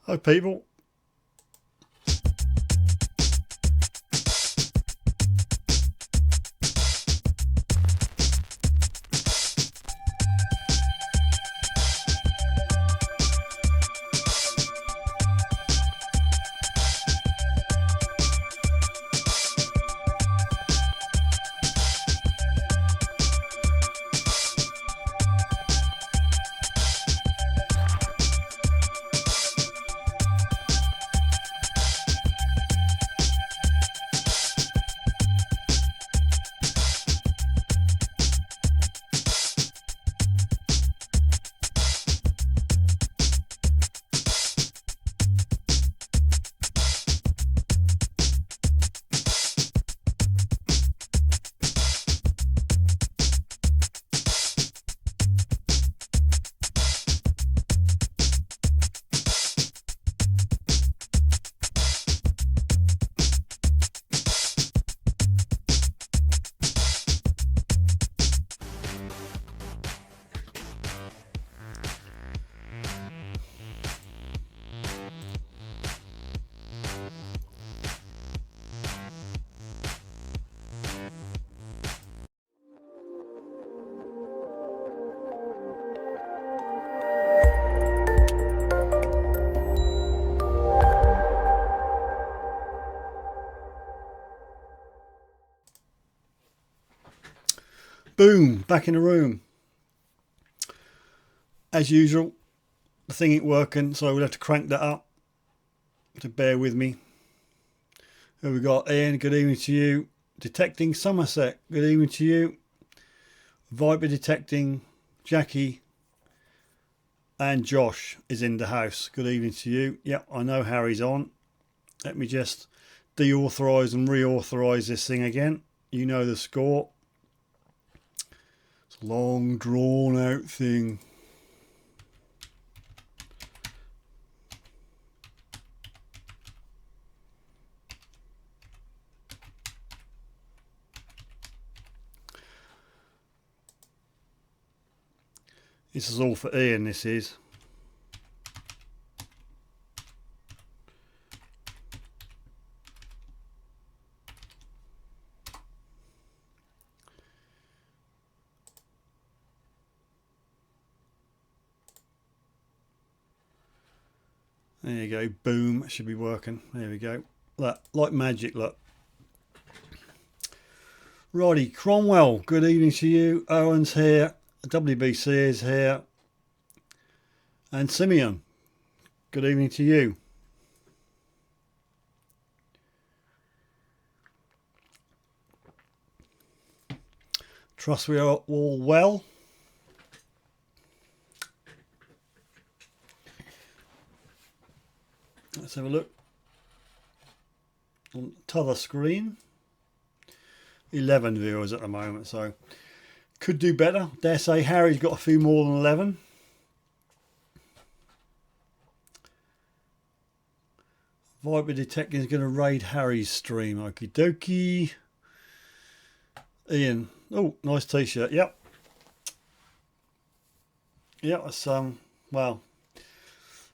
Hi people. Boom, back in the room. As usual, the thing ain't working, so we'll have to crank that up. So bear with me. Here we got Ian, good evening to you. Detecting Somerset, good evening to you. Viper detecting, Jackie and Josh is in the house. Good evening to you. Yep, I know Harry's on. Let me just deauthorize and reauthorize this thing again. You know the score. It's a long drawn out thing. This is all for Ian, this is. There you go, boom, it should be working. There we go. Look, like magic, look. Righty, Cromwell, good evening to you. Owen's here. WBC is here. And Simeon, good evening to you. Trust we are all well. Let's have a look on the t'other screen. 11 viewers at the moment, so could do better. Dare say Harry's got a few more than 11. Viper Detecting is going to raid Harry's stream. Okie dokie. Ian, oh, nice t-shirt. Yep. Yep, that's well,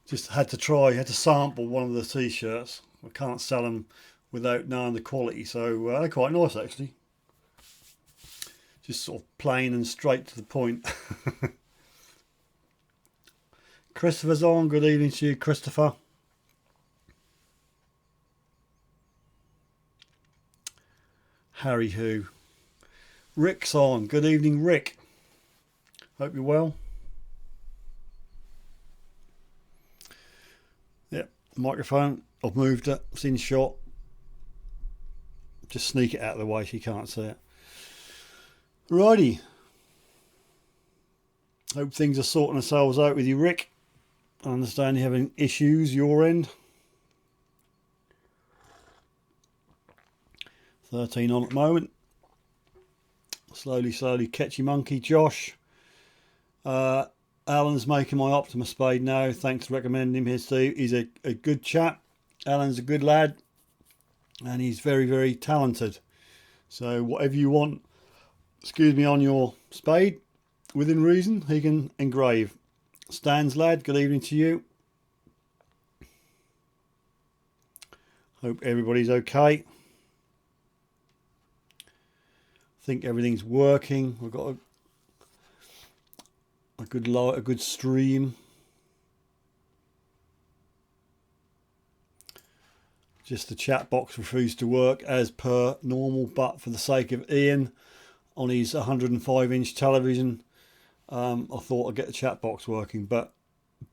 just had to try, had to sample one of the t-shirts. I can't sell them without knowing the quality, so they're quite nice actually. Just sort of plain and straight to the point. Christopher's on. Good evening to you, Christopher. Harry who? Rick's on. Good evening, Rick. Hope you're well. Yep, microphone. I've moved it. It's in shot. Just sneak it out of the way so you can't see it. Righty. Hope things are sorting themselves out with you, Rick. I understand you're having issues your end. 13 on at the moment. Slowly, catchy monkey. Josh. Alan's making my Optima spade now. Thanks for recommending him here, Steve. He's a good chap. Alan's a good lad. And he's very, very talented. So whatever you want, excuse me, on your spade, within reason, he can engrave. Stan's lad, good evening to you. Hope everybody's okay. I think everything's working. We've got a good light, a good stream. Just the chat box refused to work as per normal, but for the sake of Ian on his 105-inch television, I thought I'd get the chat box working. But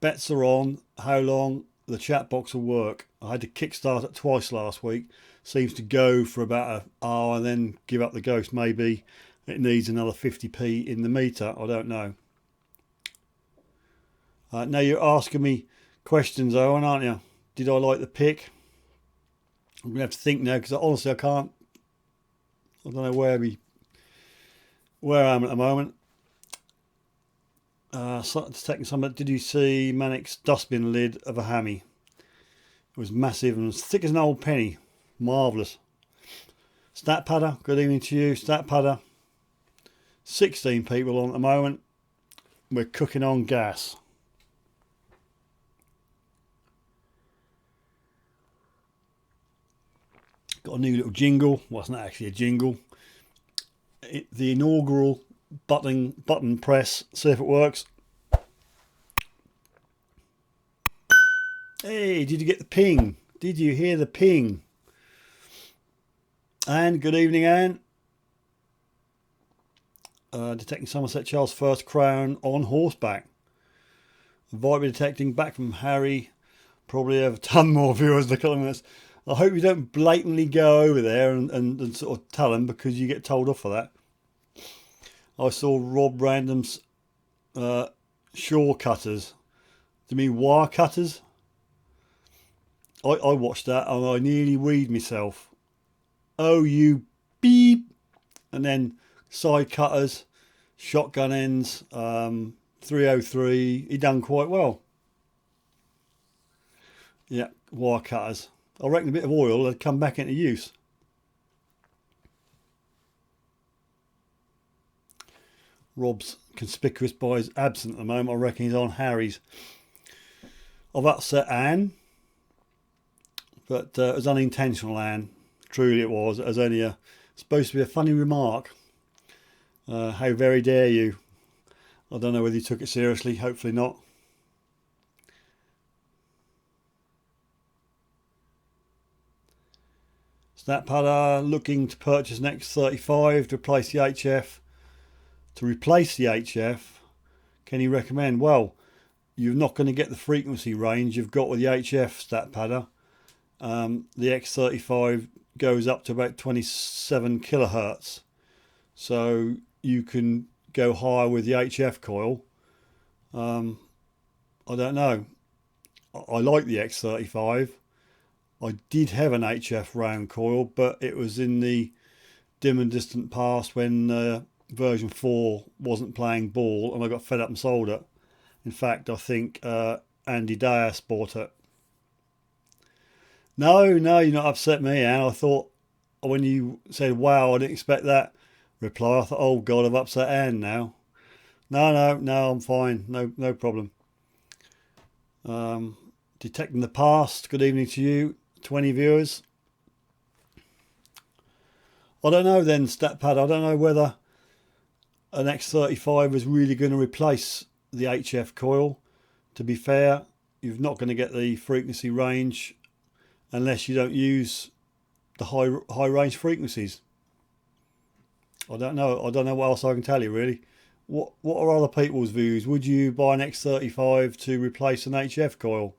bets are on how long the chat box will work. I had to kickstart it twice last week. Seems to go for about an hour and then give up the ghost. Maybe it needs another 50p in the meter. I don't know. Now you're asking me questions, Owen, aren't you? Did I like the pick? I'm going to have to think now, because honestly I can't. I don't know where I am at the moment. Detecting Somerset. Did you see Manic's dustbin lid of a hammy? It was massive and as thick as an old penny. Marvellous. Stat Padder, good evening to you. Stat Padder. 16 people on at the moment. We're cooking on gas. Got a new little jingle. Well, it's not actually a jingle. The inaugural button press. See if it works. Hey, did you get the ping? Did you hear the ping? Anne, good evening, Anne. Detecting Somerset, Charles' first crown on horseback. Vibe detecting back from Harry. Probably have a ton more viewers in a couple of minutes. I hope you don't blatantly go over there and sort of tell them, because you get told off for that. I saw Rob Random's shore cutters. Do you mean wire cutters? I watched that and I nearly weed myself. Oh, you beep. And then side cutters, shotgun ends, 303. He done quite well. Yeah, wire cutters. I reckon a bit of oil had come back into use. Rob's conspicuous by his absence at the moment. I reckon he's on Harry's. I've upset Anne, but it was unintentional, Anne. Truly it was. It was only supposed to be a funny remark. How very dare you. I don't know whether you took it seriously. Hopefully not. Stat Padder looking to purchase an X35 to replace the HF. Can you recommend? Well, you're not going to get the frequency range you've got with the HF, Stat Padder. The X35 goes up to about 27 kilohertz, so you can go higher with the HF coil. I don't know. I like the X35. I did have an HF round coil, but it was in the dim and distant past when version 4 wasn't playing ball, and I got fed up and sold it. In fact, I think Andy Dias bought it. No, you're not upset me, Anne. I thought when you said, wow, I didn't expect that reply, I thought, oh God, I've upset Anne now. No, I'm fine. No problem. Detecting the past. Good evening to you. 20 viewers. I don't know then, StatPad. I don't know whether an X35 is really going to replace the HF coil. To be fair, you're not going to get the frequency range unless you don't use the high range frequencies. I don't know what else I can tell you really. What are other people's views? Would you buy an X35 to replace an HF coil?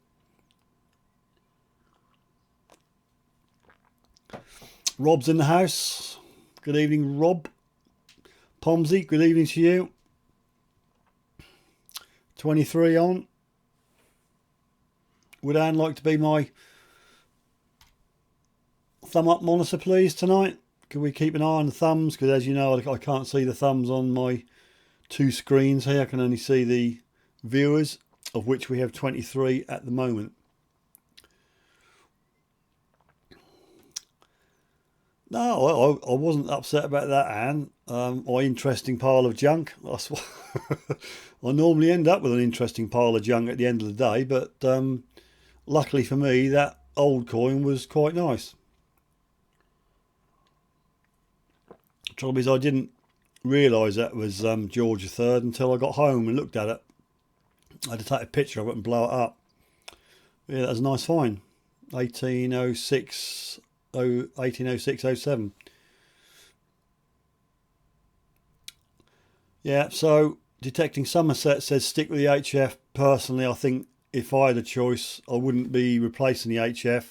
Rob's in the house. Good evening, Rob. Pomsey, good evening to you. 23 on. Would Anne like to be my thumb up monitor, please, tonight? Can we keep an eye on the thumbs? Because as you know, I can't see the thumbs on my two screens here. I can only see the viewers, of which we have 23 at the moment. No, I wasn't upset about that, Anne. Interesting pile of junk. That's what I normally end up with, an interesting pile of junk at the end of the day. But luckily for me, that old coin was quite nice. Trouble is, I didn't realise that was George III until I got home and looked at it. I had to take a picture of it and blow it up. Yeah, that was a nice find. 1806-07. Yeah, so Detecting Somerset says stick with the HF. Personally, I think if I had a choice, I wouldn't be replacing the HF.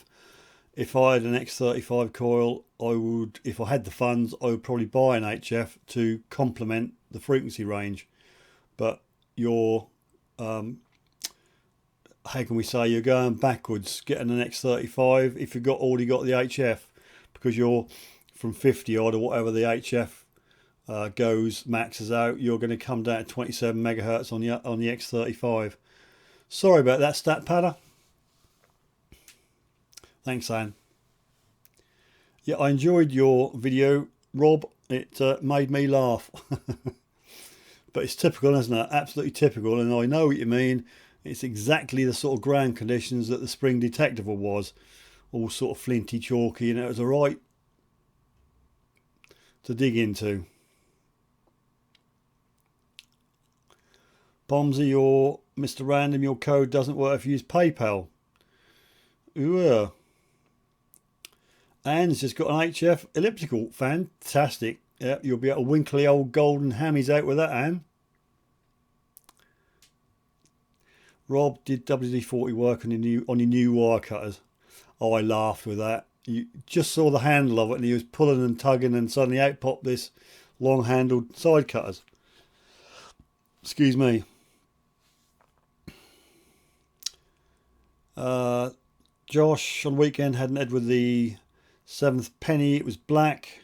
If I had an X35 coil, I would, if I had the funds, I would probably buy an HF to complement the frequency range. But you're, how can we say, you're going backwards getting an X35 if you've already got the HF, because you're from 50 odd or whatever the HF maxes out, you're going to come down to 27 megahertz on the X35. Sorry about that, stat padder. Thanks, Anne. Yeah, I enjoyed your video, Rob. It made me laugh. But it's typical, isn't it? Absolutely typical. And I know what you mean. It's exactly the sort of ground conditions that the Spring Detectable was. All sort of flinty, chalky, and it was alright to dig into. Bombsy or Mr. Random, your code doesn't work if you use PayPal. Ooh. Anne's just got an HF elliptical. Fantastic. Yeah, you'll be able to winkly old golden hammies out with that, Anne. Rob, did WD-40 work on your new wire cutters? Oh, I laughed with that. You just saw the handle of it and he was pulling and tugging and suddenly out popped this long handled side cutters. Excuse me. Josh on the weekend had an Edward the 7th penny. It was black.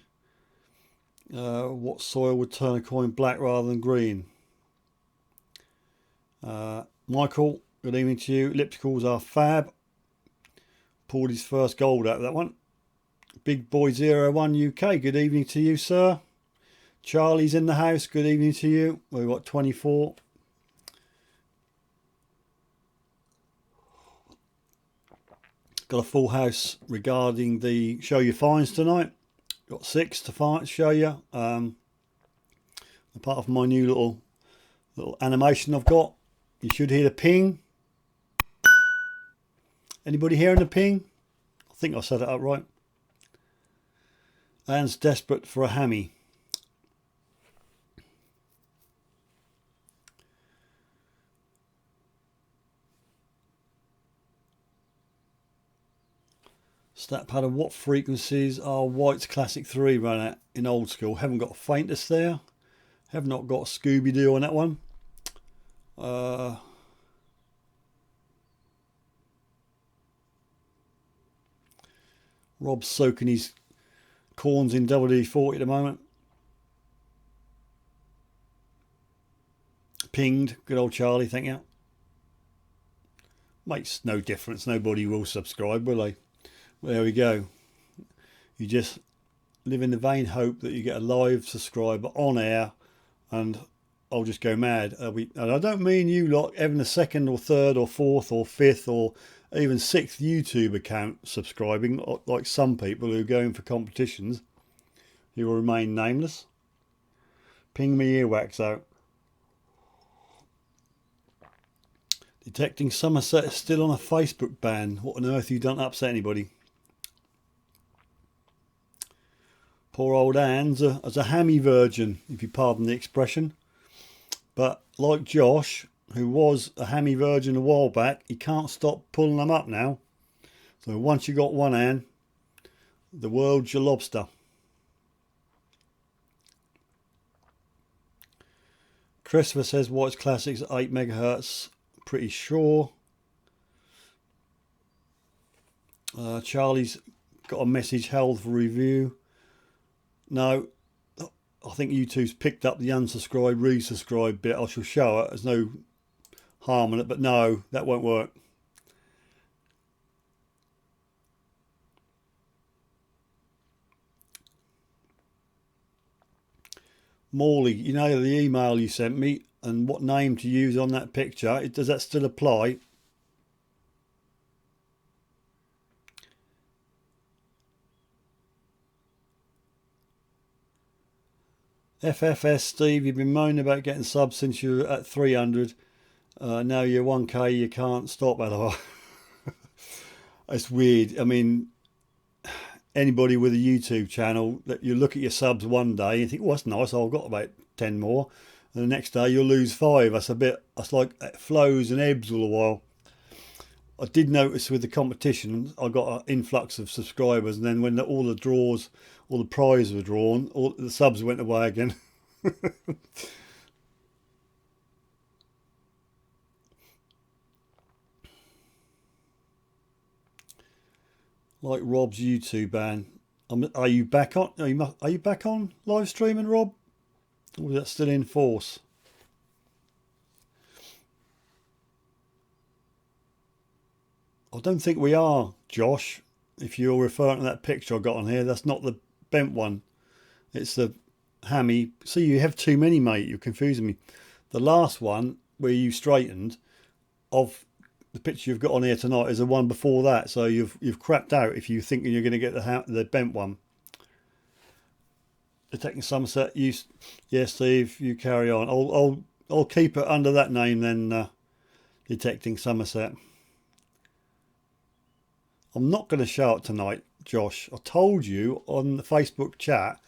What soil would turn a coin black rather than green? Michael, good evening to you. Ellipticals are fab. Pulled his first gold out of that one. Big Boy 01 UK, good evening to you, sir. Charlie's in the house, good evening to you. We've got 24. Got a full house regarding the show your finds tonight. Got 6 to show you. Apart from my new little animation I've got, you should hear the ping. Anybody hearing the ping? I think I set it up right. Anne's desperate for a hammy. Stat pattern, what frequencies are White's Classic 3 run at in old school? Haven't got a faintest there. Have not got a Scooby-Doo on that one. Rob's soaking his corns in WD-40 at the moment. Pinged, good old Charlie, thank you. Makes no difference, nobody will subscribe, will they? Well, there we go. You just live in the vain hope that you get a live subscriber on air and I'll just go mad. And I don't mean you lot having a second or third or fourth or fifth or even sixth YouTube account subscribing, like some people who are going for competitions. You will remain nameless. Ping me earwax out. Detecting Somerset is still on a Facebook ban. What on earth have you done to upset anybody? Poor old Anne's as a hammy virgin, if you pardon the expression. But like Josh, who was a hammy virgin a while back, he can't stop pulling them up now. So once you got one, Anne, the world's your lobster. Christopher says White's Classics at 8 megahertz. Pretty sure. Charlie's got a message held for review. No, I think YouTube's picked up the unsubscribe, resubscribe bit. I shall show it. There's no harm in it, but no, that won't work. Morley, you know the email you sent me and what name to use on that picture, does that still apply? FFS Steve, you've been moaning about getting subs since you were at 300. Now you're 1k, you can't stop at. It's weird. I mean, anybody with a YouTube channel, that you look at your subs one day and think, oh, that's nice, I've got about 10 more. And the next day you'll lose 5. That's like it flows and ebbs all the while. I did notice with the competition, I got an influx of subscribers, and then when all the draws, all the prizes were drawn, all the subs went away again. Like Rob's YouTube ban. Are you back on? Are you back on live streaming, Rob? Or is that still in force? I don't think we are, Josh. If you're referring to that picture I got on here, that's not the bent one. It's the hammy. See, you have too many, mate. You're confusing me. The last one where you straightened, of the picture you've got on here tonight, is the one before that. So you've crapped out if you're thinking you're going to get the bent one. Detecting Somerset. Yeah, Steve, you carry on. I'll keep it under that name then. Detecting Somerset. I'm not going to show it tonight, Josh. I told you on the Facebook chat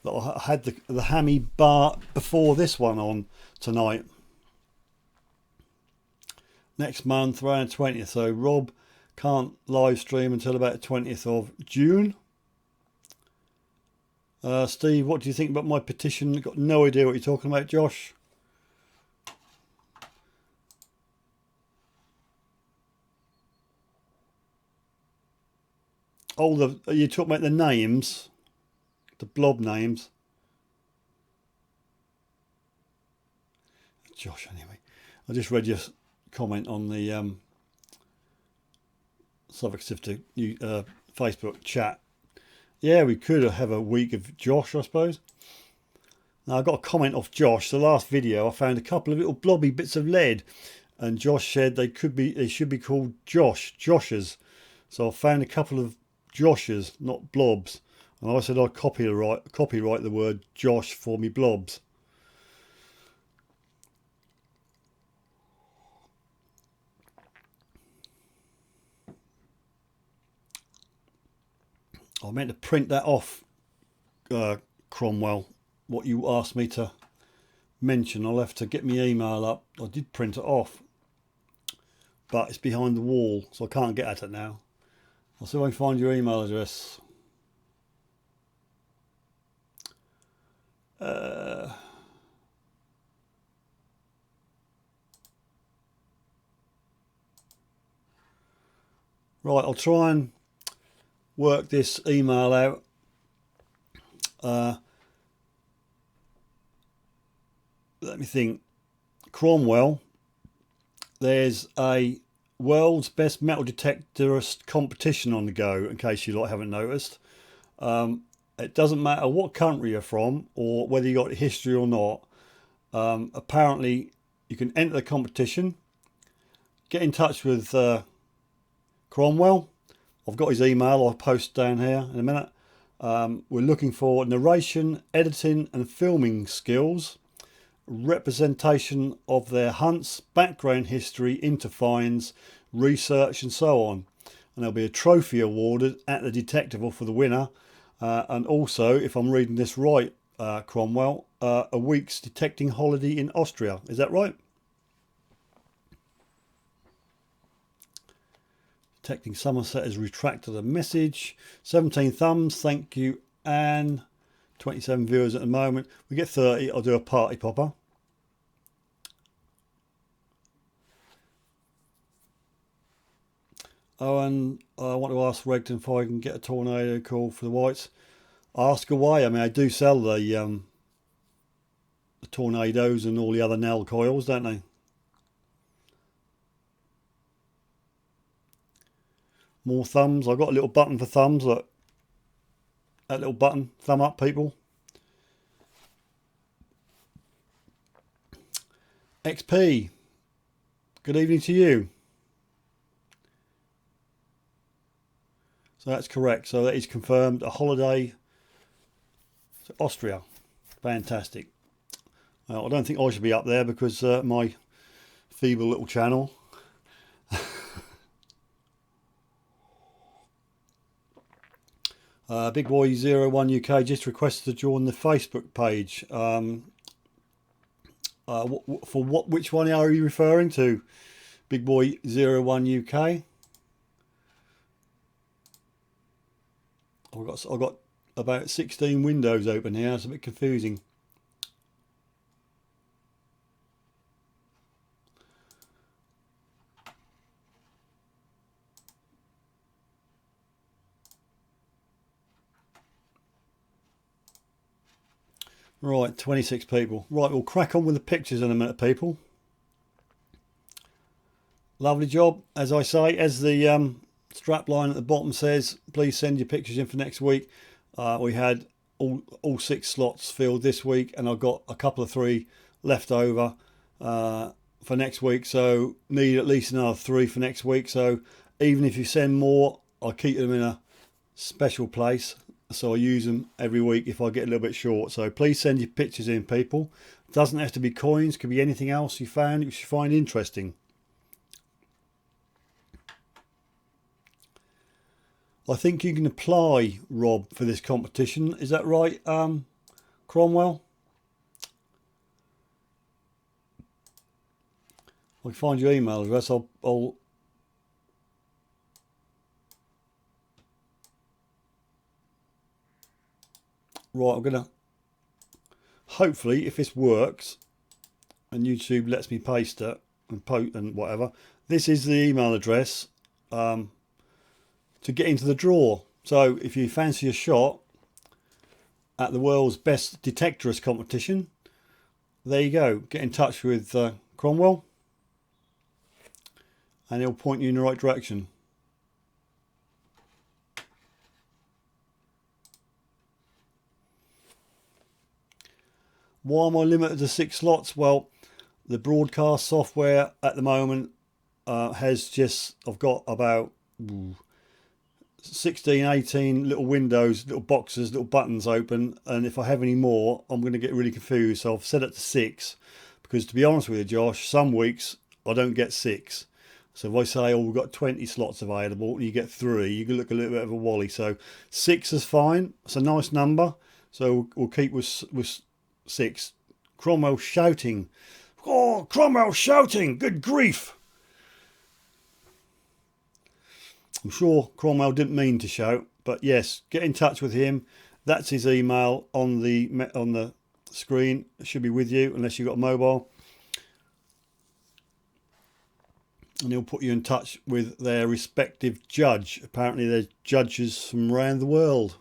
that I had the hammy bar before this one on tonight. Next month, around 20th. So Rob can't live stream until about 20th of June. Steve, what do you think about my petition? Got no idea what you're talking about, Josh. Oh, you're talking about the names, the blob names. Josh, anyway. I just read your comment on the Suffolk Sifter Facebook chat. Yeah, we could have a week of Josh, I suppose. Now, I got a comment off Josh. The last video, I found a couple of little blobby bits of lead, and Josh said they should be called Joshers. So I found a couple of Joshers, not blobs, and I said I'd copyright the word Josh for me blobs. I meant to print that off, Cromwell, what you asked me to mention. I'll have to get my email up. I did print it off, but it's behind the wall, so I can't get at it now. I'll see if I can find your email address. Right, I'll try and work this email out. Let me think. Cromwell, there's a world's best metal detectorist competition on the go, in case you haven't noticed. It doesn't matter what country you're from or whether you got history or not. Apparently you can enter the competition. Get in touch with Cromwell. I've got his email. I'll post down here in a minute. We're looking for narration, editing and filming skills, representation of their hunts, background history into finds, research and so on. And there'll be a trophy awarded at the Detectival for the winner. And also, if I'm reading this right, Cromwell, a week's detecting holiday in Austria. Is that right? Detecting Somerset has retracted a message. 17 thumbs, thank you, Anne. 27 viewers at the moment. We get 30, I'll do a party popper. Oh, and I want to ask Regton if I can get a tornado call for the Whites. Ask away. I mean, I do sell the tornadoes and all the other Nell coils, don't they? More thumbs. I've got a little button for thumbs. Look, that little button. Thumb up, people. XP. Good evening to you. So that's correct. So that is confirmed. A holiday to Austria. Fantastic. I don't think I should be up there because my feeble little channel. Big Boy 01 UK just requested to join the Facebook page. Which one are you referring to? Big Boy 01 UK. I've got about 16 windows open here. It's a bit confusing. Right, 26 people. Right, we'll crack on with the pictures in a minute, people. Lovely job. As I say, as the strap line at the bottom says, please send your pictures in for next week. We had all 6 slots filled this week, and I've got a couple of 3 left over for next week, so need at least another 3 for next week. So even if you send more, I'll keep them in a special place, so I use them every week if I get a little bit short. So please send your pictures in, people. It doesn't have to be coins, could be anything else you find interesting. I think you can apply, Rob, for this competition. Is that right, Cromwell? I can find your email address. I'll right, I'm gonna hopefully, if this works and YouTube lets me paste it and whatever, this is the email address to get into the draw. So if you fancy a shot at the world's best detectorist competition, there you go. Get in touch with Cromwell and he'll point you in the right direction. Why am I limited to 6 slots? Well, the broadcast software at the moment has just, I've got about 16, 18 little windows, little boxes, little buttons open, and if I have any more, I'm going to get really confused. So I've set it to 6, because to be honest with you, Josh, some weeks I don't get 6. So if I say, oh, we've got 20 slots available, and you get 3, you can look a little bit of a wally. So 6 is fine. It's a nice number. So we'll keep with 6. Cromwell shouting. Oh, Cromwell shouting. Good grief. I'm sure Cromwell didn't mean to shout, but yes, get in touch with him. That's his email on the screen. It should be with you unless you've got a mobile. And he'll put you in touch with their respective judge. Apparently they're judges from around the world.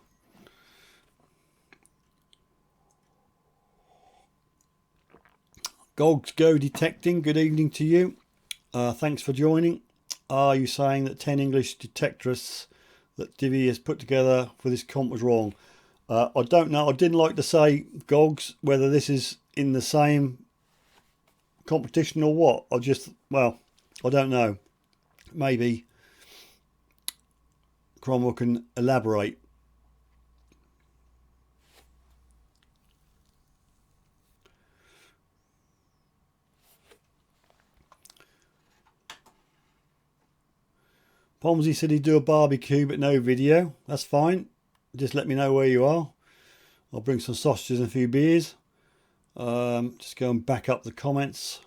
Gogs Go Detecting, good evening to you. Thanks for joining. Are you saying that 10 English detectorists that Divi has put together for this comp was wrong? I don't know. I didn't like to say, Gogs, whether this is in the same competition or what. Well, I don't know. Maybe Cromwell can elaborate. Pomsey said he'd do a barbecue but no video. That's fine. Just let me know where you are. I'll bring some sausages and a few beers. Just go and back up the comments.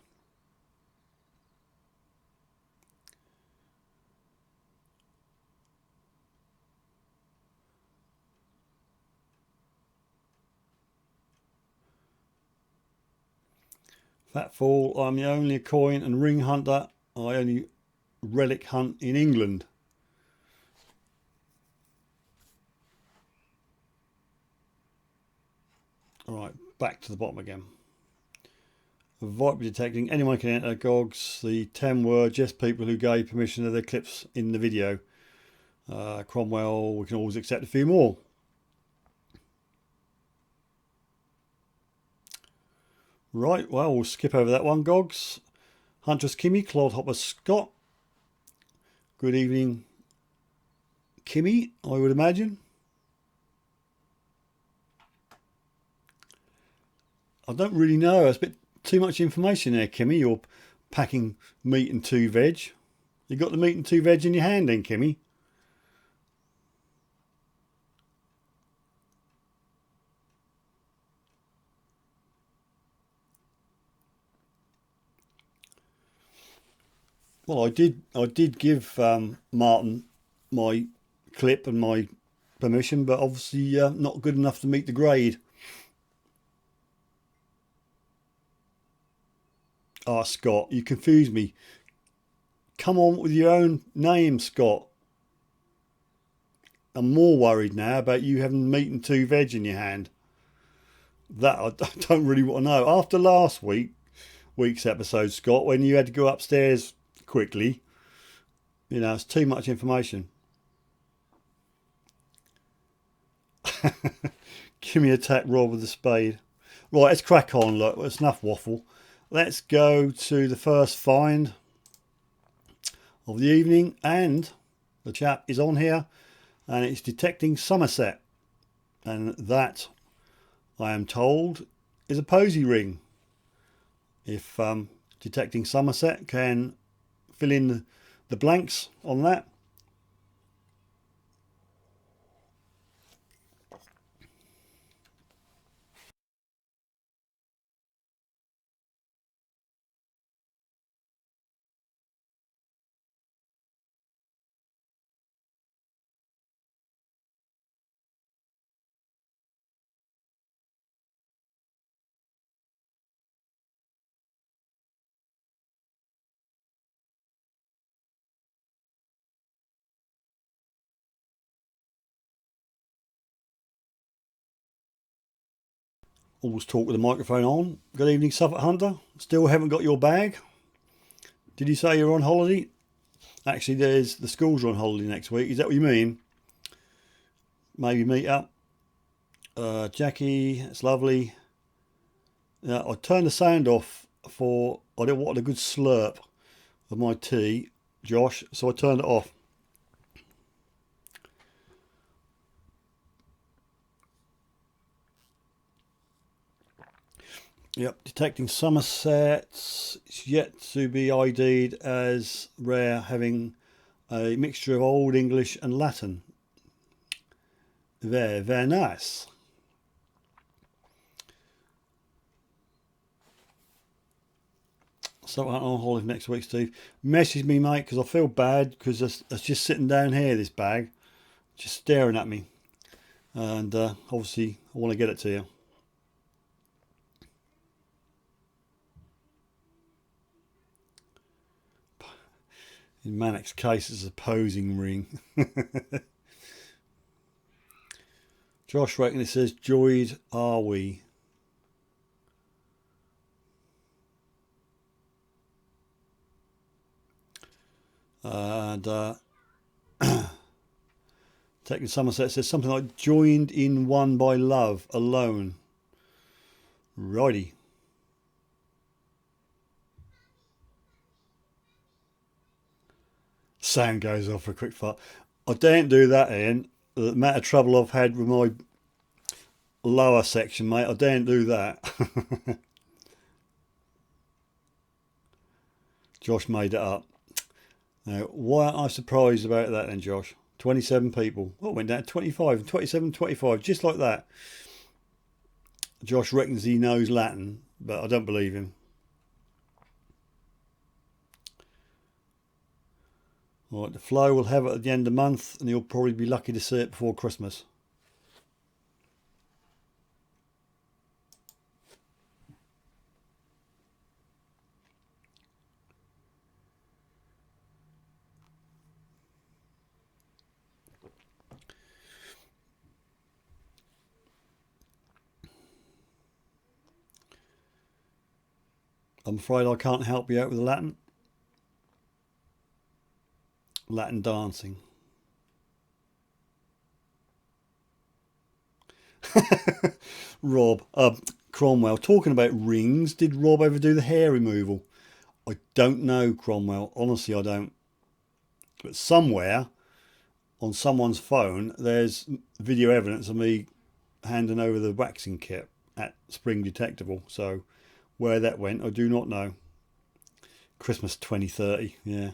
Fatfall, I'm the only coin and ring hunter. I only relic hunt in England. Alright, back to the bottom again. Avoid detecting. Anyone can enter, Gogs. The 10 were just people who gave permission to their clips in the video. Cromwell, we can always accept a few more. Right, well, we'll skip over that one, Gogs. Huntress Kimmy, Clodhopper Scott. Good evening, Kimmy, I would imagine. I don't really know. There's a bit too much information there, Kimmy. You're packing meat and 2 veg. You got the meat and 2 veg in your hand then, Kimmy? Well, I did give Martin my clip and my permission, but obviously not good enough to meet the grade. Ah, Scott, you confuse me. Come on with your own name, Scott. I'm more worried now about you having meat and 2 veg in your hand. That I don't really want to know. After last week's episode, Scott, when you had to go upstairs quickly, you know, it's too much information. Give me attack Rob with a spade. Right, let's crack on. Look, it's enough waffle. Let's go to the first find of the evening, and the chap is on here, and it's Detecting Somerset, and that, I am told, is a posy ring. If Detecting Somerset can fill in the blanks on that. Always talk with the microphone on. Good evening, Suffolk Hunter. Still haven't got your bag. Did you say you're on holiday? Actually, there's the schools are on holiday next week. Is that what you mean? Maybe meet up. Jackie, it's lovely. I turned the sound off for I don't want a good slurp of my tea, Josh, so I turned it off. Yep, Detecting Somerset. It's yet to be ID'd as rare, having a mixture of Old English and Latin. Very, very nice. So I'm on holiday next week, Steve. Message me, mate, because I feel bad because it's just sitting down here, this bag, just staring at me. And obviously, I want to get it to you. In Manic's case, it's a posing ring. Josh reckon it says, "Joyed are we?" And Detecting Somerset says something like, "Joined in one by love, alone." Righty. Sound goes off for a quick fart. I daren't do that, Ian. The amount of trouble I've had with my lower section, mate, I daren't do that. Josh made it up. Now, why aren't I surprised about that then, Josh? 27 people. Oh, it went down to 25, 27, 25, just like that. Josh reckons he knows Latin, but I don't believe him. Right, the Flow will have it at the end of the month, and you'll probably be lucky to see it before Christmas. I'm afraid I can't help you out with the Latin dancing. Rob, Cromwell, talking about rings, did Rob ever do the hair removal? I don't know, Cromwell. Honestly, I don't. But somewhere on someone's phone, there's video evidence of me handing over the waxing kit. at Spring Detectable. So where that went, I do not know. Christmas 2030, yeah.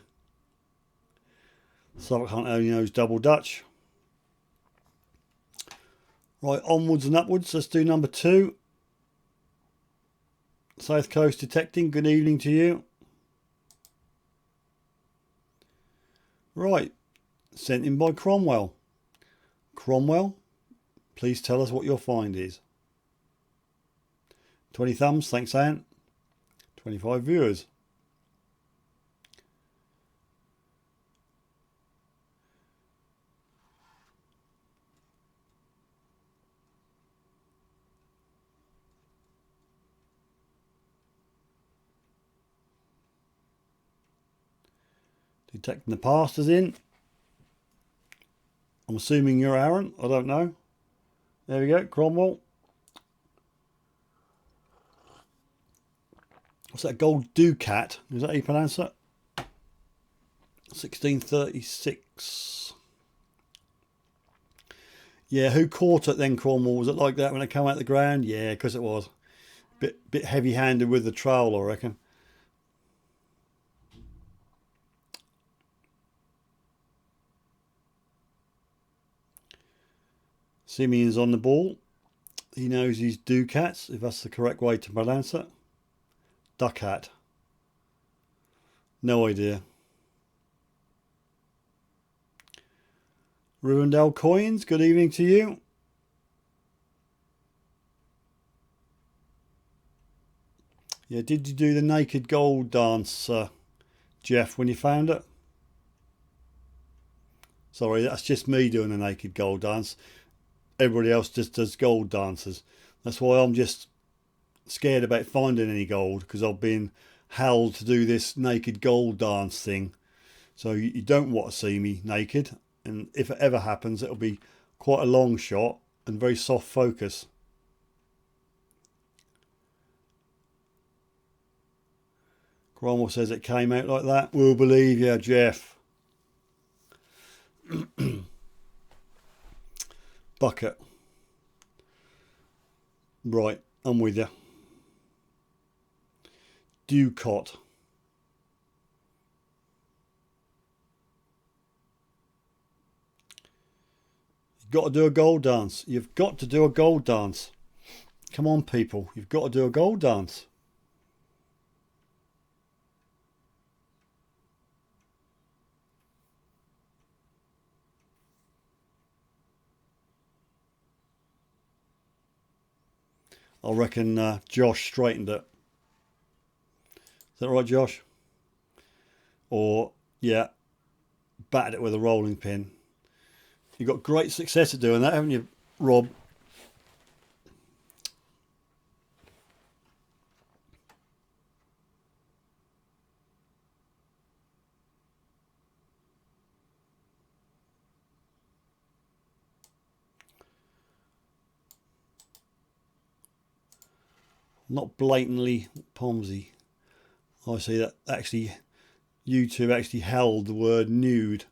Suffolk Hunt only knows double Dutch. Right, onwards and upwards. Let's do number 2. South Coast Detecting, good evening to you. Right, sent in by Cromwell. Cromwell, please tell us what your find is. 20 thumbs, thanks Ant. 25 viewers. Detecting the Past is in. I'm assuming you're Aaron. I don't know. There we go. Cromwell. What's that? Gold Ducat. Is that how you pronounce it? 1636. Yeah, who caught it then, Cromwell? Was it like that when it came out the ground? Yeah, because it was. Bit heavy-handed with the trowel, I reckon. Simeon's on the ball. He knows his ducats, if that's the correct way to pronounce it. Ducat. No idea. Rivendell Coins, good evening to you. Yeah, did you do the naked gold dance, Jeff, when you found it? Sorry, that's just me doing the naked gold dance. Everybody else just does gold dances. That's why I'm just scared about finding any gold, because I've been held to do this naked gold dance thing. So you don't want to see me naked, and if it ever happens, it'll be quite a long shot and very soft focus. Cromwell says it came out like that. We'll believe you, Jeff. Bucket. Right, I'm with you. Ducot. You've got to do a gold dance. You've got to do a gold dance. Come on, people. You've got to do a gold dance. I reckon Josh straightened it. Is that right, Josh? Or, yeah, battered it with a rolling pin. You've got great success at doing that, haven't you, Rob? Not blatantly Pomsy. I see that actually YouTube actually held the word nude.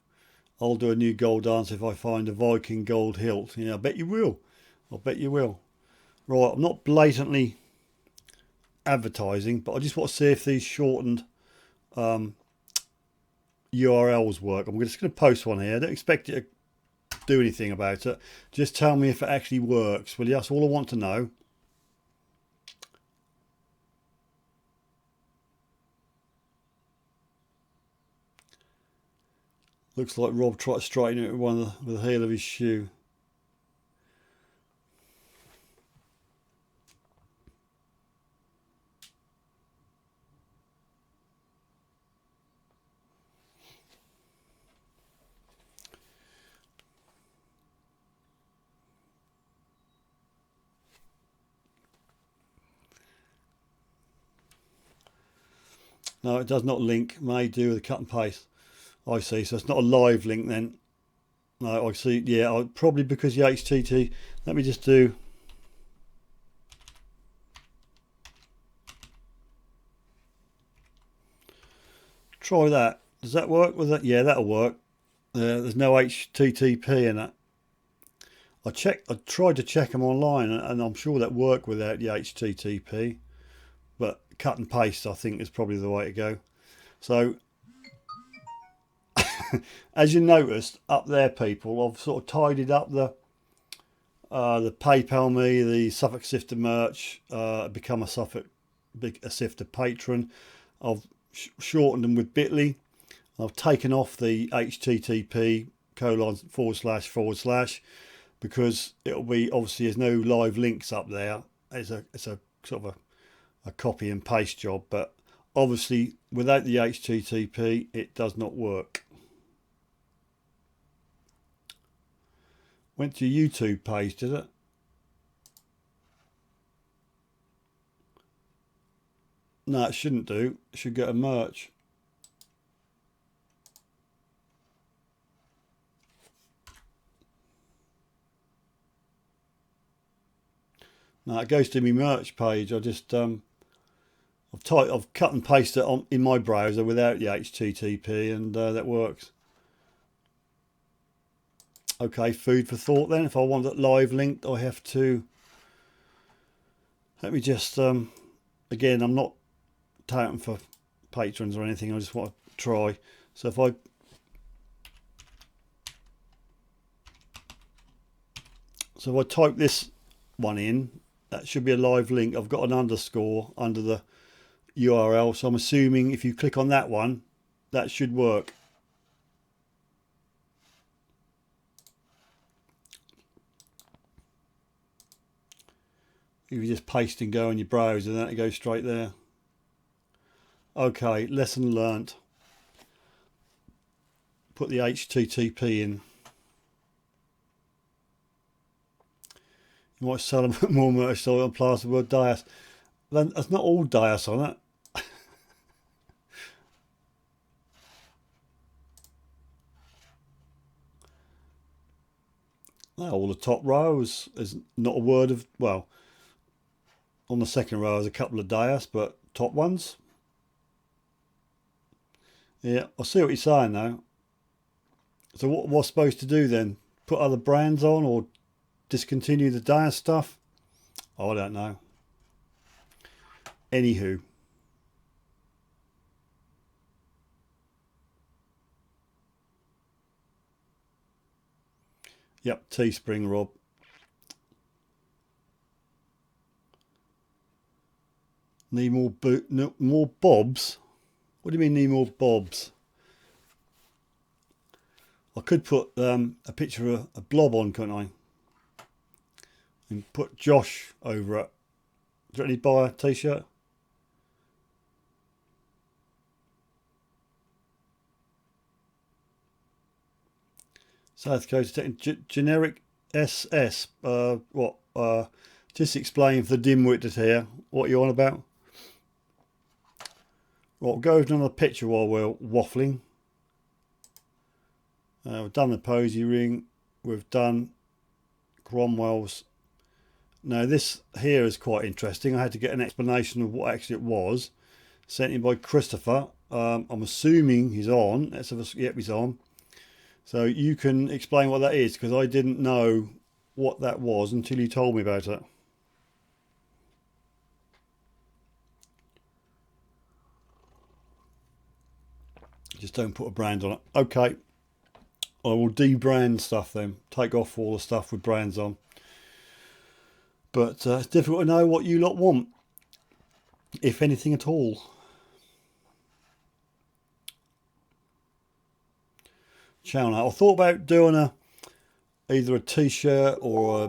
I'll do a new gold dance if I find a Viking gold hilt. Yeah, I bet you will. I bet you will. Right, I'm not blatantly advertising, but I just want to see if these shortened URLs work. I'm just going to post one here. I don't expect you to do anything about it. Just tell me if it actually works. Well, that's all I want to know. Looks like Rob tried to straighten it with the heel of his shoe. No, it does not link. May do with a cut and paste. I see. So it's not a live link then. No, I see. Yeah, probably because the HTT. Let me just do. Try that. Does that work with that? Yeah, that'll work. There's no HTTP in it. I tried to check them online, and I'm sure that worked without the HTTP. But cut and paste, I think, is probably the way to go. So, as you noticed up there, people, I've sort of tidied up the PayPal me, the Suffolk Sifter merch, become a Sifter patron. I've shortened them with Bitly. I've taken off the HTTP :// because it'll be, obviously there's no live links up there. It's a sort of a copy and paste job, but obviously without the HTTP it does not work. Went to your YouTube page, did it? No, it shouldn't do. It should go to merch. No, it goes to my merch page. I just I've cut and pasted it on in my browser without the HTTP, and that works. Okay, food for thought then. If I want it live linked, I have to. Let me just again, I'm not touting for patrons or anything. I just want to try. So if I type this one in, that should be a live link. I've got an underscore under the URL, so I'm assuming if you click on that one, that should work. If you just paste and go on your browser, then it goes straight there. Okay, lesson learnt. Put the HTTP in. You might sell them more merch on plasterboard dias. Then that's not all dias on it. No, all the top rows is not a word of, well, on the second row there's a couple of dias, but top ones. Yeah, I see what you're saying now. So what was I supposed to do then? Put other brands on or discontinue the dias stuff? Oh, I don't know. Anywho. Yep, Teespring, Rob. Need more bobs? What do you mean need more bobs? I could put a picture of a blob on, couldn't I? And put Josh over it. Do you need to buy a t-shirt? South Coast generic SS. What? Just explain for the dim-witted here what you're on about. Right, we'll go over another picture while we're waffling. We've done the posy ring. We've done Cromwell's. Now this here is quite interesting. I had to get an explanation of what actually it was. Sent in by Christopher. I'm assuming he's on. Let's have a, yep, he's on. So you can explain what that is, because I didn't know what that was until you told me about it. Just don't put a brand on it. Okay. I will de-brand stuff then. Take off all the stuff with brands on. But it's difficult to know what you lot want, if anything at all. Channel. I thought about doing either a t-shirt or a,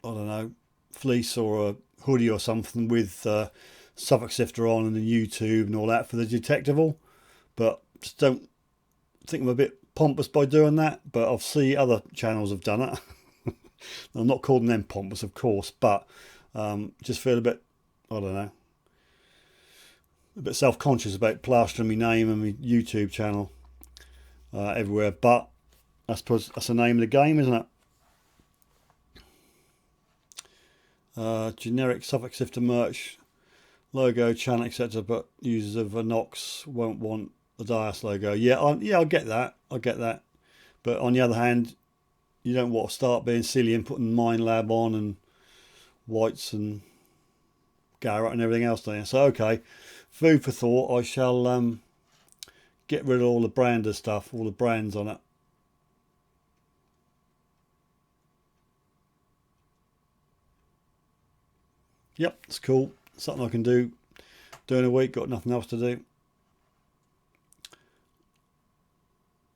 I don't know, fleece or a hoodie or something with Suffolk Sifter on and the YouTube and all that for the Detectival. But just don't think I'm a bit pompous by doing that. But I've seen other channels have done it. I'm not calling them pompous, of course, but just feel a bit, I don't know, a bit self-conscious about plastering my name and my YouTube channel everywhere. But I suppose that's the name of the game, isn't it? Generic Suffolk Sifter merch, logo, channel, etc. But users of a Nox won't want the Dias logo. Yeah, I get that. I get that. But on the other hand, you don't want to start being silly and putting Mind Lab on and Whites and Garrett and everything else there. So okay, food for thought. I shall get rid of all the brander stuff, all the brands on it. Yep, it's cool. Something I can do during a week. Got nothing else to do.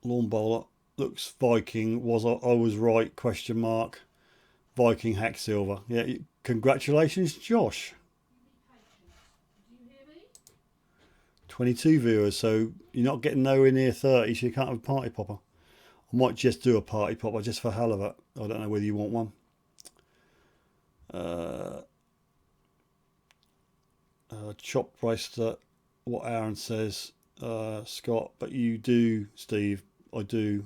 Lawn bowler looks Viking. I was right? Question mark. Viking hack silver. Yeah, congratulations, Josh. 22 viewers, so you're not getting nowhere near 30, so you can't have a party popper. I might just do a party popper just for hell of it. I don't know whether you want one. Chop bracelet, what Aaron says, Scott, but you do, Steve. I do.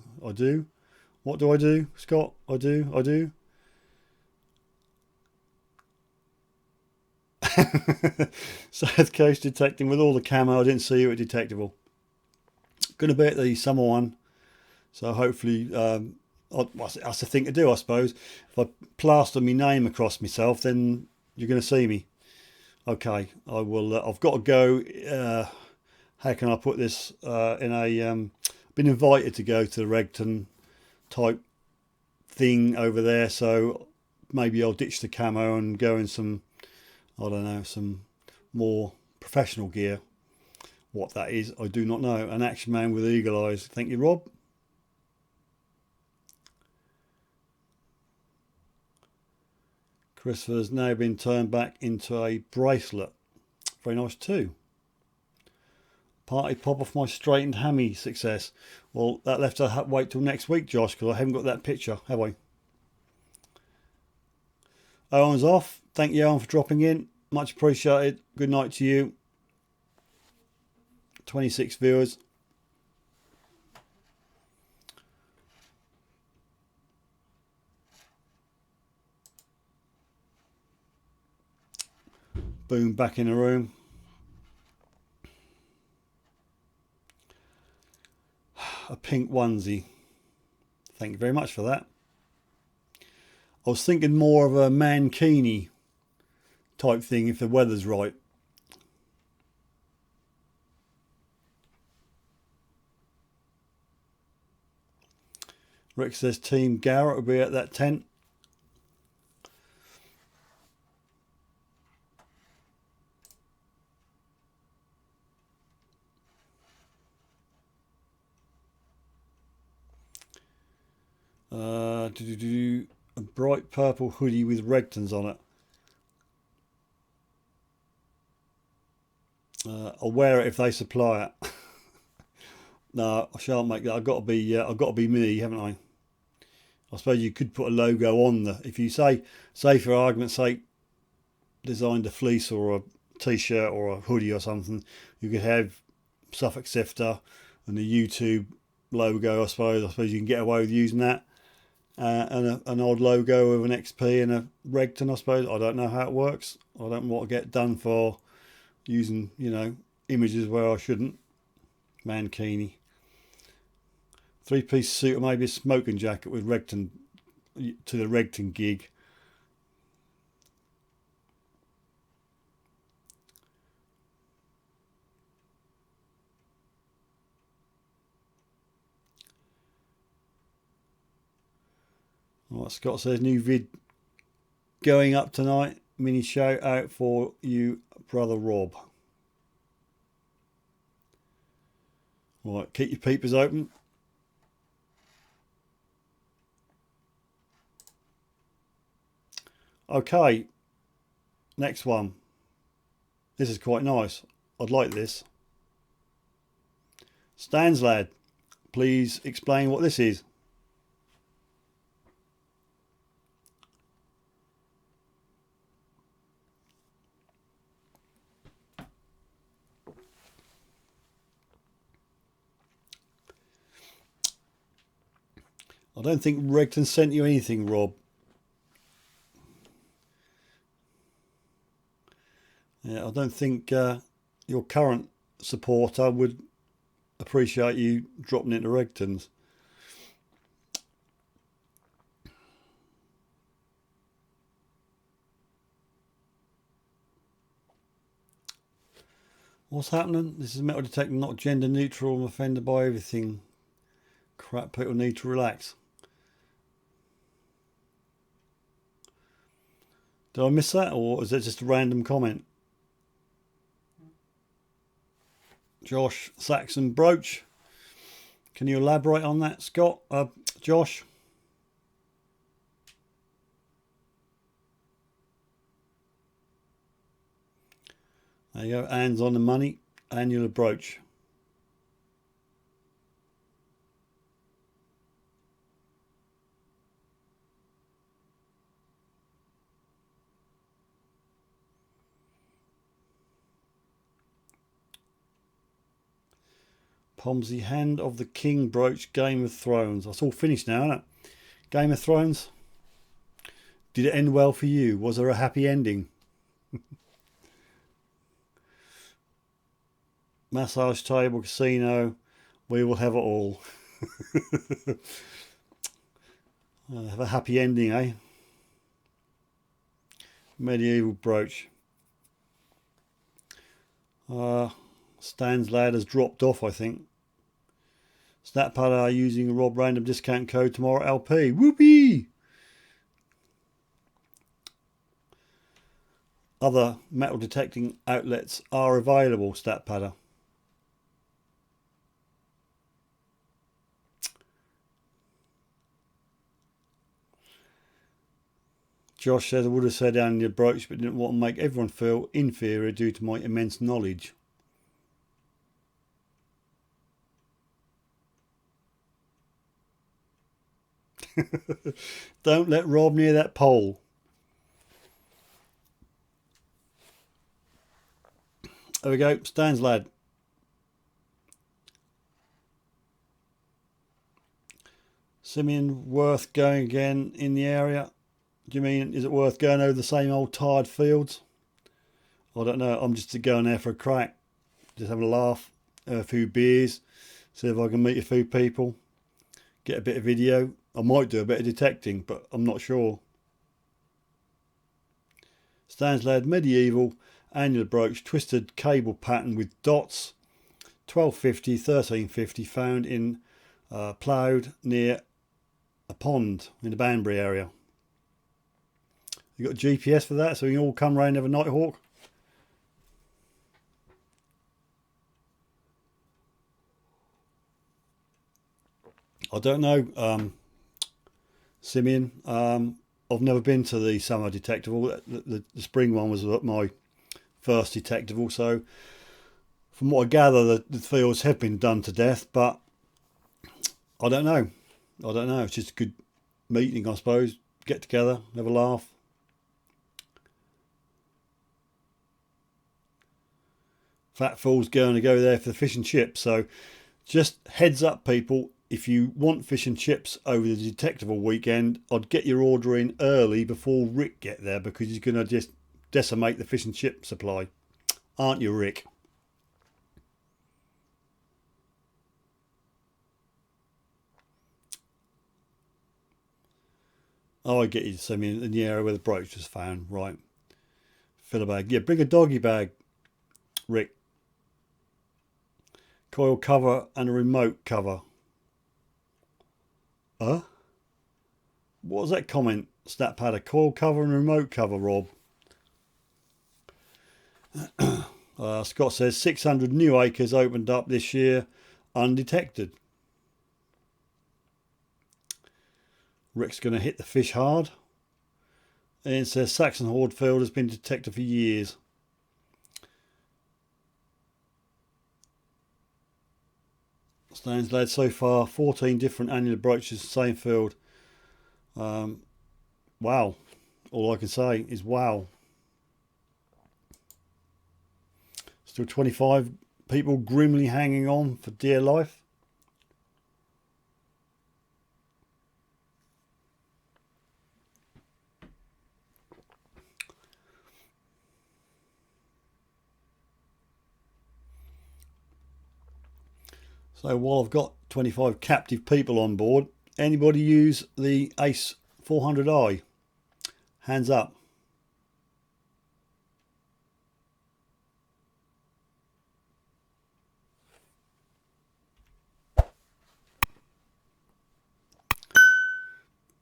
What do I do, Scott? I do. South Coast detecting with all the camo. I didn't see you at Detectable. Going to be at the summer one, so hopefully that's the thing to do, I suppose. If I plaster my name across myself, then you're going to see me. Okay, I will. I've got to go. How can I put this in a? Been invited to go to the Regton type thing over there, so maybe I'll ditch the camo and go in some, I don't know, some more professional gear. What that is, I do not know. An action man with eagle eyes. Thank you, Rob. Christopher's now been turned back into a bracelet. Very nice too. Party pop off my straightened hammy success. Well, that left to wait till next week, Josh, because I haven't got that picture, have I? Owen's off. Thank you, Owen, for dropping in. Much appreciated. Good night to you. 26 viewers. Boom, back in the room. A pink onesie. Thank you very much for that. I was thinking more of a mankini type thing if the weather's right. Rick says Team Garrett will be at that tent. A bright purple hoodie with Regtons on it. I'll wear it if they supply it. No, I shan't make that. I've got to be me, haven't I? I suppose you could put a logo on the. If you say for argument's sake, designed a fleece or a t-shirt or a hoodie or something, you could have Suffolk Sifter and the YouTube logo. I suppose you can get away with using that. And an odd logo of an XP and a Regton, I suppose. I don't know how it works. I don't want to get done for using, images where I shouldn't. Mankini. 3-piece suit or maybe a smoking jacket with Regton to the Regton gig. What Scott says, new vid going up tonight. Mini shout out for you, brother Rob. Right, keep your peepers open. Okay, next one. This is quite nice. I'd like this. Stans lad, please explain what this is. I don't think Regton sent you anything, Rob. Yeah, I don't think your current supporter would appreciate you dropping into Regton's. What's happening? This is metal detecting, not gender neutral. I'm offended by everything. Crap, people need to relax. Did I miss that, or is that just a random comment? Josh Saxon brooch. Can you elaborate on that, Scott? Josh? There you go. Hands on the money. Annular brooch. Pomsey, Hand of the King brooch, Game of Thrones. That's all finished now, isn't it? Game of Thrones. Did it end well for you? Was there a happy ending? Massage table, casino. We will have it all. Have a happy ending, eh? Medieval brooch. Stan's lad has dropped off, I think. Snapad are using Rob random discount code tomorrow LP. Whoopee! Other metal detecting outlets are available, StatPadder. Josh says I would have said annular brooch but didn't want to make everyone feel inferior due to my immense knowledge. Don't let Rob near that pole. There we go, Stan's lad. Simeon, worth going again in the area? Do you mean, is it worth going over the same old tired fields? I don't know, I'm just going there for a crack. Just having a laugh, a few beers, see if I can meet a few people, get a bit of video. I might do a bit of detecting, but I'm not sure. Stan's lad, medieval, annular brooch, twisted cable pattern with dots, 1250, 1350, found in ploughed near a pond in the Banbury area. You got a GPS for that, so you can all come round and have a Nighthawk. I don't know, Simeon. I've never been to the summer detectable. The spring one was my first detectable, so from what I gather, the fields have been done to death, but I don't know. It's just a good meeting, I suppose. Get together, have a laugh. Fat Fool's going to go there for the fish and chips, so just heads up, people. If you want fish and chips over the detectable weekend, I'd get your order in early before Rick get there, because he's going to just decimate the fish and chip supply. Aren't you, Rick? Oh, I get you to send me in the area where the brooch was found. Right. Fill a bag. Yeah, bring a doggy bag, Rick. Coil cover and a remote cover. What was that comment? StatPad, a coil cover and remote cover, Rob. Scott says 600 new acres opened up this year undetected. Rick's going to hit the fish hard. And it says Saxon Horde field has been detected for years. Stan's led so far 14 different annular brooches, same field. Wow. All I can say is wow. Still 25 people grimly hanging on for dear life. So while I've got 25 captive people on board, anybody use the Ace 400i? Hands up.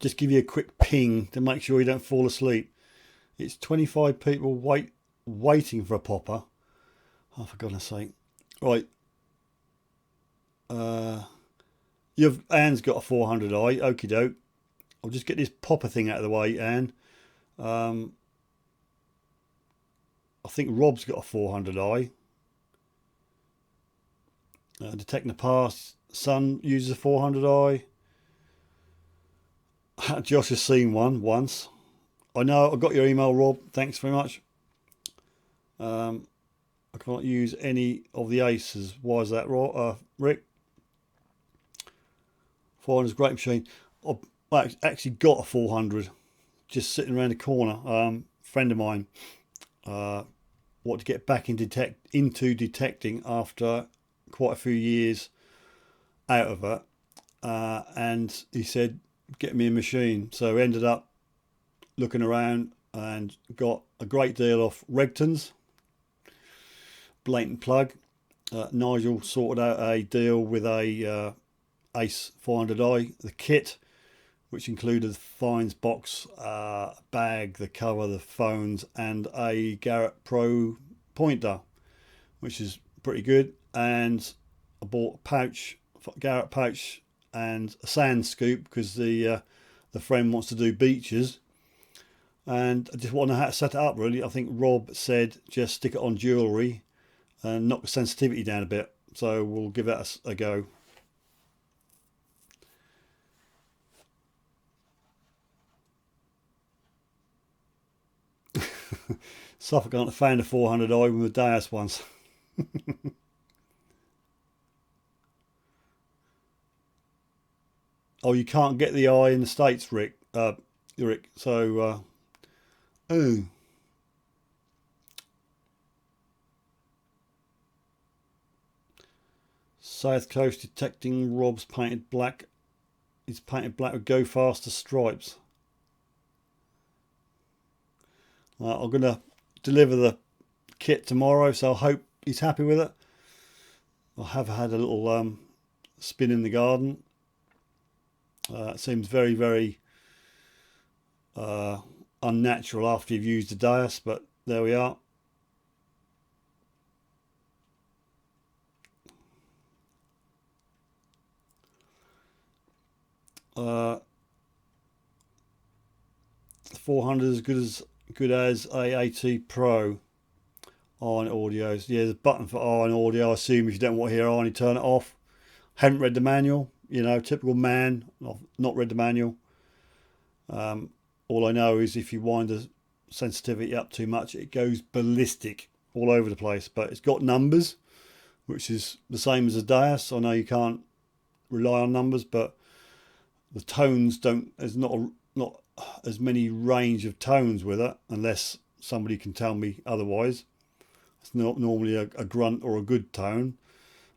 just give you a quick ping to make sure you don't fall asleep. It's 25 people waiting for a popper. Oh, for goodness sake. Right. Anne's got a 400i. Okie doke. I'll just get this popper thing out of the way, Anne. I think Rob's got a 400i. Detecting the Past. Son uses a 400i. Josh has seen one once. I know. I got your email, Rob. Thanks very much. I can't use any of the aces. Why is that, Rick? 400 is a great machine. I actually got a 400 just sitting around the corner. Friend of mine wanted to get back into detecting after quite a few years out of it, and he said, get me a machine. So ended up looking around and got a great deal off Regton's. Blatant plug. Nigel sorted out a deal with a Ace 400i, the kit, which included the fines box, bag, the cover, the phones, and a Garrett Pro pointer, which is pretty good. And I bought a pouch, Garrett pouch, and a sand scoop because the friend wants to do beaches. And I just want to know how to set it up, really. I think Rob said just stick it on jewellery and knock the sensitivity down a bit. So we'll give that a go. Suffolk aren't found a 400i with the Dias once. Oh, you can't get the eye in the States, Rick. So, oh. South Coast detecting Rob's painted black. It's painted black with Go Faster stripes. I'm going to deliver the kit tomorrow, so I hope he's happy with it. I have had a little spin in the garden. It seems very, very unnatural after you've used the Dias, but there we are. The 400 is good as a AT Pro on audios. Yeah, there's a button for on audio. I assume if you don't want to hear on, you turn it off. Haven't read the manual. You know, typical man. I've not read the manual. All I know is if you wind the sensitivity up too much, it goes ballistic all over the place. But it's got numbers, which is the same as a Dias. I know you can't rely on numbers, but the tones don't. There's not as many range of tones with it, unless somebody can tell me otherwise. It's not normally a grunt or a good tone.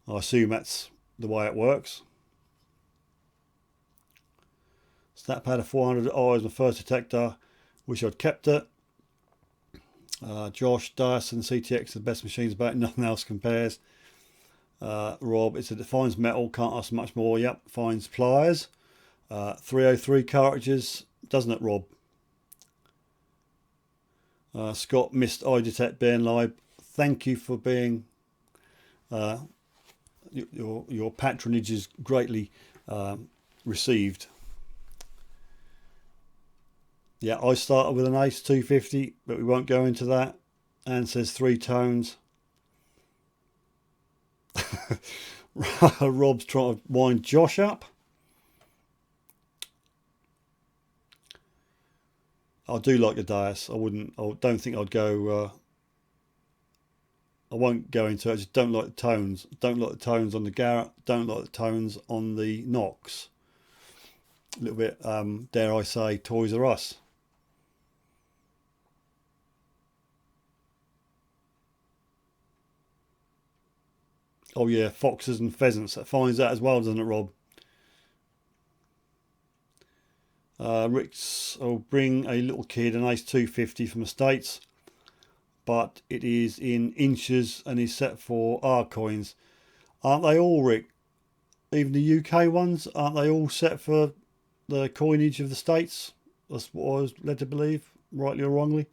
I assume that's the way it works. Snap had a 400i as my first detector. Wish I'd kept it. Josh, Dyson, CTX are the best machines about it. Nothing else compares. Rob, it finds metal, can't ask much more. Yep, finds pliers. 303 cartridges, doesn't it, Rob? Scott missed I Detect being live. Thank you for being your patronage is greatly received. Yeah, I started with an Ace 250, but we won't go into that. Anne says 3 tones. Rob's trying to wind Josh up. I do like the Dias. I don't think I'd go. I won't go into it. I just don't like the tones. Don't like the tones on the Garrett. Don't like the tones on the Knox. A little bit, dare I say, Toys R Us. Oh yeah, foxes and pheasants. That finds that as well, doesn't it, Rob? Rick's will bring a little kid an Ace 250 from the States, but it is in inches and is set for R coins. Aren't they all, Rick? Even the UK ones, aren't they all set for the coinage of the States. That's what I was led to believe, rightly or wrongly.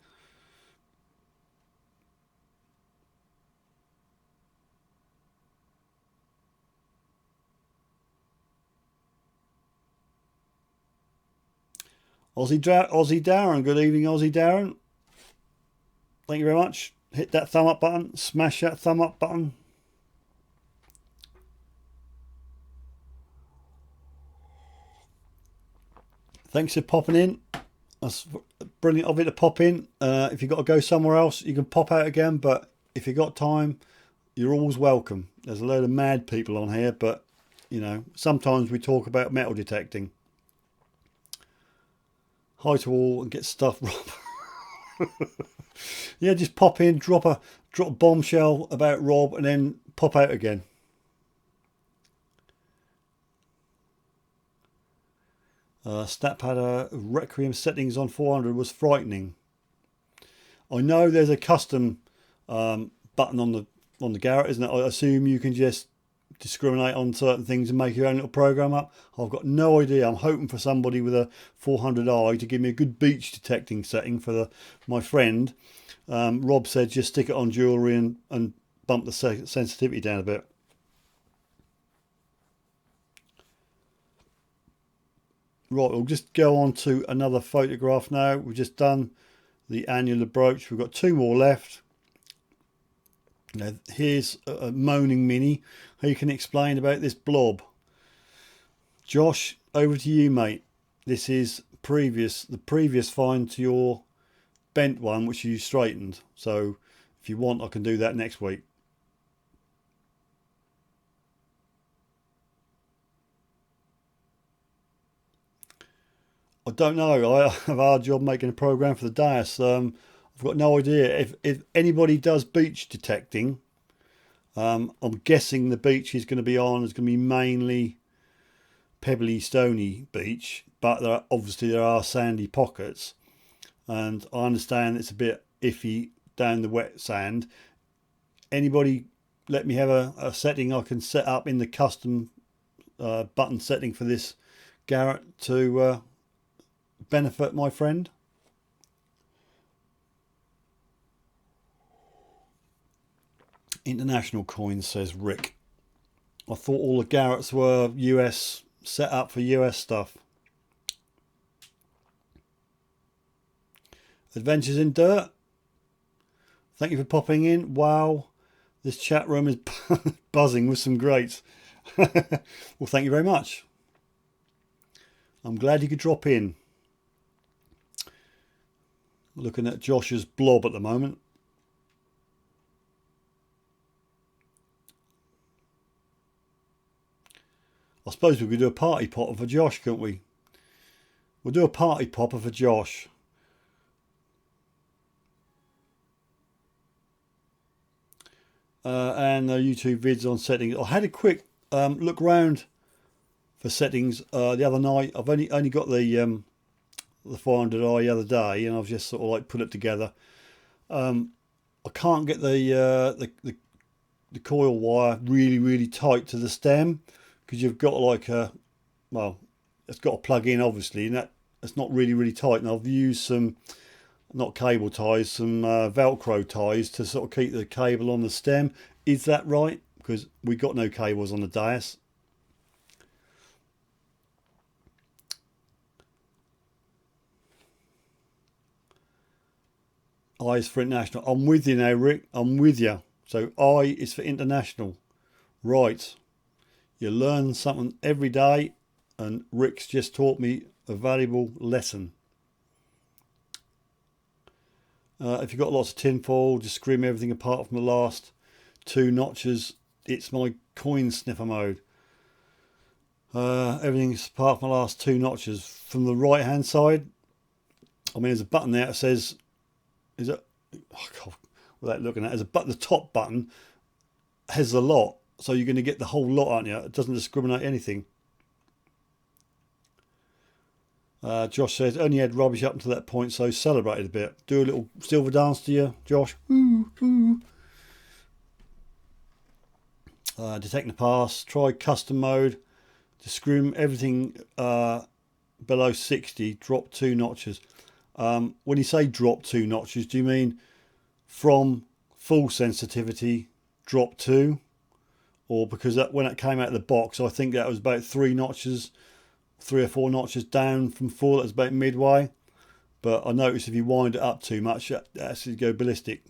Aussie Darren, good evening, Aussie Darren. Thank you very much. Hit that thumb up button, smash that thumb up button. Thanks for popping in. That's brilliant of it to pop in. If you've got to go somewhere else, you can pop out again, but if you've got time, you're always welcome. There's a load of mad people on here, but you know, sometimes we talk about metal detecting. Hi to all and get stuff. Yeah, just pop in, drop a bombshell about Rob, and then pop out again. StatPad Requiem settings on 400 was frightening. I know there's a custom button on the Garrett, isn't it? I assume you can just discriminate on certain things and make your own little program up. I've got no idea. I'm hoping for somebody with a 400i to give me a good beach detecting setting for my friend. Rob said just stick it on jewellery and bump the sensitivity down a bit. Right, we'll just go on to another photograph now. We've just done the annular brooch. We've got 2 more left. Now, here's a moaning mini. Who can explain about this blob? Josh, over to you, mate. This is the previous find to your bent one, which you straightened. So if you want, I can do that next week. I don't know. I have a hard job making a program for the DAS. I've got no idea. If anybody does beach detecting, I'm guessing the beach is going to be on. It's going to be mainly pebbly, stony beach, but there are sandy pockets, and I understand it's a bit iffy down the wet sand. Anybody let me have a setting I can set up in the custom button setting for this Garrett to benefit my friend? International coins, says Rick. I thought all the Garretts were US, set up for US stuff. Adventures in Dirt, thank you for popping in. Wow, this chat room is buzzing with some greats. Well, thank you very much. I'm glad you could drop in. Looking at Josh's blob at the moment. I suppose we could do a party popper for Josh, couldn't we? We'll do a party popper for Josh. And the YouTube vids on settings. I had a quick look round for settings the other night. I've only got the 400i the other day, and I've just sort of like put it together. I can't get the coil wire really tight to the stem, because you've got like it's got a plug in obviously, and that's not really tight. And I've used some, not cable ties, some Velcro ties to sort of keep the cable on the stem. Is that right? Because we got no cables on the dais. I is for international. I'm with you now, Rick. I'm with you. So I is for international. Right. You learn something every day, and Rick's just taught me a valuable lesson. If you've got lots of tinfoil, just scream everything apart from the last 2 notches. It's my coin sniffer mode. Everything's apart from the last 2 notches. From the right hand side, I mean, there's a button there that says, is it, oh God, without looking at it, the top button has a lot, so you're going to get the whole lot, aren't you? It doesn't discriminate anything. Josh says only had rubbish up until that point, so celebrated a bit. Do a little silver dance to you, Josh. Ooh, ooh. Detecting the pass. Try custom mode. Discrim everything below 60, drop 2 notches. When you say drop 2 notches, do you mean from full sensitivity drop 2? Or because that, when it came out of the box, I think that was about 3 notches, 3 or 4 notches down from full. That was about midway. But I noticed if you wind it up too much, that actually go ballistic.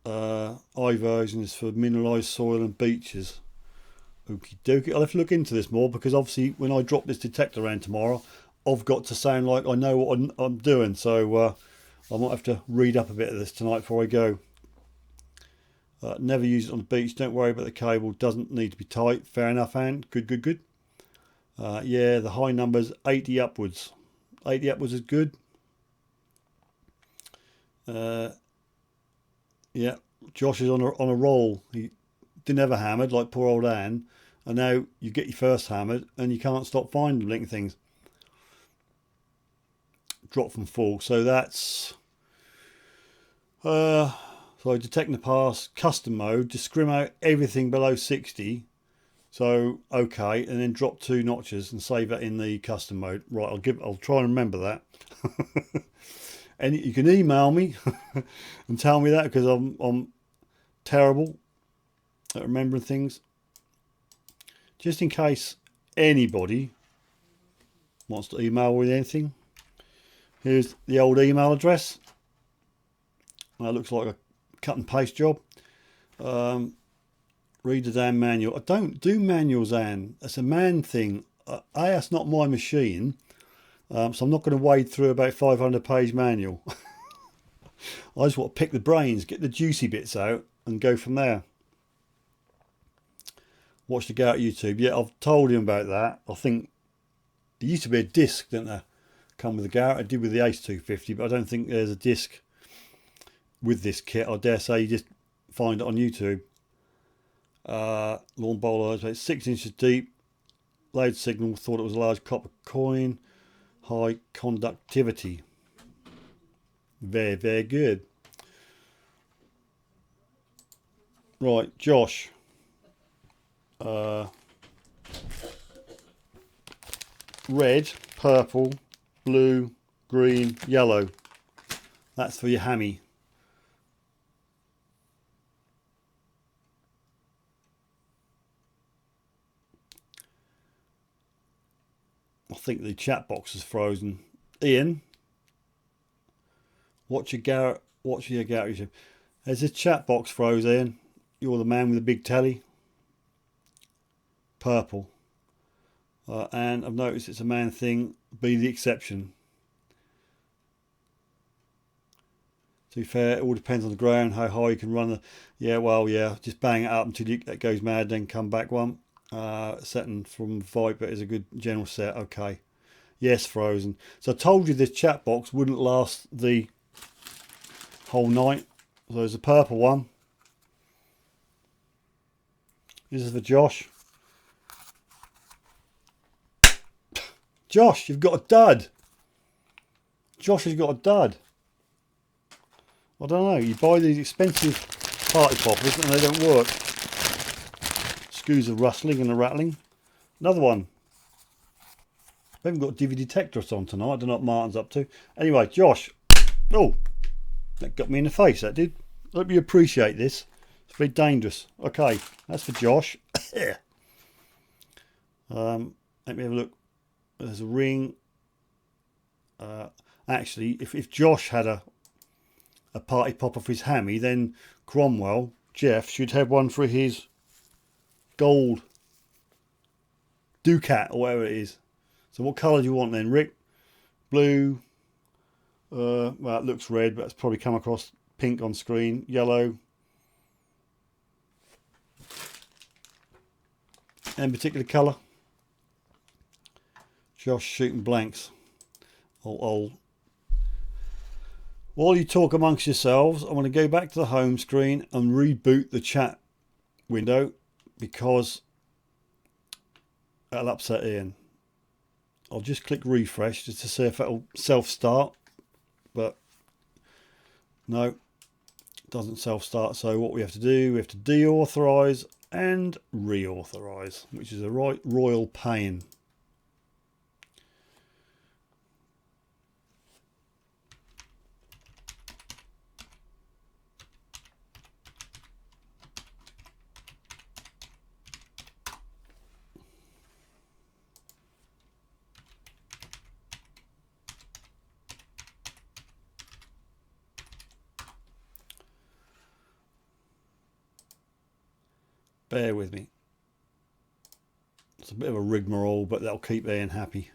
I version is for mineralised soil and beaches. Okie dokie. I'll have to look into this more, because obviously when I drop this detector around tomorrow, I've got to sound like I know what I'm doing. So I might have to read up a bit of this tonight before I go. Never use it on the beach. Don't worry about the cable. Doesn't need to be tight. Fair enough, Anne. Good, good, good. Yeah, the high numbers, 80 upwards. 80 upwards is good. Yeah, Josh is on a roll. He didn't have a hammered like poor old Anne, and now you get your first hammered and you can't stop finding blinking things. Drop from full. So that's so detecting the pass, custom mode, just scrim out everything below 60. So okay, and then drop 2 notches and save that in the custom mode. Right, I'll try and remember that. And you can email me and tell me that, because I'm terrible at remembering things. Just in case anybody wants to email with anything, here's the old email address. That looks like a cut and paste job. Read the damn manual. I don't do manuals, Anne. That's a man thing. That's not my machine. So I'm not going to wade through about 500-page manual. I just want to pick the brains, get the juicy bits out, and go from there. Watch the Garrett YouTube. Yeah, I've told him about that. I think there used to be a disc, didn't there? Come with the Garrett. I did with the Ace 250, but I don't think there's a disc with this kit. I dare say you just find it on YouTube. Lawn bowler is about 6 inches deep. Loud signal. Thought it was a large copper coin. High conductivity. Very, very good. Right, Josh. Red, purple, blue, green, yellow. That's for your hammy. I think the chat box is frozen. Ian, watch your Garrett YouTube. Has this chat box froze, Ian? You're the man with the big telly. Purple. And I've noticed it's a man thing. Be the exception. To be fair, it all depends on the ground, how high you can run the... Yeah, well, yeah, just bang it up until it goes mad, then come back one. Setting from Viper is a good general set. Okay. Yes, frozen. So I told you this chat box wouldn't last the whole night. So there's a purple one. This is for Josh. Josh, you've got a dud. Josh has got a dud. I don't know. You buy these expensive party poppers and they don't work. Screws are rustling and a rattling. Another one. We haven't got DVD detectors on tonight. I don't know what Martin's up to. Anyway, Josh. Oh, that got me in the face, that did. I hope you appreciate this. It's very dangerous. Okay, that's for Josh. Let me have a look. There's a ring. Actually, if Josh had a party popper for his hammy, then Cromwell, Jeff, should have one for his gold Ducat or whatever it is. So what colour do you want then, Rick? Blue. Well, it looks red, but it's probably come across pink on screen. Yellow. Any particular colour? Josh shooting blanks. While you talk amongst yourselves, I'm going to go back to the home screen and reboot the chat window, because that'll upset Ian. I'll just click refresh just to see if it'll self-start, but no, it doesn't self-start. So what we have to do, we have to deauthorize and reauthorize, which is a right royal pain. Bear with me. It's a bit of a rigmarole, but that'll keep Ian happy.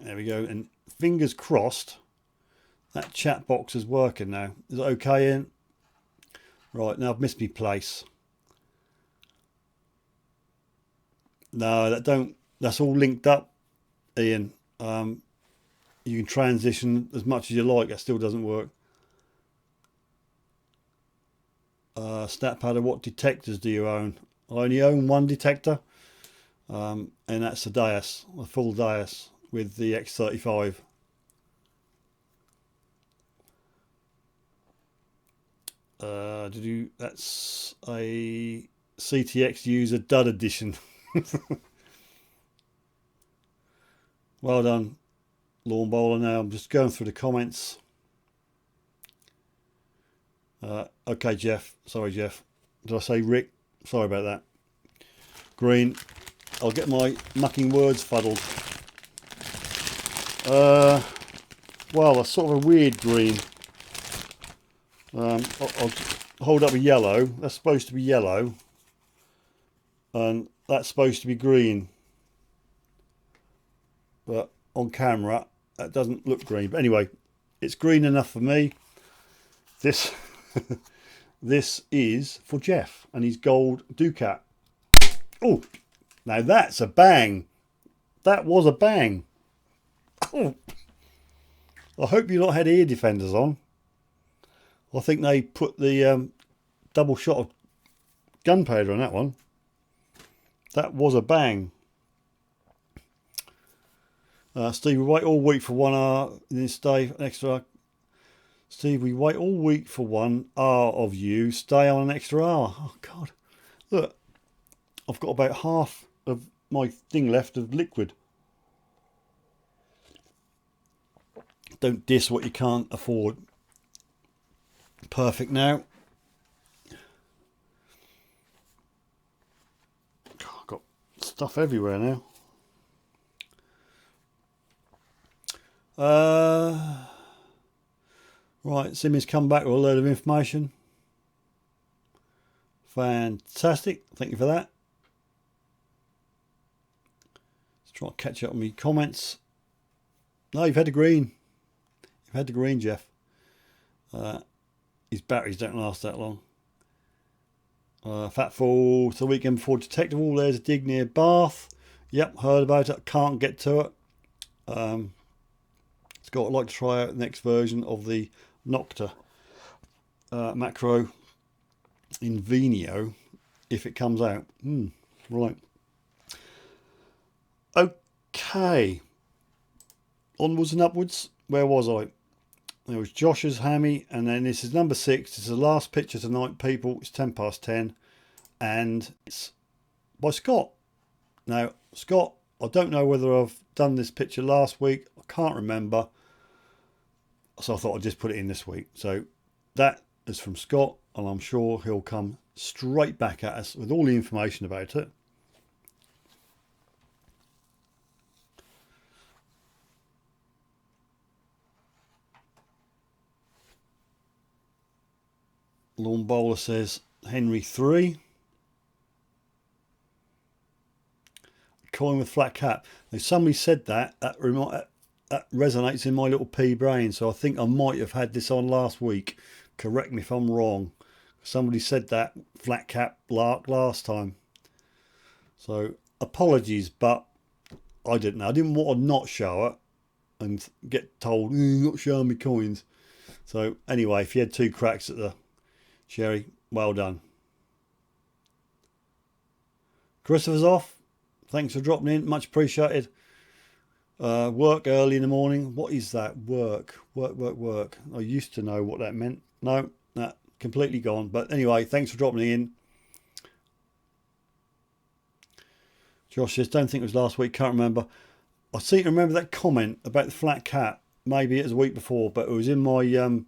There we go. And fingers crossed that chat box is working now. Is that okay, Ian? Right, now I've missed my place. No, that's all linked up, Ian. You can transition as much as you like. That still doesn't work. SnapPadder, what detectors do you own? I only own one detector, and that's the Deus, a full Deus with the X35. That's a CTX user dud edition. Well done, Lawn Bowler. Now I'm just going through the comments. Okay, Jeff. Sorry, Jeff. Did I say Rick? Sorry about that. Green. I'll get my mucking words fuddled. Well, a sort of a weird green. I'll hold up a yellow. That's supposed to be yellow. And that's supposed to be green. But on camera, that doesn't look green. But anyway, it's green enough for me. This... This is for Jeff and his gold Ducat. Oh, now that's a bang. That was a bang. Oh, I hope you lot had ear defenders on. I think they put the double shot of gunpowder on that one. That was a bang. Steve, we wait all week for 1 hour in this day extra. Steve, we wait all week for 1 hour of you. Stay on an extra hour. Oh, God. Look, I've got about half of my thing left of liquid. Don't diss what you can't afford. Perfect now. I've got stuff everywhere now. Right, Simmy's come back with a load of information. Fantastic. Thank you for that. Let's try to catch up on my comments. No, you've had the green. You've had the green, Jeff. His batteries don't last that long. Fatfall, it's the weekend before Detectable. There's a dig near Bath. Yep, heard about it. Can't get to it. Scott, I'd like to try out the next version of the Nocta macro in Venio if it comes out. Right. Okay. Onwards and upwards. Where was I? There was Josh's Hammy, and then this is number 6. This is the last picture tonight, people. It's 10:10, and it's by Scott. Now, Scott, I don't know whether I've done this picture last week. I can't remember. So I thought I'd just put it in this week. So that is from Scott, and I'm sure he'll come straight back at us with all the information about it. Lawn Bowler says Henry 3. Coin with flat cap. Now somebody said that resonates in my little pea brain, so I think I might have had this on last week. Correct me if I'm wrong. Somebody said that flat cap lark last time. So apologies, but I didn't know. I didn't want to not show it and get told, you're not showing me coins. So anyway, if you had 2 cracks at the Sherry, well done. Christopher's off. Thanks for dropping in. Much appreciated. Work early in the morning. What is that? Work. I used to know what that meant. No, completely gone. But anyway, thanks for dropping in. Josh says, don't think it was last week, can't remember. I seem to remember that comment about the flat cat. Maybe it was a week before, but it was in my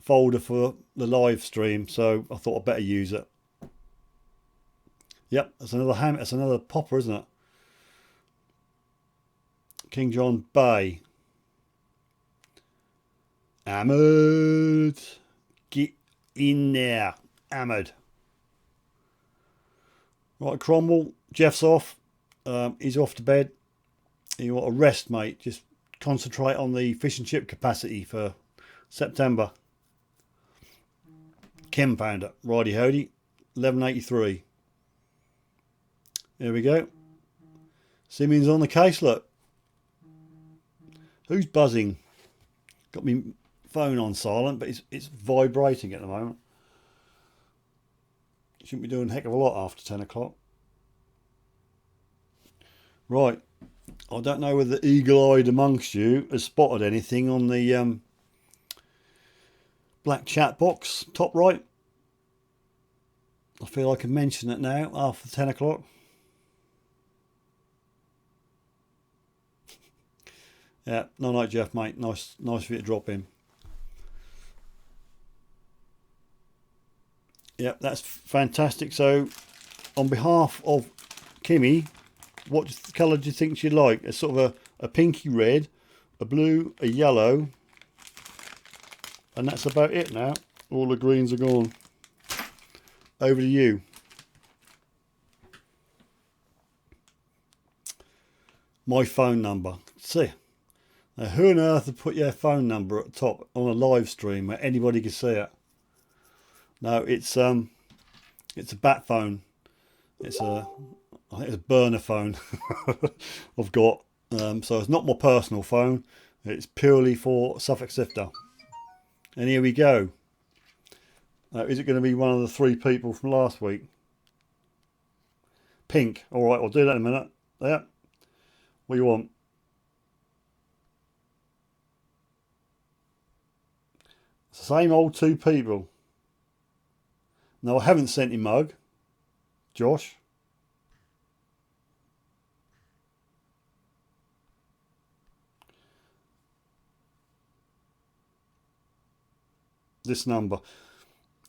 folder for the live stream, so I thought I'd better use it. Yep, that's another popper, isn't it? King John Bay. Ahmed, get in there, Ahmed. Right, Cromwell, Jeff's off. He's off to bed. You want a rest, mate? Just concentrate on the fish and chip capacity for September. Kim Pounder, righty hody, 1183. There we go. Simeon's on the case, look. Who's buzzing? Got me phone on silent, but it's vibrating at the moment. Shouldn't be doing a heck of a lot after 10 o'clock. Right. I don't know whether the eagle-eyed amongst you has spotted anything on the black chat box, top right. I feel I can mention it now after 10 o'clock. Yeah, no night, Jeff, mate. Nice for you to drop in. Yep, that's fantastic. So, on behalf of Kimmy, what colour do you think she'd like? It's sort of a pinky red, a blue, a yellow, and that's about it now. All the greens are gone. Over to you. My phone number. See, now who on earth would put your phone number at the top on a live stream where anybody can see it? No, it's a bat phone. I think it's a burner phone I've got. So it's not my personal phone. It's purely for Suffolk Sifter. And here we go. Is it going to be one of the three people from last week? Pink. All right, I'll do that in a minute. Yeah. What do you want? It's the same old two people. No, I haven't sent him mug. Josh. This number.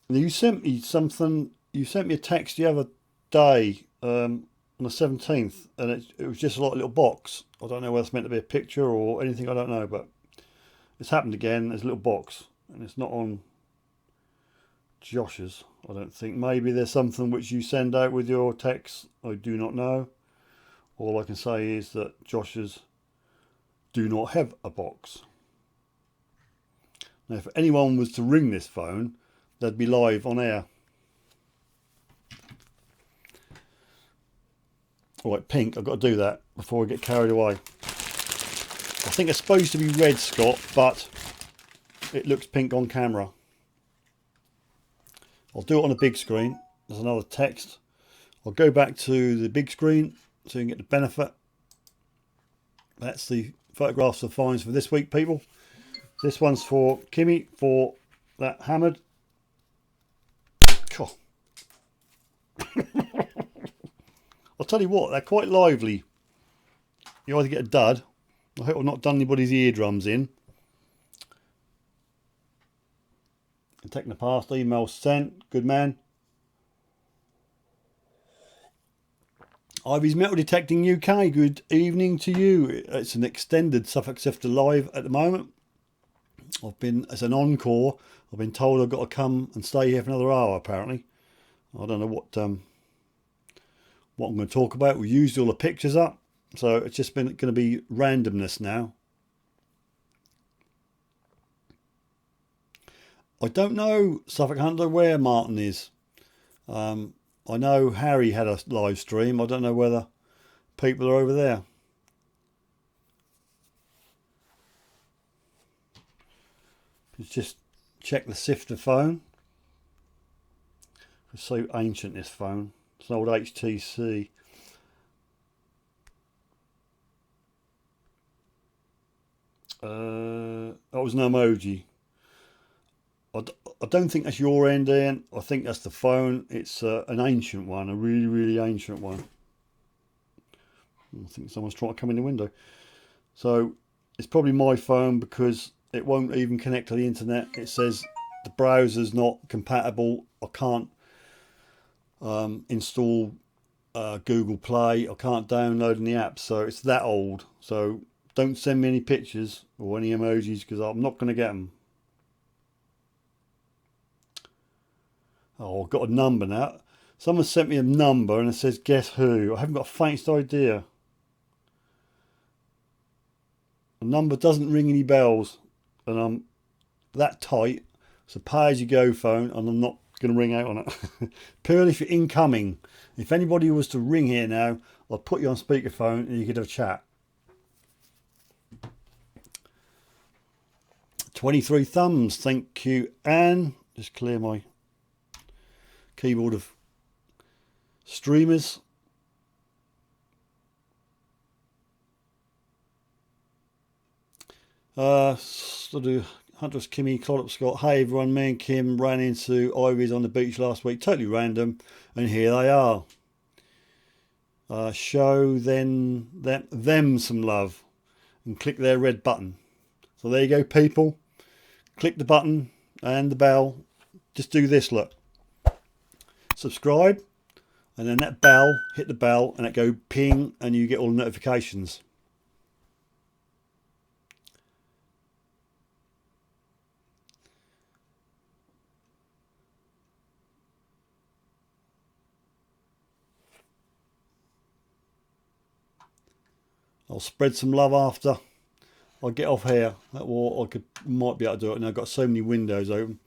You sent me something. You sent me a text the other day on the 17th, and it was just like a little box. I don't know whether it's meant to be a picture or anything. I don't know, but it's happened again. There's a little box, and it's not on Josh's. I don't think. Maybe there's something which you send out with your text. I do not know. All I can say is that Josh's do not have a box. Now, if anyone was to ring this phone, they'd be live on air. All right, pink. I've got to do that before I get carried away. I think it's supposed to be red, Scott, but it looks pink on camera. I'll do it on a big screen. There's another text. I'll go back to the big screen so you can get the benefit. That's the photographs of finds for this week, people. This one's for Kimmy for that hammered. God. I'll tell you what, they're quite lively. You either get a dud. I hope I've not done anybody's eardrums in. Taking the past, email sent. Good man. Ivy's Metal Detecting UK. Good evening to you. It's an extended Suffolk Sifter live at the moment. As an encore, I've been told I've got to come and stay here for another hour, apparently. I don't know what I'm going to talk about. We used all the pictures up, so it's just going to be randomness now. I don't know, Suffolk Hunter, where Martin is. I know Harry had a live stream. I don't know whether people are over there. Let's just check the Sifter phone. It's so ancient, this phone. It's an old HTC. That was an emoji. I don't think that's your end, Ian. I think that's the phone. It's an ancient one, a really, really ancient one. I think someone's trying to come in the window. So it's probably my phone because it won't even connect to the internet. It says the browser's not compatible. I can't install Google Play. I can't download any apps. So it's that old. So don't send me any pictures or any emojis because I'm not going to get them. Oh, I've got a number now. Someone sent me a number and it says guess who. I haven't got the faintest idea. The number doesn't ring any bells and I'm that tight. It's a pay-as-you-go phone and I'm not going to ring out on it. Purely for incoming. If anybody was to ring here now, I'll put you on speakerphone and you could have a chat. 23 thumbs, thank you, Anne. Just clear my keyboard of streamers. Huntress, Kimmy, Clollop, Scott. Hey everyone, me and Kim ran into Ivy's on the beach last week, totally random, and here they are. Show them some love and click their red button. So there you go, people. Click the button and the bell. Just do this, look. Subscribe, and then that bell, hit the bell, and it go ping, and you get all the notifications. I'll spread some love after I get off here. Or might be able to do it. And I've got so many windows open.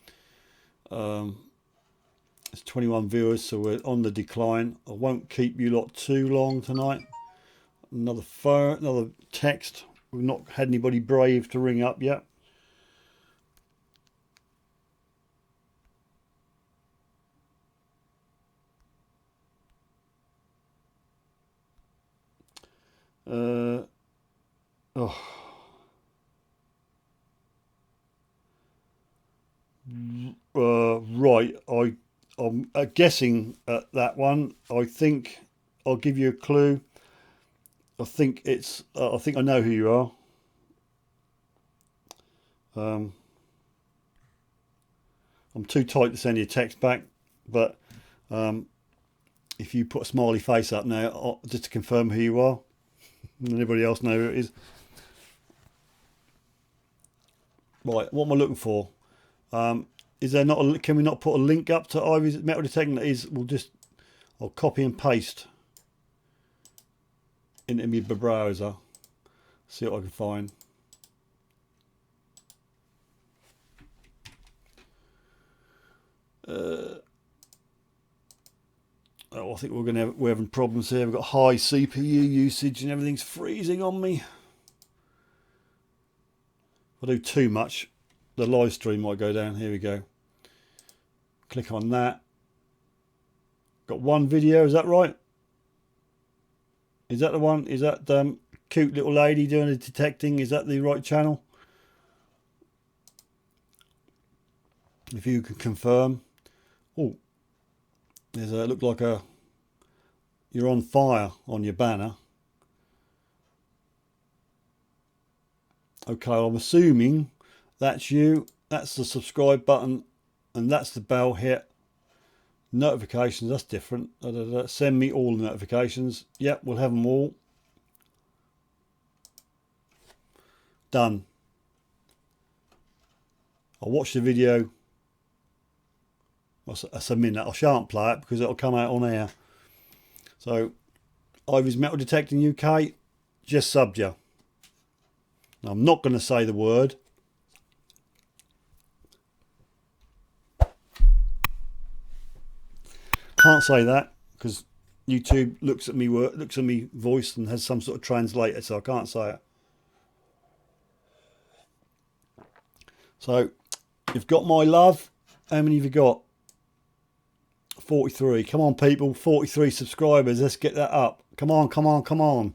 It's 21 viewers, so we're on the decline. I won't keep you lot too long tonight. Another phone, another text. We've not had anybody brave to ring up yet. Right, I'm guessing at that one. I think I'll give you a clue. I think it's. I think I know who you are. I'm too tight to send you a text back, but if you put a smiley face up now, just to confirm who you are, anybody else know who it is? Right, what am I looking for? Is there not? Can we not put a link up to Ivy's metal detecting? That is, I'll copy and paste into my browser. See what I can find. I think we're having problems here. We've got high CPU usage and everything's freezing on me. If I do too much, the live stream might go down. Here we go. Click on that. Got one video, is that right? Is that the one? Is that cute little lady doing the detecting? Is that the right channel? If you can confirm. Oh, there's a look like you're on fire on your banner. Okay, I'm assuming that's you. That's the subscribe button, and that's the bell hit. Notifications, that's different. Send me all the notifications. Yep, we'll have them all. Done. I'll watch the video. That's a minute. I shan't play it because it'll come out on air. So, Ivy's Metal Detecting UK, just subbed you. Now, I'm not going to say the word. Can't say that because YouTube looks at me voice and has some sort of translator, so I can't say it. So, you've got my love. How many have you got? 43. Come on, people. 43 subscribers. Let's get that up. Come on, come on, come on.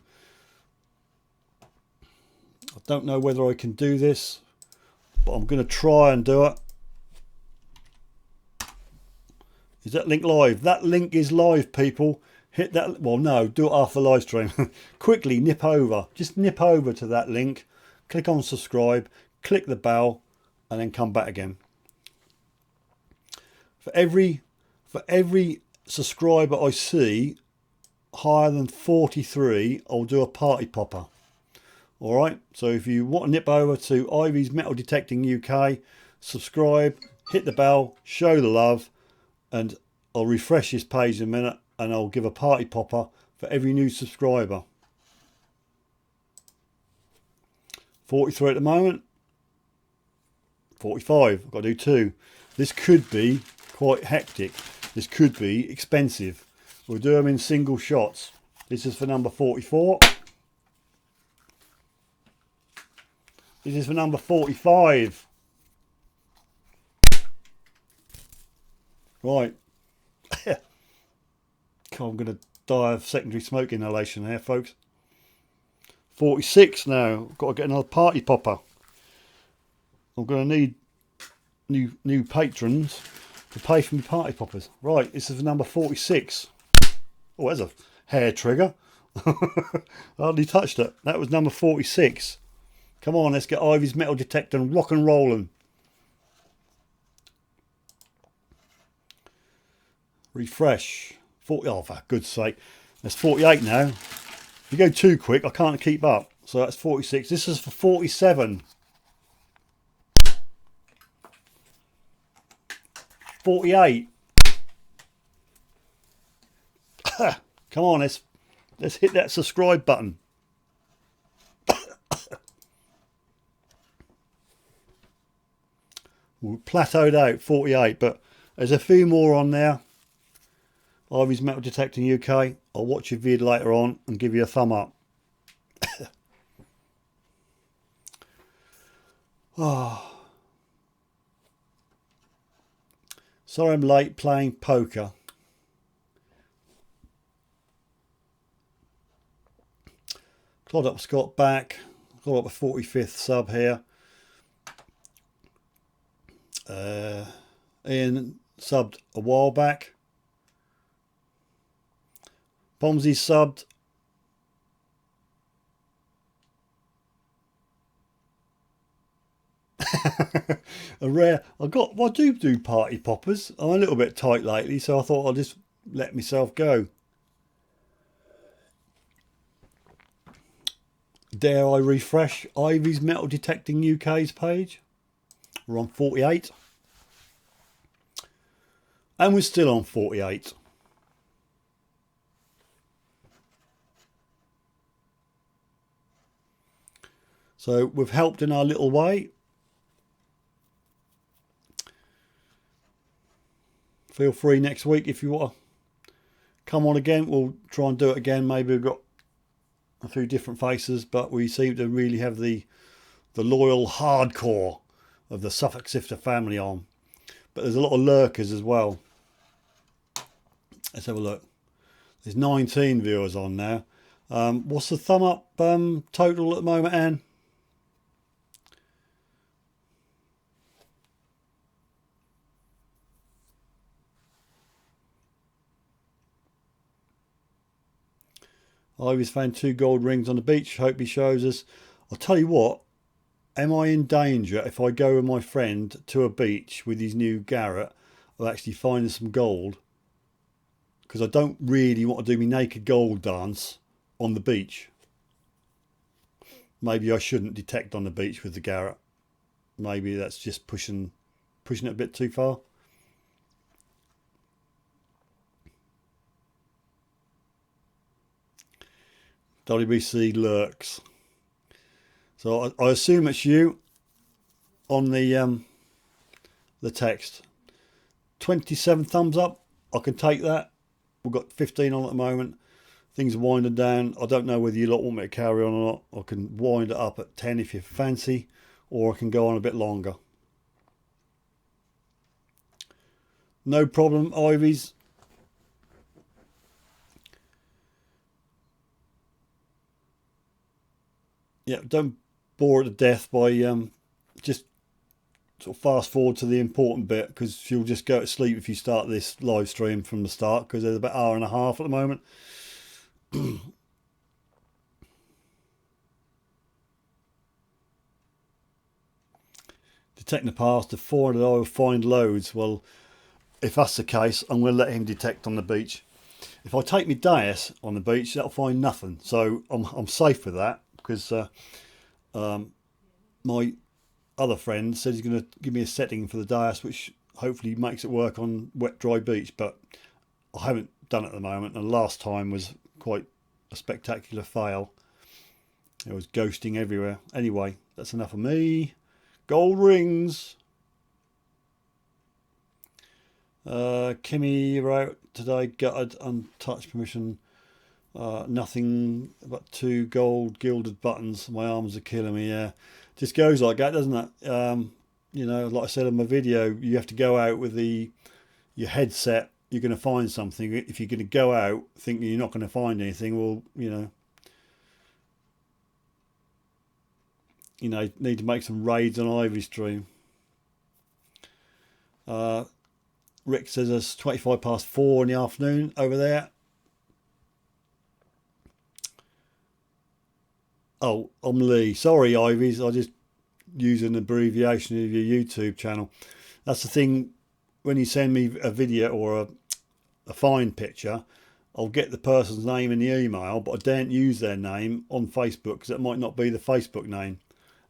I don't know whether I can do this, but I'm going to try and do it. Is that link live? That link is live, people. Hit that. Well, no, do it after the live stream. Quickly nip over. Just nip over to that link. Click on subscribe. Click the bell, and then come back again. For every subscriber I see higher than 43, I'll do a party popper. All right. So if you want to nip over to Ivy's Metal Detecting UK, subscribe, hit the bell, show the love, and I'll refresh this page in a minute, and I'll give a party popper for every new subscriber. 43 at the moment. 45. I've got to do 2. This could be quite hectic. This could be expensive. We'll do them in single shots. This is for number 44. This is for number 45. Right. I'm going to die of secondary smoke inhalation here, folks. 46 now. Got to get another party popper. I'm going to need new patrons to pay for my party poppers. Right, this is number 46. Oh, there's a hair trigger. I hardly touched it. That was number 46. Come on, let's get Ivy's Metal Detector and rock and rolling. Refresh. 40. Oh, for good's sake. That's 48 now. If you go too quick, I can't keep up. So that's 46. This is for 47. 48. Come on, let's hit that subscribe button. We're plateaued out 48, but there's a few more on there. Ivy's Metal Detecting UK. I'll watch your video later on and give you a thumb up. Oh. Sorry I'm late playing poker. Clawed up Scott back. Got up a 45th sub here. Ian subbed a while back. Pomsy subbed. A rare. I do party poppers. I'm a little bit tight lately, so I thought I'll just let myself go. Dare I refresh Ivy's Metal Detecting UK's page? We're on 48. And we're still on 48. So we've helped in our little way. Feel free next week if you want to come on again. We'll try and do it again. Maybe we've got a few different faces, but we seem to really have the loyal hardcore of the Suffolk Sifter family on. But there's a lot of lurkers as well. Let's have a look. There's 19 viewers on now. What's the thumb up total at the moment, Anne? Ivy's found 2 gold rings on the beach. Hope he shows us. I'll tell you what. Am I in danger if I go with my friend to a beach with his new Garrett of actually finding some gold? Because I don't really want to do my naked gold dance on the beach. Maybe I shouldn't detect on the beach with the Garrett. Maybe that's just pushing it a bit too far. WBC lurks. So I assume it's you on the text. 27 thumbs up. I can take that. We've got 15 on at the moment. Things are winding down. I don't know whether you lot want me to carry on or not. I can wind it up at 10 if you fancy, or I can go on a bit longer. No problem, Ivies. Yeah, don't bore it to death by just sort of fast forward to the important bit, because she'll just go to sleep if you start this live stream from the start, because there's about an hour and a half at the moment. Detecting the past, the 400 I will find loads. Well, if that's the case, I'm going to let him detect on the beach. If I take my dais on the beach, that'll find nothing. So I'm safe with that, because my other friend said he's going to give me a setting for the dais, which hopefully makes it work on wet, dry beach. But I haven't done it at the moment, and last time was quite a spectacular fail. There was ghosting everywhere. Anyway, that's enough of me. Gold rings. Kimmy wrote today, gutted, untouched permission. Nothing but 2 gold gilded buttons. My arms are killing me. Yeah, just goes like that, doesn't it? You know, like I said in my video, you have to go out with your headset. You're going to find something. If you're going to go out thinking you're not going to find anything, well, you know, need to make some raids on Ivy Stream. Rick says it's 25 past 4 in the afternoon over there. Oh, I'm Lee. Sorry, Ivies. I just use an abbreviation of your YouTube channel. That's the thing. When you send me a video or a fine picture, I'll get the person's name in the email, but I daren't use their name on Facebook, because it might not be the Facebook name,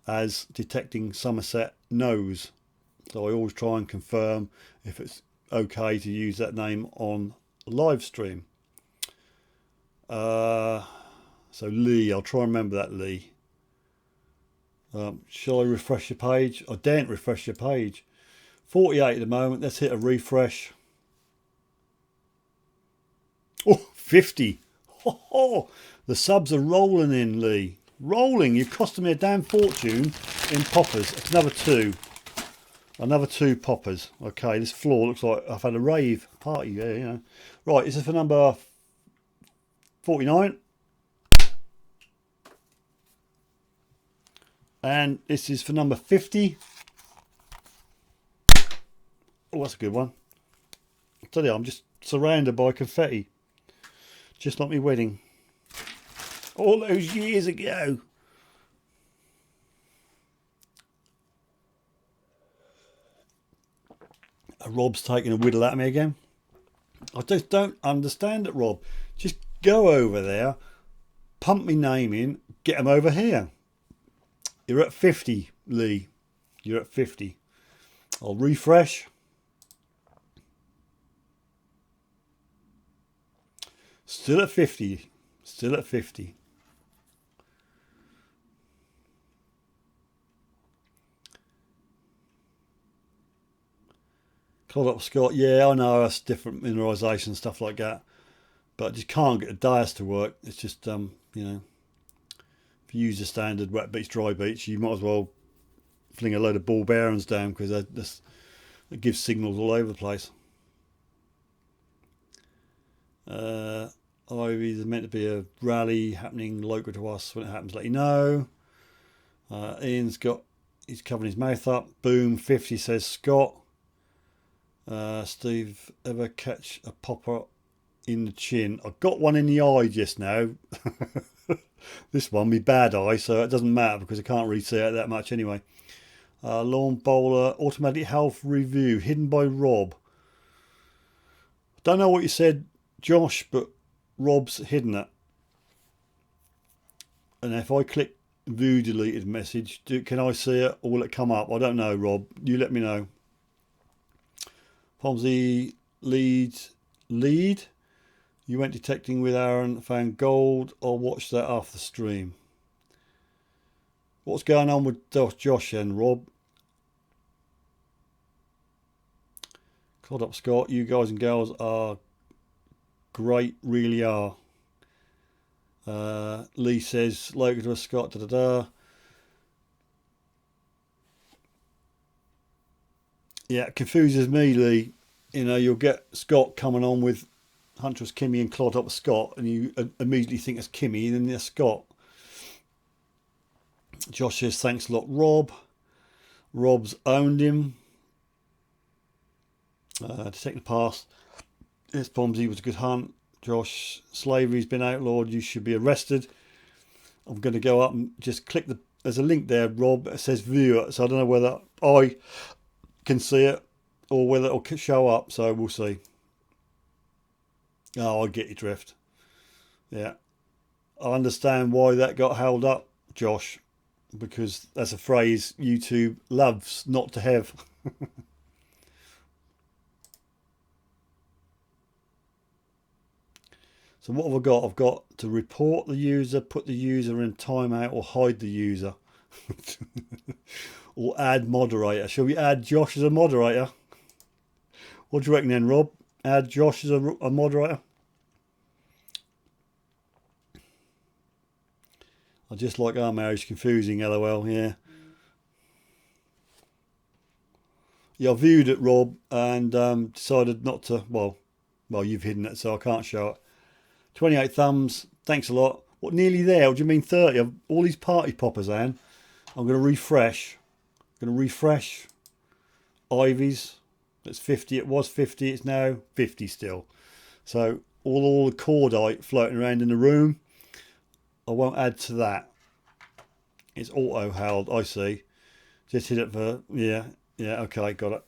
as Detecting Somerset knows. So I always try and confirm if it's okay to use that name on live stream. So Lee, I'll try and remember that, Lee. Shall I refresh your page? I daren't refresh your page. 48 at the moment. Let's hit a refresh. Oh, 50. Oh, the subs are rolling in, Lee. Rolling. You've costed me a damn fortune in poppers. It's another 2. Another 2 poppers. Okay, this floor looks like I've had a rave party. Yeah, you know. Right, this is for number 49. And this is for number 50. Oh, that's a good one. I tell you, I'm just surrounded by confetti. Just like my wedding. All those years ago. Rob's taking a whittle at me again. I just don't understand it, Rob. Just go over there, pump my name in, get him over here. You're at 50, Lee. You're at 50. I'll refresh. Still at 50. Still at 50. Called up Scott. Yeah, I know that's different mineralisation and stuff like that. But I just can't get a dais to work. It's just, you know, if you use the standard wet beach, dry beach, you might as well fling a load of ball bearings down, because it gives signals all over the place. Ivy, there's meant to be a rally happening local to us. When it happens, let you know. Ian's he's covering his mouth up. Boom, 50 says Scott. Steve, ever catch a popper in the chin? I got one in the eye just now. This one, my bad eye, so it doesn't matter because I can't really see it that much anyway. Lawn bowler, automatic health review, hidden by Rob. Don't know what you said, Josh, but Rob's hidden it. And if I click view deleted message, can I see it or will it come up? I don't know, Rob. You let me know. Pomsey lead. You went detecting with Aaron, found gold. I'll watch that after the stream. What's going on with Josh and Rob? Called up Scott. You guys and girls are great, really are. Lee says, local to us, Scott, da da da. Yeah, it confuses me, Lee. You know, you'll get Scott coming on with Huntress Kimmy and Clod up with Scott, and you immediately think it's Kimmy, and then it's Scott. Josh says, thanks a lot, Rob. Rob's owned him. Detecting the past. Yes, Pomsey was a good hunt. Josh, slavery's been outlawed. You should be arrested. I'm going to go up and just click the... There's a link there, Rob. It says viewer. So I don't know whether I can see it or whether it'll show up. So we'll see. Oh, I get your drift. Yeah. I understand why that got held up, Josh. Because that's a phrase YouTube loves not to have. So what have I got? I've got to report the user, put the user in timeout, or hide the user. Or add moderator. Shall we add Josh as a moderator? What do you reckon then, Rob? Add Josh as a moderator? I just like our marriage confusing, lol, yeah. Yeah, I viewed it, Rob, and decided not to, well, you've hidden it, so I can't show it. 28 thumbs, thanks a lot. What, nearly there? What do you mean 30? I've all these party poppers, Anne. I'm going to refresh. I'm going to refresh Ivy's. That's 50. It was 50. It's now 50 still. So all the cordite floating around in the room, I won't add to that. It's auto held, I see. Just hit it for, yeah, okay, got it.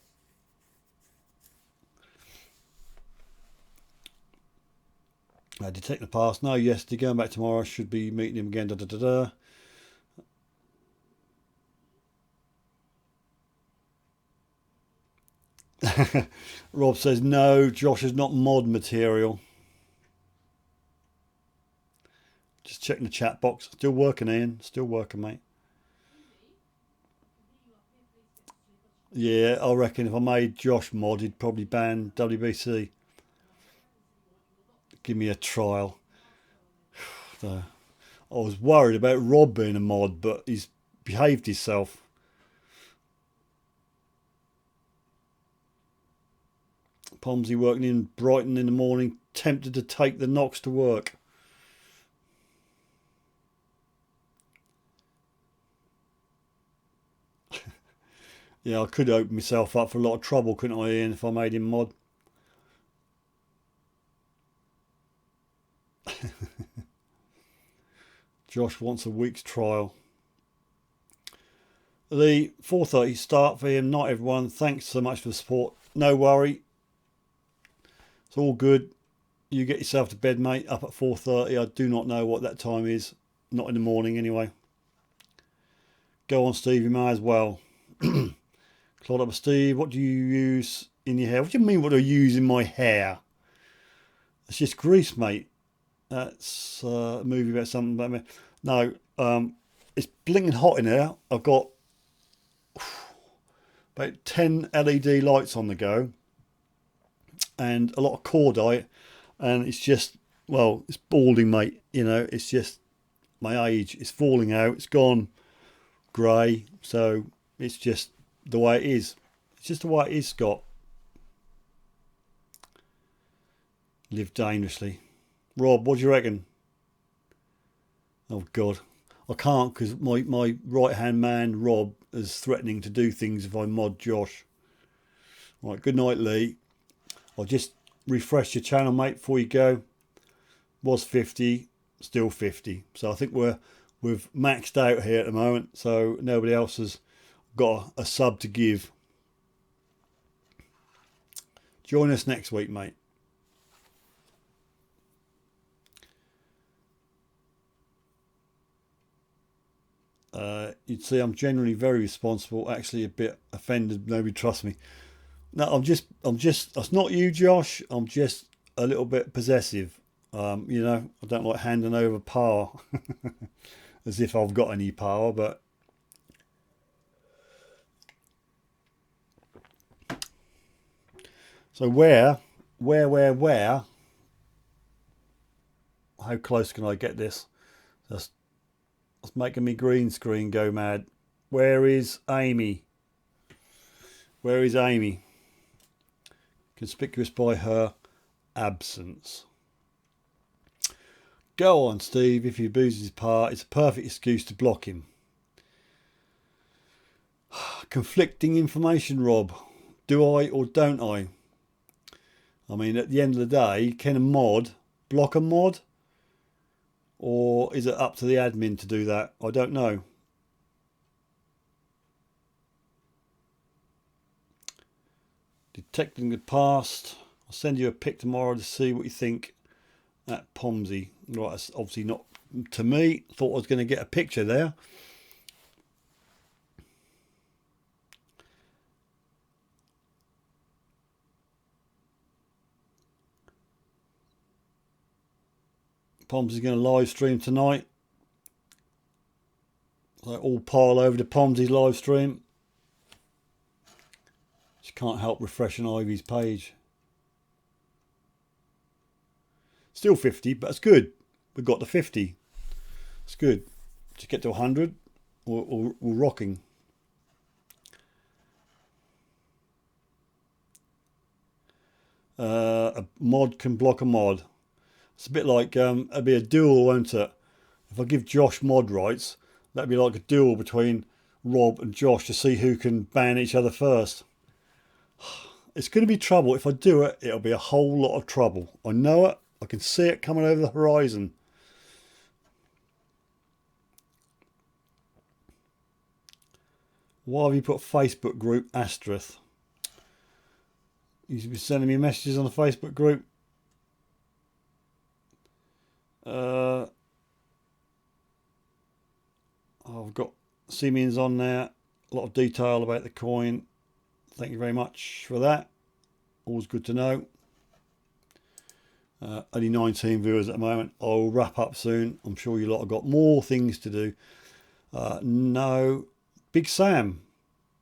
Detect the past. No, yesterday, going back tomorrow. Should be meeting him again. Rob says no, Josh is not mod material. Just checking the chat box. Still working, Ian. Still working, mate. Yeah, I reckon if I made Josh mod, he'd probably ban WBC. Give me a trial. I was worried about Rob being a mod, but he's behaved himself. Pomsey working in Brighton in the morning, tempted to take the knocks to work. Yeah, I could open myself up for a lot of trouble, couldn't I, Ian, if I made him mod? Josh wants a week's trial. The 4:30 start for him. Not everyone. Thanks so much for the support. No worry. It's all good. You get yourself to bed, mate. Up at 4:30. I do not know what that time is. Not in the morning, anyway. Go on, Steve. You may as well. Claude up, Steve. What do you use in your hair? What do you mean? What do I use in my hair? It's just grease, mate. That's a movie about something about me. No, it's blinking hot in here. I've got about 10 LED lights on the go and a lot of cordite, and it's just, well, it's balding, mate. You know, it's just my age. It's falling out. It's gone grey, so it's just the way it is. It's just the way it is, Scott. Live dangerously. Rob, what do you reckon? Oh, God. I can't because my right-hand man, Rob, is threatening to do things if I mod Josh. Right, good night, Lee. I'll just refresh your channel, mate, before you go. Was 50, still 50. So I think we've maxed out here at the moment, so nobody else has got a sub to give. Join us next week, mate. You'd see I'm generally very responsible, actually a bit offended nobody trusts me. No, I'm just that's not you, Josh. I'm just a little bit possessive. You know, I don't like handing over power as if I've got any power, but so where how close can I get this? That's making me green screen go mad. Where is Amy? Where is Amy? Conspicuous by her absence. Go on, Steve. If he abuses his power, it's a perfect excuse to block him. Conflicting information, Rob. Do I or don't I? I mean, at the end of the day, can a mod block a mod? Or is it up to the admin to do that? I don't know. Detecting the past. I'll send you a pic tomorrow to see what you think. At Pomsey. Right, that's obviously not to me. Thought I was going to get a picture there. Pomsey's going to live stream tonight. So all pile over to Pomsey's live stream. Just can't help refreshing Ivy's page. Still 50, but it's good. We've got to 50. It's good. To get to 100, we're rocking. A mod can block a mod. It's a bit like, it'd be a duel, won't it? If I give Josh mod rights, that'd be like a duel between Rob and Josh to see who can ban each other first. It's going to be trouble. If I do it, it'll be a whole lot of trouble. I know it. I can see it coming over the horizon. Why have you put Facebook group asterisk? You've been sending me messages on the Facebook group. I've got Simeon's on there. A lot of detail about the coin. Thank you very much for that. Always good to know. Only 19 viewers at the moment. I'll wrap up soon. I'm sure you lot have got more things to do. No. Big Sam.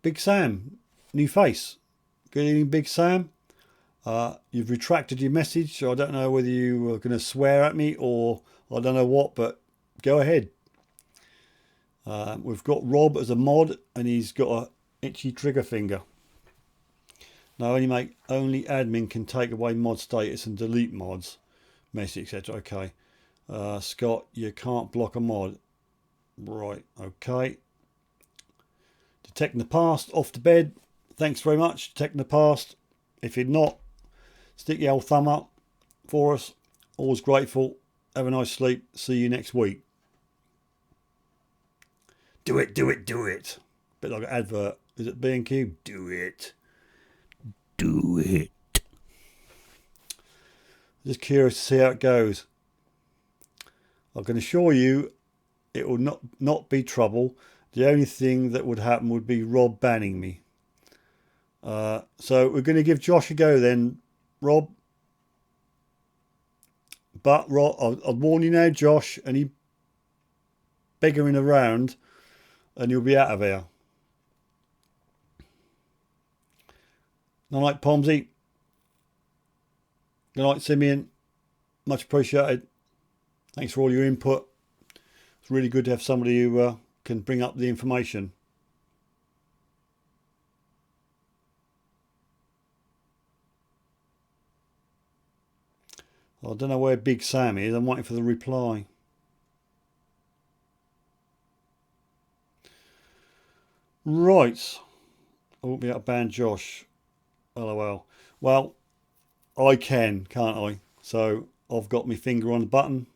Big Sam. New face. Good evening, Big Sam. You've retracted your message, so I don't know whether you were going to swear at me or I don't know what, but go ahead. We've got Rob as a mod and he's got a itchy trigger finger. No, only admin can take away mod status and delete mods, message, etc. Okay. Scott, you can't block a mod. Right, okay. Detecting the past, off to bed. Thanks very much, Detecting the past. If you're not, stick your old thumb up for us. Always grateful. Have a nice sleep. See you next week. Do it, do it, do it. Bit like an advert. Is it B&Q? Do it. Do it. Just curious to see how it goes. I can assure you it will not be trouble. The only thing that would happen would be Rob banning me. So we're going to give Josh a go then, Rob. But Rob, I'll warn you now, Josh, any begging around and you'll be out of here. Good night, Pomsey. Good night, Simeon. Much appreciated. Thanks for all your input. It's really good to have somebody who can bring up the information. I don't know where Big Sam is. I'm waiting for the reply. Right. I won't be able to ban Josh. LOL. Well, I can, can't I? So I've got my finger on the button.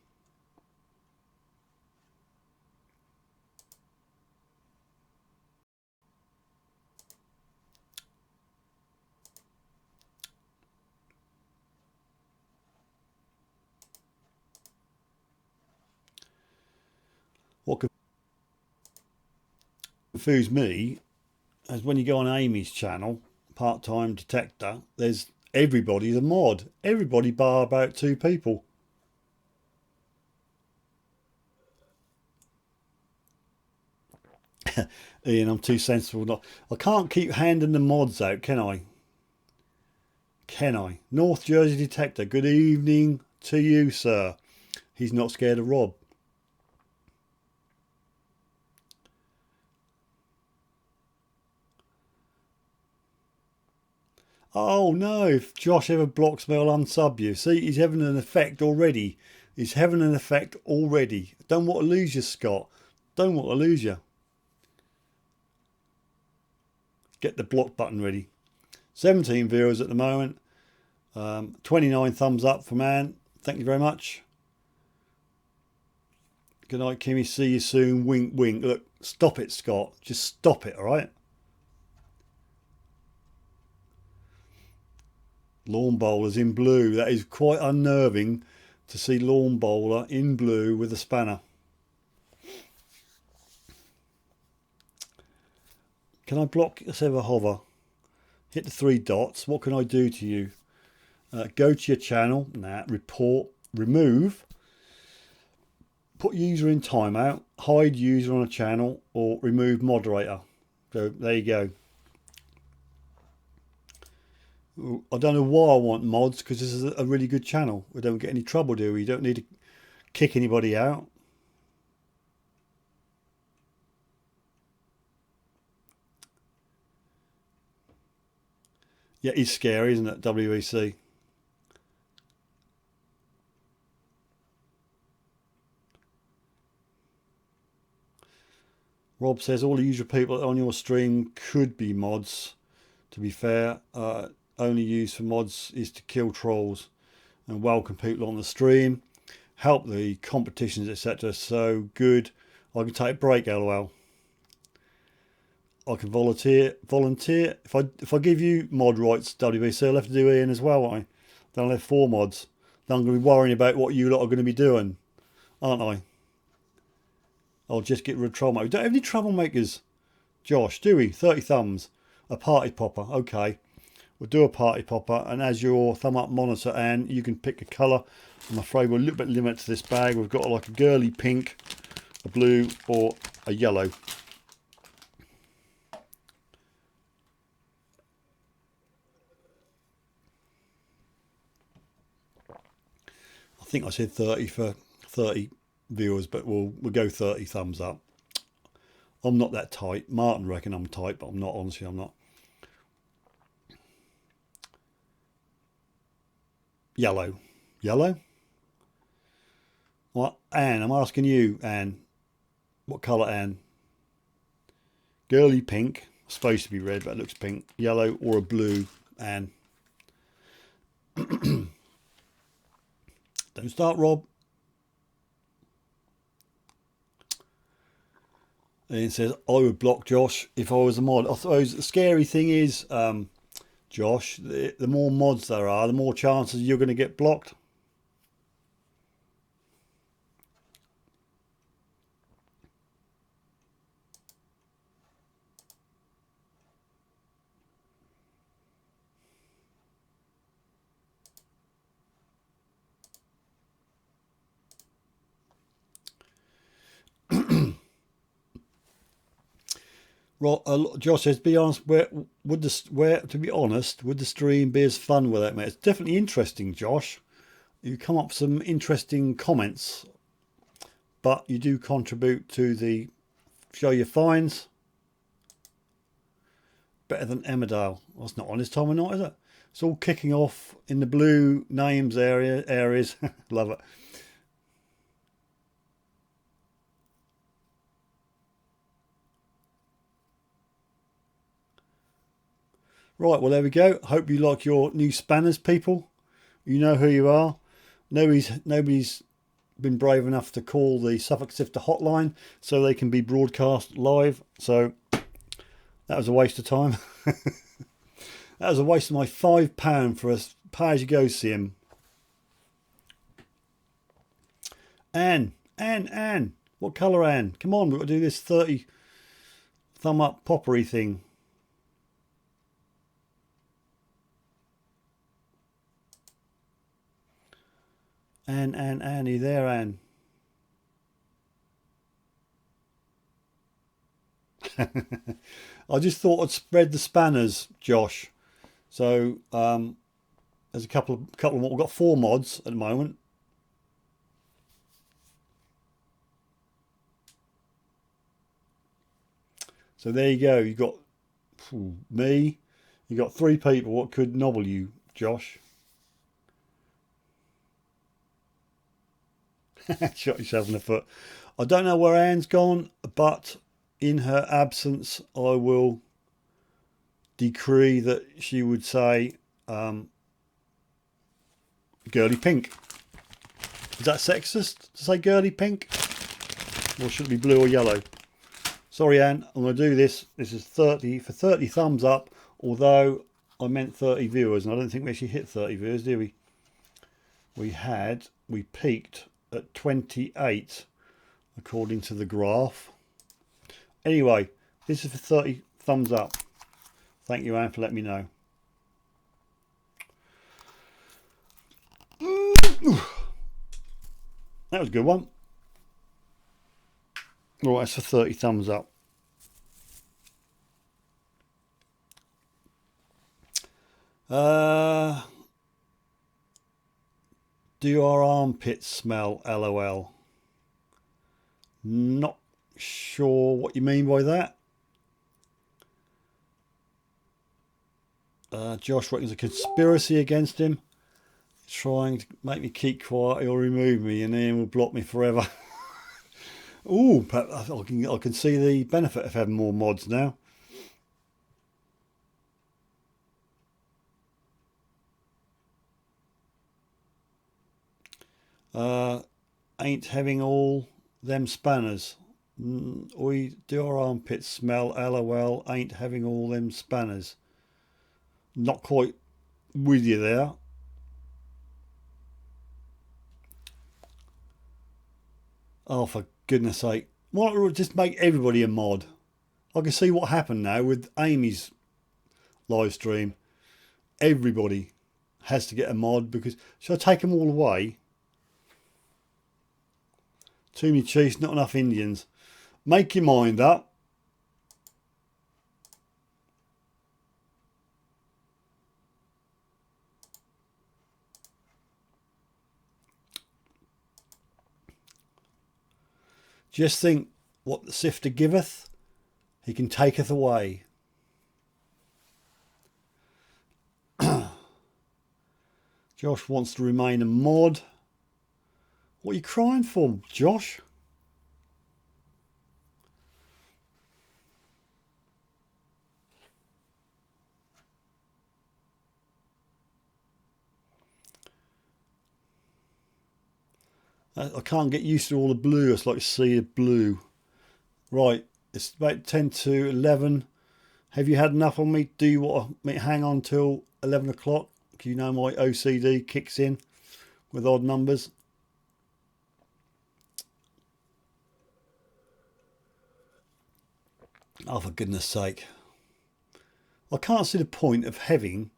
What confused me is when you go on Amy's channel, part-time detector, there's everybody's a mod. Everybody bar about 2 people. Ian, I'm too sensible. Not. I can't keep handing the mods out, can I? Can I? North Jersey Detector, good evening to you, sir. He's not scared of Rob. Oh no, if Josh ever blocks me, I'll unsub you. See, he's having an effect already. He's having an effect already. Don't want to lose you, Scott. Don't want to lose you. get the block button ready. 17 viewers at the moment. 29 thumbs up from Anne. Thank you very much. Good night, Kimmy. See you soon. Wink, wink. Look, stop it, Scott. Just stop it, all right? Lawn bowlers in blue. That is quite unnerving to see lawn bowler in blue with a spanner. Can I block? Let's have a hover. Hit the 3 dots. What can I do to you? Go to your channel. Nah. Report. Remove. Put user in timeout. Hide user on a channel. Or remove moderator. So there you go. I don't know why I want mods, because this is a really good channel. We don't get any trouble, do we? You don't need to kick anybody out. Yeah, he's scary, isn't it? WEC. Rob says all the usual people on your stream could be mods. To be fair, only used for mods is to kill trolls and welcome people on the stream, help the competitions, etc. So good. I can take a break, lol. I can volunteer. If I give you mod rights, WBC, I'll have to do Ian as well, won't I? Then I'll have 4 mods. Then I'm going to be worrying about what you lot are going to be doing, aren't I? I'll just get rid of trouble. We don't have any troublemakers, Josh, do we? 30 thumbs. A party popper. Okay. We'll do a party popper, and as your thumb up monitor, Anne, you can pick a colour. I'm afraid we're a little bit limited to this bag. We've got like a girly pink, a blue, or a yellow. I think I said 30 for 30 viewers, but we'll go 30 thumbs up. I'm not that tight. Martin reckon I'm tight, but I'm not. Honestly, I'm not. Yellow. Yellow? What? Anne, I'm asking you, Anne. What colour, Anne? Girly pink. Supposed to be red, but it looks pink. Yellow or a blue, Anne? Don't start, Rob. And it says, I would block Josh if I was a mod. I suppose the scary thing is, Josh, the more mods there are, the more chances you're going to get blocked. Josh says, be honest, to be honest, would the stream be as fun without me? It's definitely interesting, Josh. You come up with some interesting comments, but you do contribute to the show your finds. Better than Emmerdale. Well, it's not on this time of night, is it? It's all kicking off in the blue names areas. Love it. Right, well, there we go. Hope you like your new spanners, people. You know who you are. Nobody's been brave enough to call the Suffolk Sifter hotline so they can be broadcast live. So that was a waste of time. That was a waste of my £5 for a pay-as-you-go sim. Anne. What colour, Anne? Come on, we've got to do this 30 thumb up poppery thing. Anne, are you there, Anne? I just thought I'd spread the spanners, Josh. So there's a couple more. We've got 4 mods at the moment. So there you go. You got me. You got 3 people. What could nobble you, Josh? Shot yourself in the foot. I don't know where Anne's gone, but in her absence, I will decree that she would say girly pink. Is that sexist to say girly pink? Or should it be blue or yellow? Sorry, Anne, I'm going to do this. This is 30 for 30 thumbs up, although I meant 30 viewers, and I don't think we actually hit 30 viewers, do we? We peaked at 28, according to the graph. Anyway, this is for 30 thumbs up. Thank you, Anne, for letting me know. That was a good one. Right, that's for 30 thumbs up. Do your armpits smell? LOL. Not sure what you mean by that. Josh reckons a conspiracy against him. Trying to make me keep quiet or remove me, and Ian will block me forever. Ooh, I can see the benefit of having more mods now. Ain't having all them spanners. We do our armpits smell? LOL. Ain't having all them spanners. Not quite with you there. Oh, for goodness sake. Why don't we just make everybody a mod? I can see what happened now with Amy's live stream. Everybody has to get a mod because... Shall I take them all away? Too many chiefs, not enough Indians. Make your mind up. Just think what the sifter giveth, he can taketh away. Josh wants to remain a mod. What are you crying for, Josh? I can't get used to all the blue. It's like a sea of blue. Right, it's about 10 to 11. Have you had enough on me? Do you want me to hang on till 11 o'clock? Do you know my OCD kicks in with odd numbers? Oh, for goodness sake. I can't see the point of having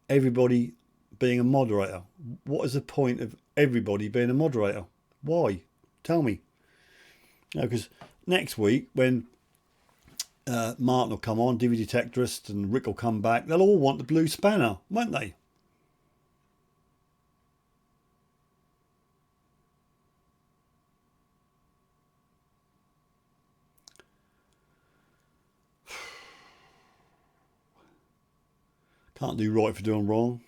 everybody being a moderator. What is the point of everybody being a moderator? Why? Tell me. Because next week when Martin will come on, DVD Detectorist, and Rick will come back, they'll all want the blue spanner, won't they? Can't do right for doing wrong.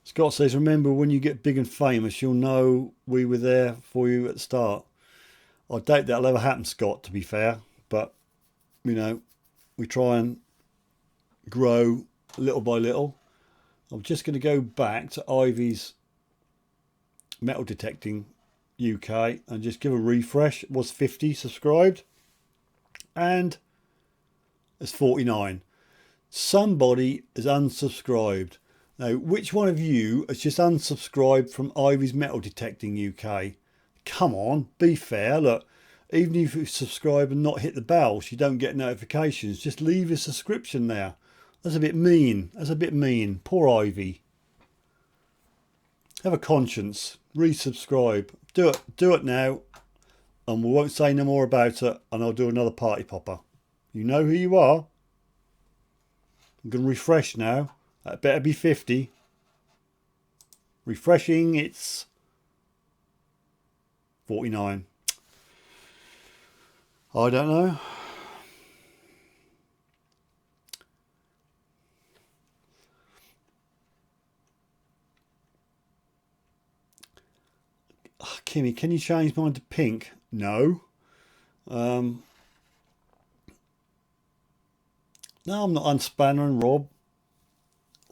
Scott says, remember when you get big and famous, you'll know we were there for you at the start. I doubt that'll ever happen, Scott, to be fair. But, you know, we try and grow little by little. I'm just going to go back to Ivy's Metal Detecting UK and just give a refresh. It was 50 subscribed and it's 49. Somebody has unsubscribed. Now, which one of you has just unsubscribed from Ivy's Metal Detecting UK? Come on, be fair. Look, even if you subscribe and not hit the bell so you don't get notifications, just leave a subscription there. That's a bit mean. That's a bit mean. Poor Ivy. Have a conscience. Resubscribe. Do it. Do it now. And we won't say no more about it. And I'll do another party popper. You know who you are. I'm going to refresh now. That better be 50. Refreshing. It's 49. I don't know. Kimmy, can you change mine to pink? No. No, I'm not unspannering Rob.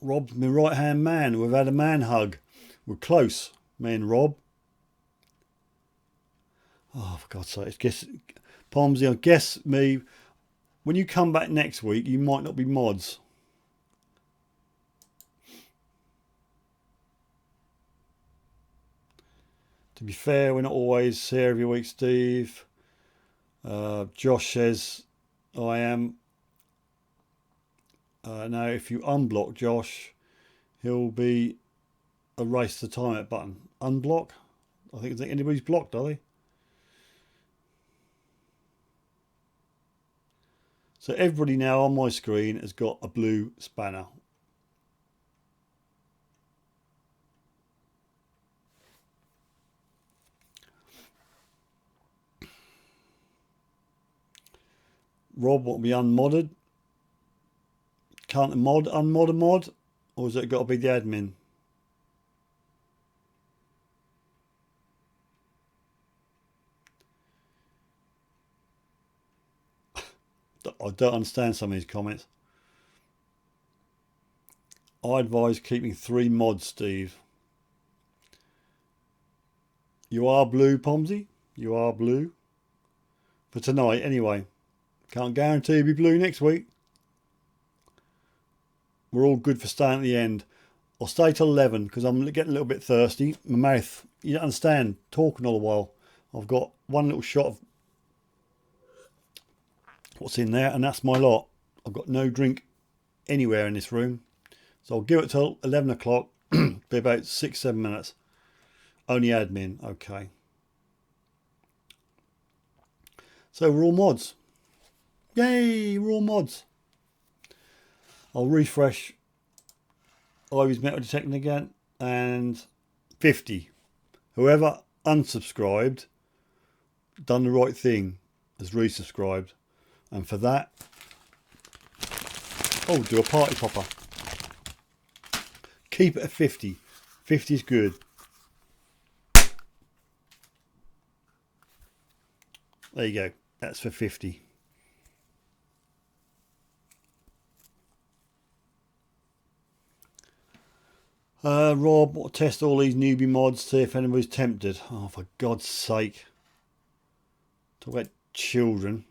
Rob's my right hand man. We've had a man hug. We're close, me and Rob. Oh, for God's sake. Guess, Pomsy, I guess me, when you come back next week, you might not be mods. To be fair, we're not always here every week, Steve. Josh says I am. Now, if you unblock Josh, he'll be erase the time out button. Unblock? I think anybody's blocked, are they? So everybody now on my screen has got a blue spanner. Rob will be unmodded. Can't unmod a mod? Or has it got to be the admin? I don't understand some of these comments. I advise keeping 3 mods, Steve. You are blue, Pomsy. You are blue. For tonight, anyway. Can't guarantee you'll be blue next week. We're all good for staying at the end. I'll stay till 11 because I'm getting a little bit thirsty. My mouth, you don't understand, talking all the while. I've got one little shot of what's in there and that's my lot. I've got no drink anywhere in this room. So I'll give it till 11 o'clock. Be about 6-7 minutes. Only admin, okay. So we're all mods. Yay, we're all mods. I'll refresh Ivy's metal detecting again and 50. Whoever unsubscribed, done the right thing, has resubscribed. And for that, oh, do a party popper. Keep it at 50. 50 is good. There you go. That's for 50. Rob, we'll test all these newbie mods, see if anybody's tempted. Oh, for God's sake. Talk about children.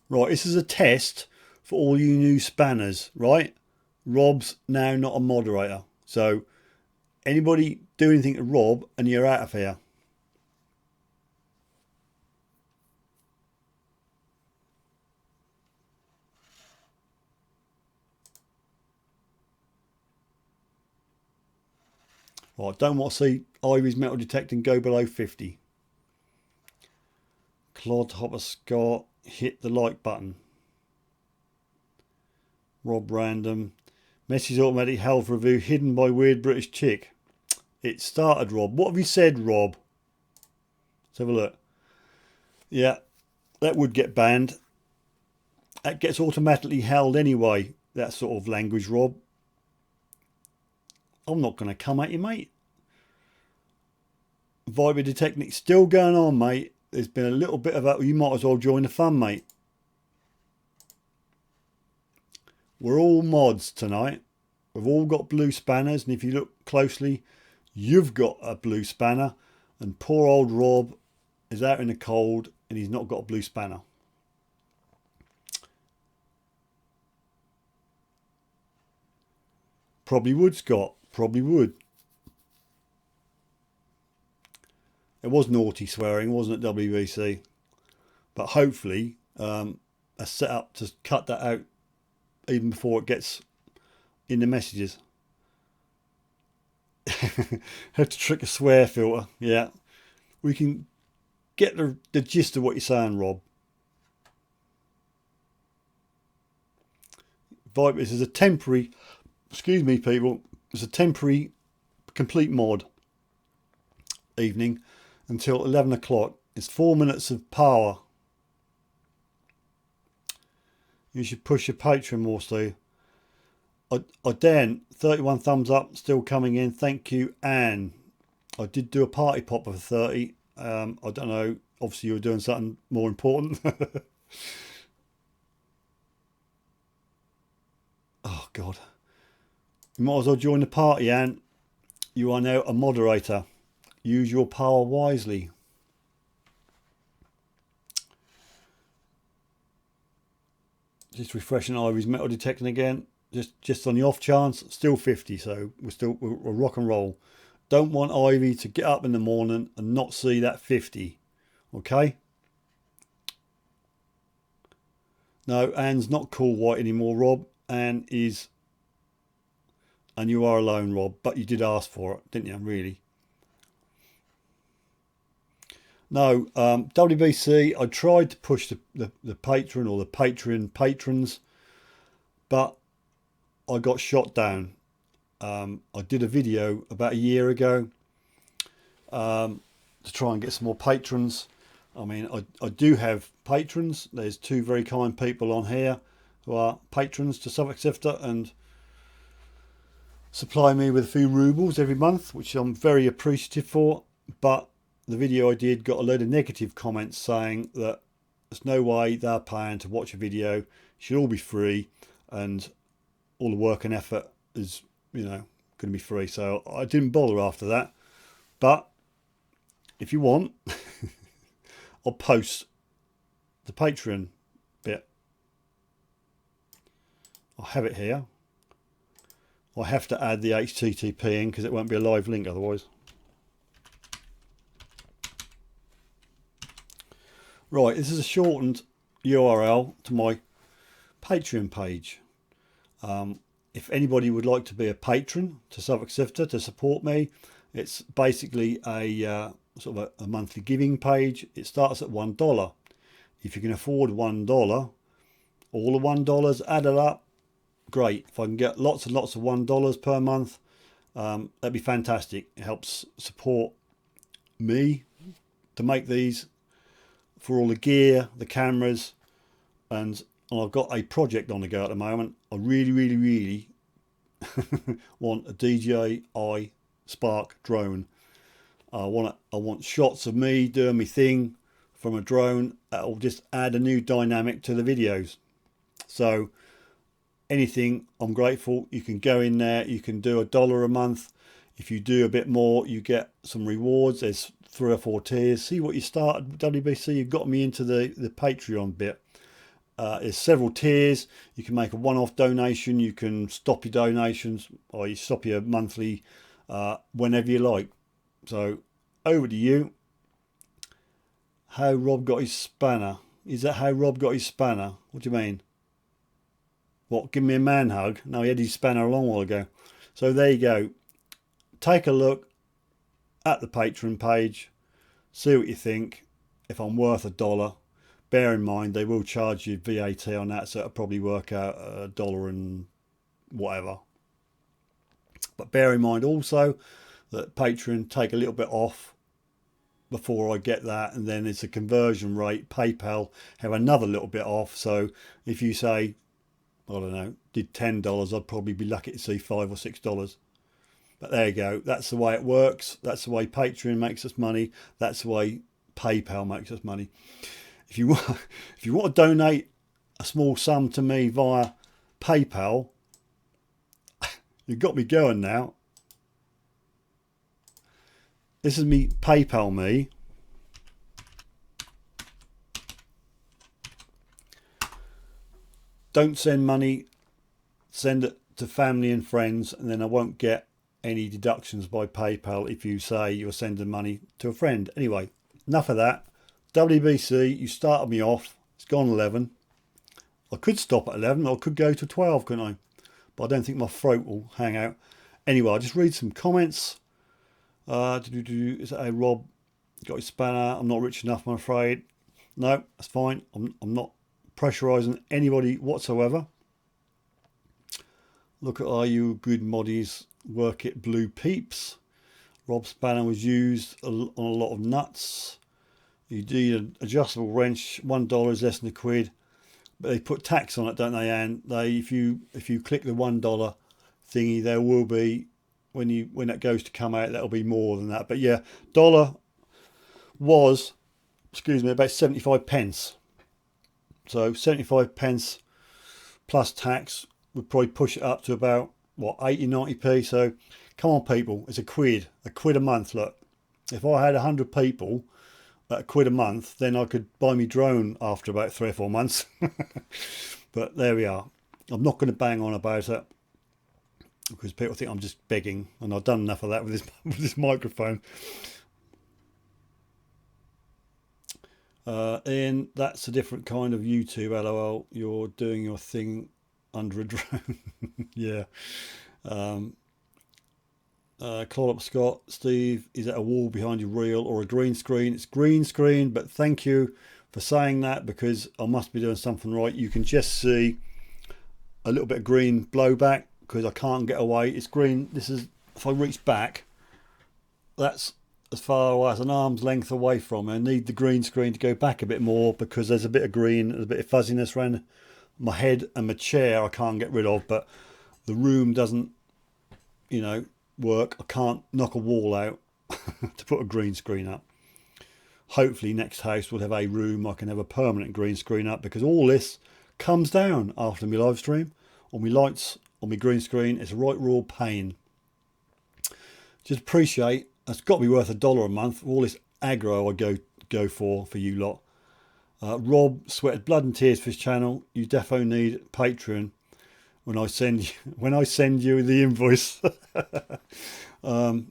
Right, this is a test for all you new spanners, right? Rob's now not a moderator. So, anybody do anything to Rob and you're out of here. Right, don't want to see Ivy's metal detecting go below 50. Clodhopper Scott, hit the like button. Rob Random, message automatic health review hidden by weird British chick. It started, Rob. What have you said, Rob? Let's have a look. Yeah, that would get banned. That gets automatically held anyway, that sort of language, Rob. I'm not going to come at you, mate. Viber detecting still going on, mate. There's been a little bit of that. You might as well join the fun, mate. We're all mods tonight. We've all got blue spanners, and if you look closely, you've got a blue spanner, and poor old Rob is out in the cold and he's not got a blue spanner. Probably would, Scott. Probably would. It was naughty swearing, wasn't it, WBC? But hopefully a set up to cut that out even before it gets in the messages. Have to trick a swear filter. Yeah. We can get the gist of what you're saying, Rob. This is a temporary, excuse me people, it's a temporary complete mod evening until 11 o'clock. It's 4 minutes of power. You should push your Patron more, Steve. Dan, 31 thumbs up, still coming in. Thank you, Anne. I did do a party pop of 30. I don't know. Obviously, you were doing something more important. Oh, God. You might as well join the party, Anne. You are now a moderator. Use your power wisely. Just refreshing Ivy's metal detecting again. Just on the off chance, still 50. So we're rock and roll. Don't want Ivy to get up in the morning and not see that 50. Okay? No, Anne's not cool white anymore, Rob. Anne is... And you are alone, Rob. But you did ask for it, didn't you, really? No, WBC, I tried to push the patron or the Patreon patrons, but I got shot down. I did a video about a year ago to try and get some more patrons. I mean, I do have patrons. There's two very kind people on here who are patrons to Suffolk Sifter and supply me with a few rubles every month, which I'm very appreciative for. But the video I did got a load of negative comments saying that there's no way they're paying to watch a video. It should all be free, and all the work and effort is, you know, going to be free. So I didn't bother after that. But if you want, I'll post the Patreon bit. I have it here. I have to add the HTTP in because it won't be a live link otherwise. Right, this is a shortened URL to my Patreon page. If anybody would like to be a patron to Suffolk Sifter to support me, it's basically a sort of a monthly giving page. It starts at $1. If you can afford $1, all the $1 added up, great. If I can get lots and lots of $1 per month, that'd be fantastic. It helps support me to make these, for all the gear, the cameras, and I've got a project on the go at the moment. I really want a DJI Spark drone. I want shots of me doing my thing from a drone. That'll just add a new dynamic to the videos. So anything, I'm grateful. You can go in there, you can do $1 a month. If you do a bit more, you get some rewards. There's 3 or 4 tiers. See what you started, WBC. You've got me into the Patreon bit. There's several tiers. You can make a one-off donation. You can stop your donations, or you stop your monthly whenever you like. So over to you. How Rob got his spanner. Is that how Rob got his spanner? What do you mean? What, give me a man hug? No, he had his spanner a long while ago. So there you go. Take a look at the Patreon page. See what you think. If I'm worth $1. Bear in mind they will charge you VAT on that, so it'll probably work out $1 and whatever. But bear in mind also that Patreon take a little bit off before I get that, and then it's a conversion rate. PayPal have another little bit off. So if you say, I don't know, did $10, I'd probably be lucky to see $5 or $6. But there you go. That's the way it works. That's the way Patreon makes us money. That's the way PayPal makes us money. If you want to donate a small sum to me via PayPal, you've got me going now. This is me PayPal me. Don't send money. Send it to family and friends, and then I won't get any deductions by PayPal if you say you're sending money to a friend. Anyway, enough of that. WBC, you started me off. It's gone 11. I could stop at 11, or I could go to 12, couldn't I? But I don't think my throat will hang out. Anyway, I'll just read some comments. Is that a Rob got his spanner? I'm not rich enough, I'm afraid. No, that's fine. I'm not pressurising anybody whatsoever. Look at Are You Good Moddies, Work It Blue Peeps. Rob's spanner was used on a lot of nuts. You need an adjustable wrench. $1 is less than £1. But they put tax on it, don't they? And if you click the $1 thingy, there will be, when that goes to come out, that'll be more than that. But yeah, dollar was, excuse me, about 75 pence. So 75 pence plus tax would probably push it up to about, what, 80, 90p. So come on, people, it's a quid a month. Look, if I had 100 people at a quid a month, then I could buy me drone after about 3 or 4 months. But there we are. I'm not going to bang on about it, because people think I'm just begging, and I've done enough of that with this microphone. Ian, that's a different kind of YouTube. LOL, you're doing your thing under a drone. Yeah. Claude up Scott, Steve, is it a wall behind you real or a green screen? It's green screen, but thank you for saying that, because I must be doing something right. You can just see a little bit of green blowback because I can't get away. It's green. This is, if I reach back, that's as far away as an arm's length away from me. I need the green screen to go back a bit more because there's a bit of green, there's a bit of fuzziness around my head, and my chair I can't get rid of, but the room doesn't, work. I can't knock a wall out to put a green screen up. Hopefully next house will have a room I can have a permanent green screen up, because all this comes down after my live stream. All my lights, on my green screen, it's a right raw pain. Just appreciate, it's got to be worth $1 a month, all this aggro I go for you lot. Rob sweated blood and tears for his channel. You defo need Patreon when I send you the invoice. No,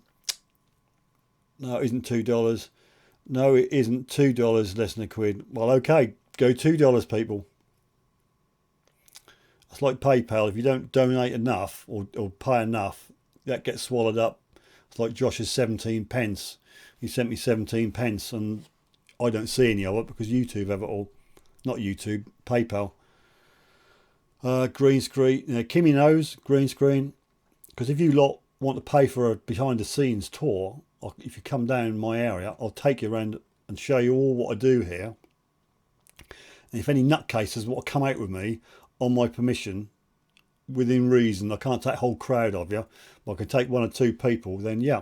it isn't $2. No, it isn't $2 less than a quid. Well, okay, go $2, people. It's like PayPal. If you don't donate enough or pay enough, that gets swallowed up. It's like Josh's 17 pence. He sent me 17 pence, and I don't see any of it because YouTube have it all. Not YouTube, PayPal. Green screen. Kimmy knows green screen, because if you lot want to pay for a behind the scenes tour, if you come down my area, I'll take you around and show you all what I do here. And if any nutcases want to come out with me on my permission, within reason, I can't take a whole crowd of you, but I can take 1 or 2 people, then yeah,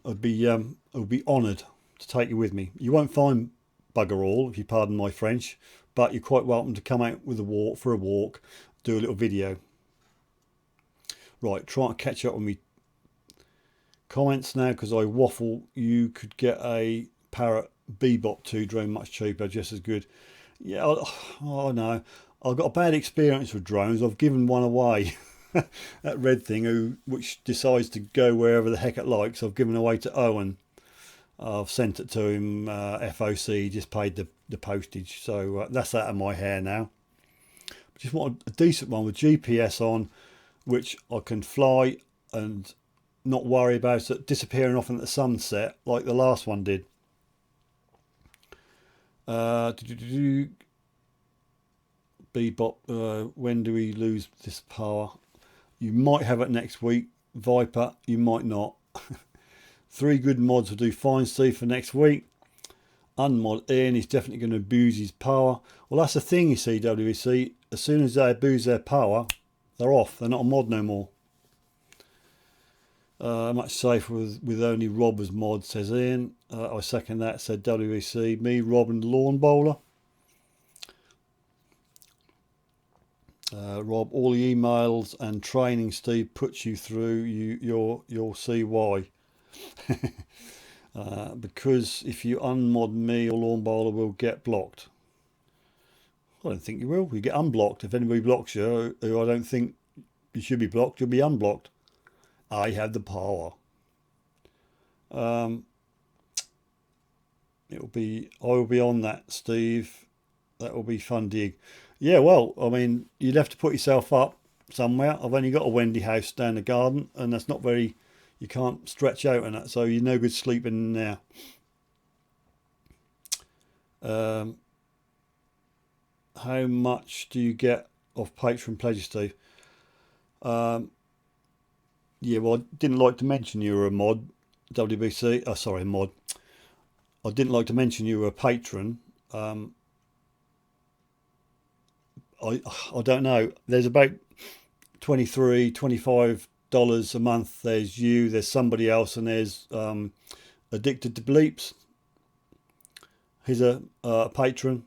I'd be honoured to take you with me. You won't find bugger all, if you pardon my French, but you're quite welcome to come out with a walk, do a little video. Right, try to catch up with me comments now, because I waffle. You could get a Parrot Bebop 2 drone much cheaper, just as good. Yeah, oh no, I've got a bad experience with drones. I've given one away. That red thing, which decides to go wherever the heck it likes, I've given away to Owen. I've sent it to him, FOC, just paid the postage. So that's out of my hair now. Just want a decent one with GPS on, which I can fly and not worry about it disappearing off into the sunset like the last one did. Bebop, when do we lose this power? You might have it next week. Viper, you might not. 3 good mods will do fine, Steve, for next week. Unmod Ian is definitely going to abuse his power. Well, that's the thing, you see, WEC. As soon as they abuse their power, they're off. They're not a mod no more. Much safer with only Rob as mod, says Ian. I second that, said WEC. Me, Rob and Lawn Bowler. Rob, all the emails and training Steve puts you through, you'll see why. Because if you unmod me or Lawn Bowler will get blocked. I don't think you will. You get unblocked. If anybody blocks you, who I don't think you should be blocked, you'll be unblocked. I have the power. I will be on that, Steve. That will be fun dig. Yeah, well, I mean, you'd have to put yourself up somewhere. I've only got a Wendy house down the garden, and that's not very, you can't stretch out in it, so you're no good sleeping in there. How much do you get off Patron pledges, Steve? Yeah, well, I didn't like to mention you were a mod, WBC. Oh, sorry, mod. I didn't like to mention you were a patron. I don't know. There's about $25 a month. There's you, there's somebody else, and there's Addicted to Bleeps. He's a patron,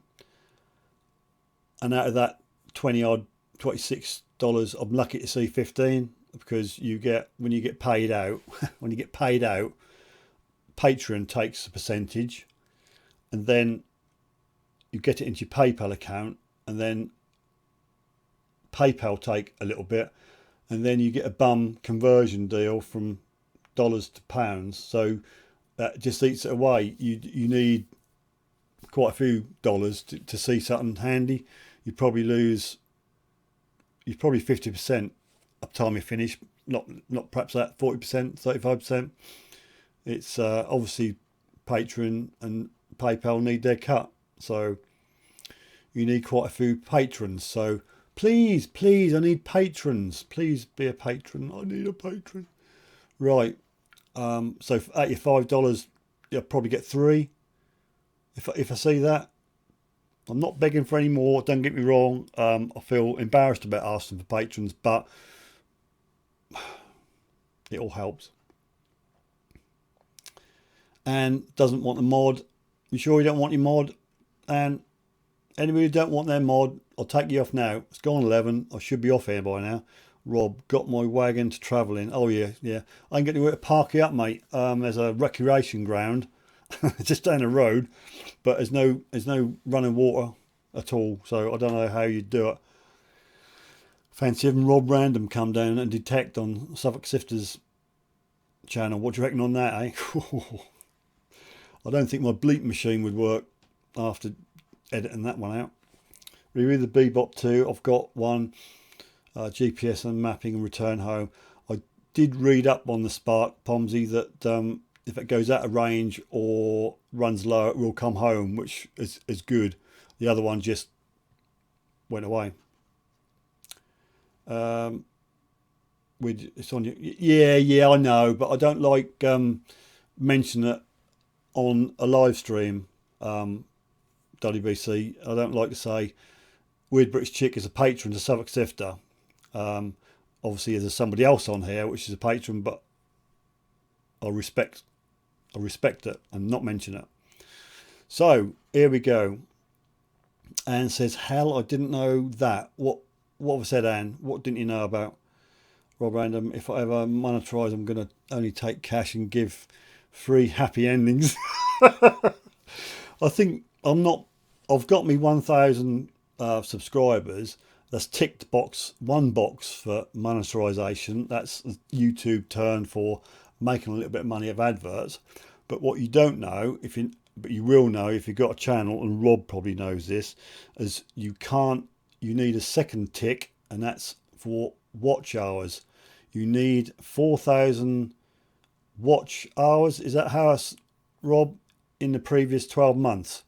and out of that 20 odd, $26, I'm lucky to see 15, because you get, when you get paid out, Patron takes a percentage, and then you get it into your PayPal account, and then PayPal take a little bit, and then you get a bum conversion deal from dollars to pounds. So that just eats it away. You need quite a few dollars to see something handy. You probably 50% up time you finish. Not perhaps that 40%, 35%. It's obviously Patron and PayPal need their cut. So you need quite a few patrons. So please, I need patrons. Please be a patron. I need a patron. Right. So at your $5, you'll probably get 3. If I see that. I'm not begging for any more. Don't get me wrong. I feel embarrassed about asking for patrons, but it all helps. And doesn't want a mod. You sure you don't want your mod? And anybody who don't want their mod, I'll take you off now. It's gone 11. I should be off here by now. Rob, got my wagon to travel in. Oh yeah. I can get to park you up, mate. There's a recreation ground just down the road, but there's no running water at all. So I don't know how you do it. Fancy having Rob Random come down and detect on Suffolk Sifters channel. What do you reckon on that, eh? I don't think my bleep machine would work after editing that one out. Review the Bebop 2. I've got one. GPS and mapping and return home. I did read up on the Spark Pomsey that if it goes out of range or runs low, it will come home, which is good. The other one just went away. It's on your, yeah, I know, but I don't like mention it on a live stream. WBC, I don't like to say Weird British Chick is a patron to Suffolk Sifter. Obviously there's somebody else on here which is a patron, but I respect it and not mention it. So here we go. Anne says, hell, I didn't know that. What have I said, Anne? What didn't you know about Rob Random? If I ever monetize, I'm going to only take cash and give free happy endings. I think I've got me 1,000 subscribers. That's ticked one box for monetization. That's YouTube turn for making a little bit of money of adverts. But what you don't know, but you will know if you've got a channel, and Rob probably knows this, is you need a second tick, and that's for watch hours. You need 4,000 watch hours. Is that how Rob, in the previous 12 months?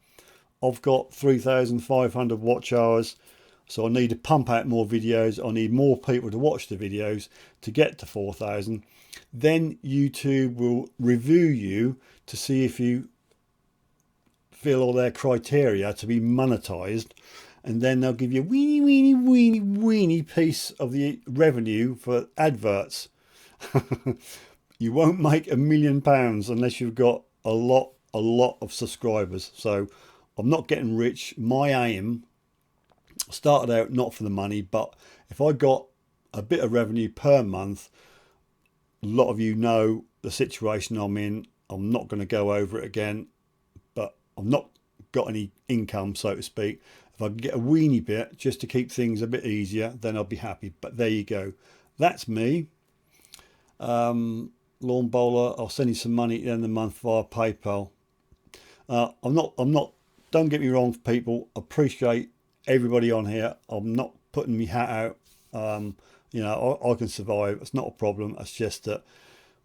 I've got 3,500 watch hours. So I need to pump out more videos. I need more people to watch the videos to get to 4,000. Then YouTube will review you to see if you fill all their criteria to be monetized. And then they'll give you a weeny piece of the revenue for adverts. You won't make £1 million unless you've got a lot of subscribers. So I'm not getting rich. My aim started out not for the money, but if I got a bit of revenue per month, a lot of you know the situation I'm in. I'm not going to go over it again, but I've not got any income, so to speak. If I can get a weeny bit just to keep things a bit easier, then I'll be happy. But there you go. That's me. Lawn Bowler, I'll send you some money at the end of the month via PayPal. I'm not, don't get me wrong, people. Appreciate everybody on here. I'm not putting my hat out. I can survive. It's not a problem. It's just that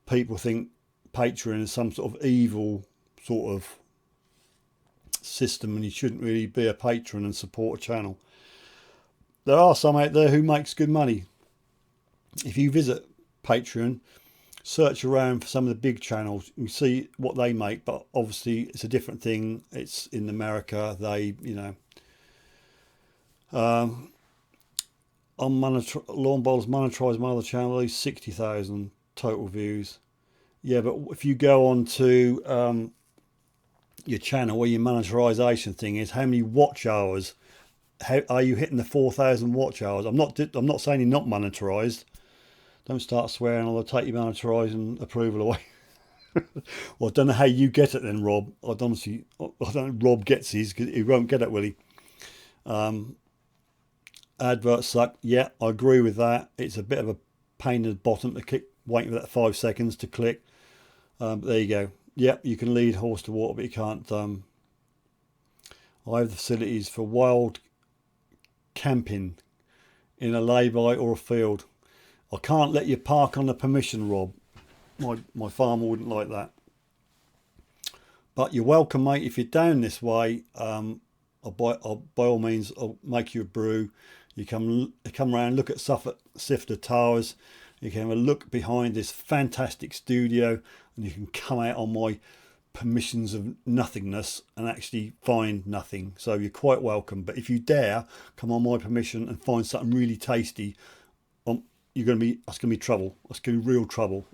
people think Patreon is some sort of evil sort of system, and you shouldn't really be a patron and support a channel. There are some out there who makes good money. If you visit Patreon, search around for some of the big channels, you see what they make, but obviously it's a different thing. It's in America. I Lawn Bowls monetize my other channel, 60,000 total views. Yeah, but if you go on to your channel where your monetization thing is, how many watch hours? How are you hitting the 4,000 watch hours? I'm not saying you're not monetized. Don't start swearing, or I'll take your monetizing approval away. Well, I don't know how you get it then, Rob. I don't know Rob gets his, because he won't get it, will he? Adverts suck. Yeah, I agree with that. It's a bit of a pain in the bottom to keep waiting for that 5 seconds to click. But there you go. Yeah, you can lead horse to water, but you can't. I have the facilities for wild camping in a lay-by or a field. I can't let you park on the permission, Rob. My farmer wouldn't like that. But you're welcome, mate. If you're down this way, by all means, I'll make you a brew. You come around, look at Suffolk Sifter Towers. You can have a look behind this fantastic studio, and you can come out on my permissions of nothingness and actually find nothing. So you're quite welcome. But if you dare come on my permission and find something really tasty, that's going to be trouble. That's going to be real trouble.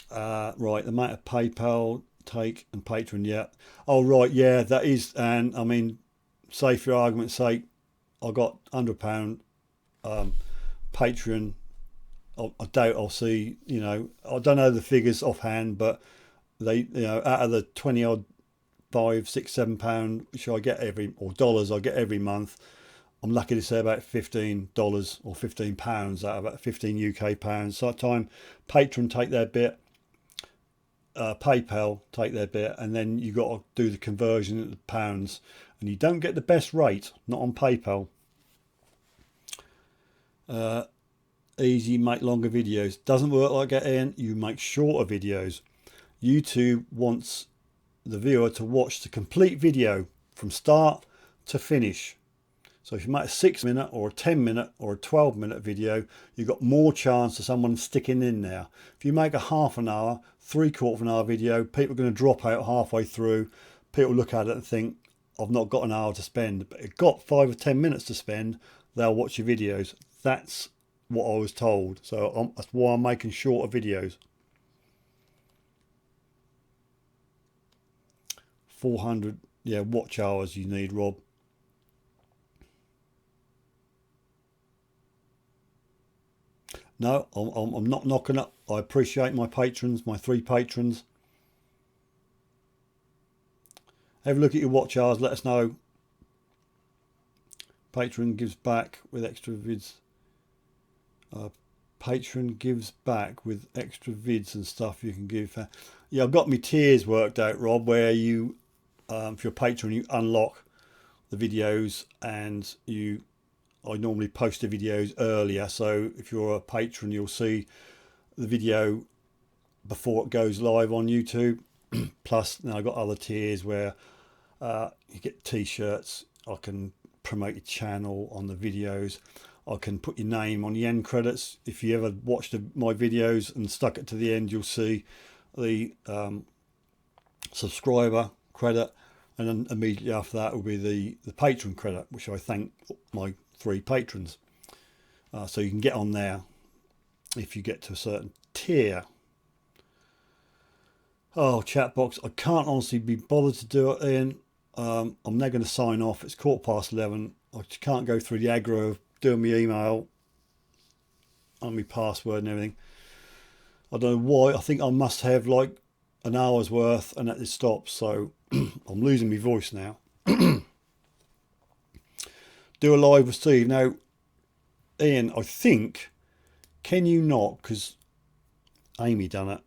Right, the amount of PayPal take and Patron, yeah. Oh right, yeah, that is. And I mean, say for argument's sake, I got £100 Patreon. I doubt I'll see. I don't know the figures offhand, but they, out of the 20 odd £5, £6, £7 which I get dollars I get every month, I'm lucky to say about $15 or £15 out of about 15 UK pounds. So time Patron take their bit, PayPal take their bit, and then you got to do the conversion into pounds, and you don't get the best rate, not on PayPal. Easy, make longer videos. Doesn't work like that, Ian. You make shorter videos. YouTube wants the viewer to watch the complete video from start to finish. So if you make a 6-minute or a 10-minute or a 12-minute video, you've got more chance of someone sticking in there. If you make a half an hour, 3/4 of an hour video, people are going to drop out halfway through. People look at it and think, I've not got an hour to spend. But you've got 5 or 10 minutes to spend, they'll watch your videos. That's what I was told. So that's why I'm making shorter videos. 400, yeah, watch hours you need, Rob. No, I'm not knocking up. I appreciate my patrons, my 3 patrons. Have a look at your watch hours. Let us know. Patron gives back with extra vids. Patron gives back with extra vids and stuff you can give. Yeah, I've got my tiers worked out, Rob, where you, if you're a patron, you unlock the videos, and I normally post the videos earlier. So if you're a patron, you'll see the video before it goes live on YouTube. Plus, now I've got other tiers where you get t-shirts. I can promote your channel on the videos. I can put your name on the end credits. If you ever watched my videos and stuck it to the end, you'll see the subscriber credit, and then immediately after that will be the patron credit, which I thank my 3 patrons. So you can get on there if you get to a certain tier. Oh, chat box, I can't honestly be bothered to do it, Ian. I'm now going to sign off. It's 11:15. I just can't go through the aggro of doing my email and my password and everything. I don't know why. I think I must have like an hour's worth, and it stops. So I'm losing my voice now. Do a live with Steve. Now, Ian, I think, can you not, because Amy done it,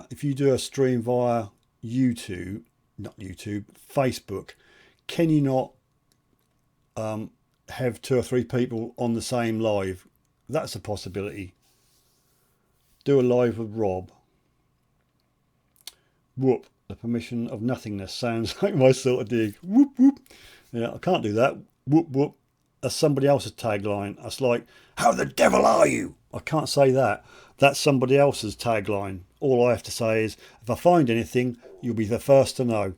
if you do a stream via YouTube, not YouTube, Facebook, can you not have 2 or 3 people on the same live? That's a possibility. Do a live with Rob. Whoop, the permission of nothingness sounds like my sort of dig. Whoop, whoop. Yeah, I can't do that. Whoop, whoop. That's somebody else's tagline. That's like, how the devil are you? I can't say that. That's somebody else's tagline. All I have to say is, if I find anything, you'll be the first to know.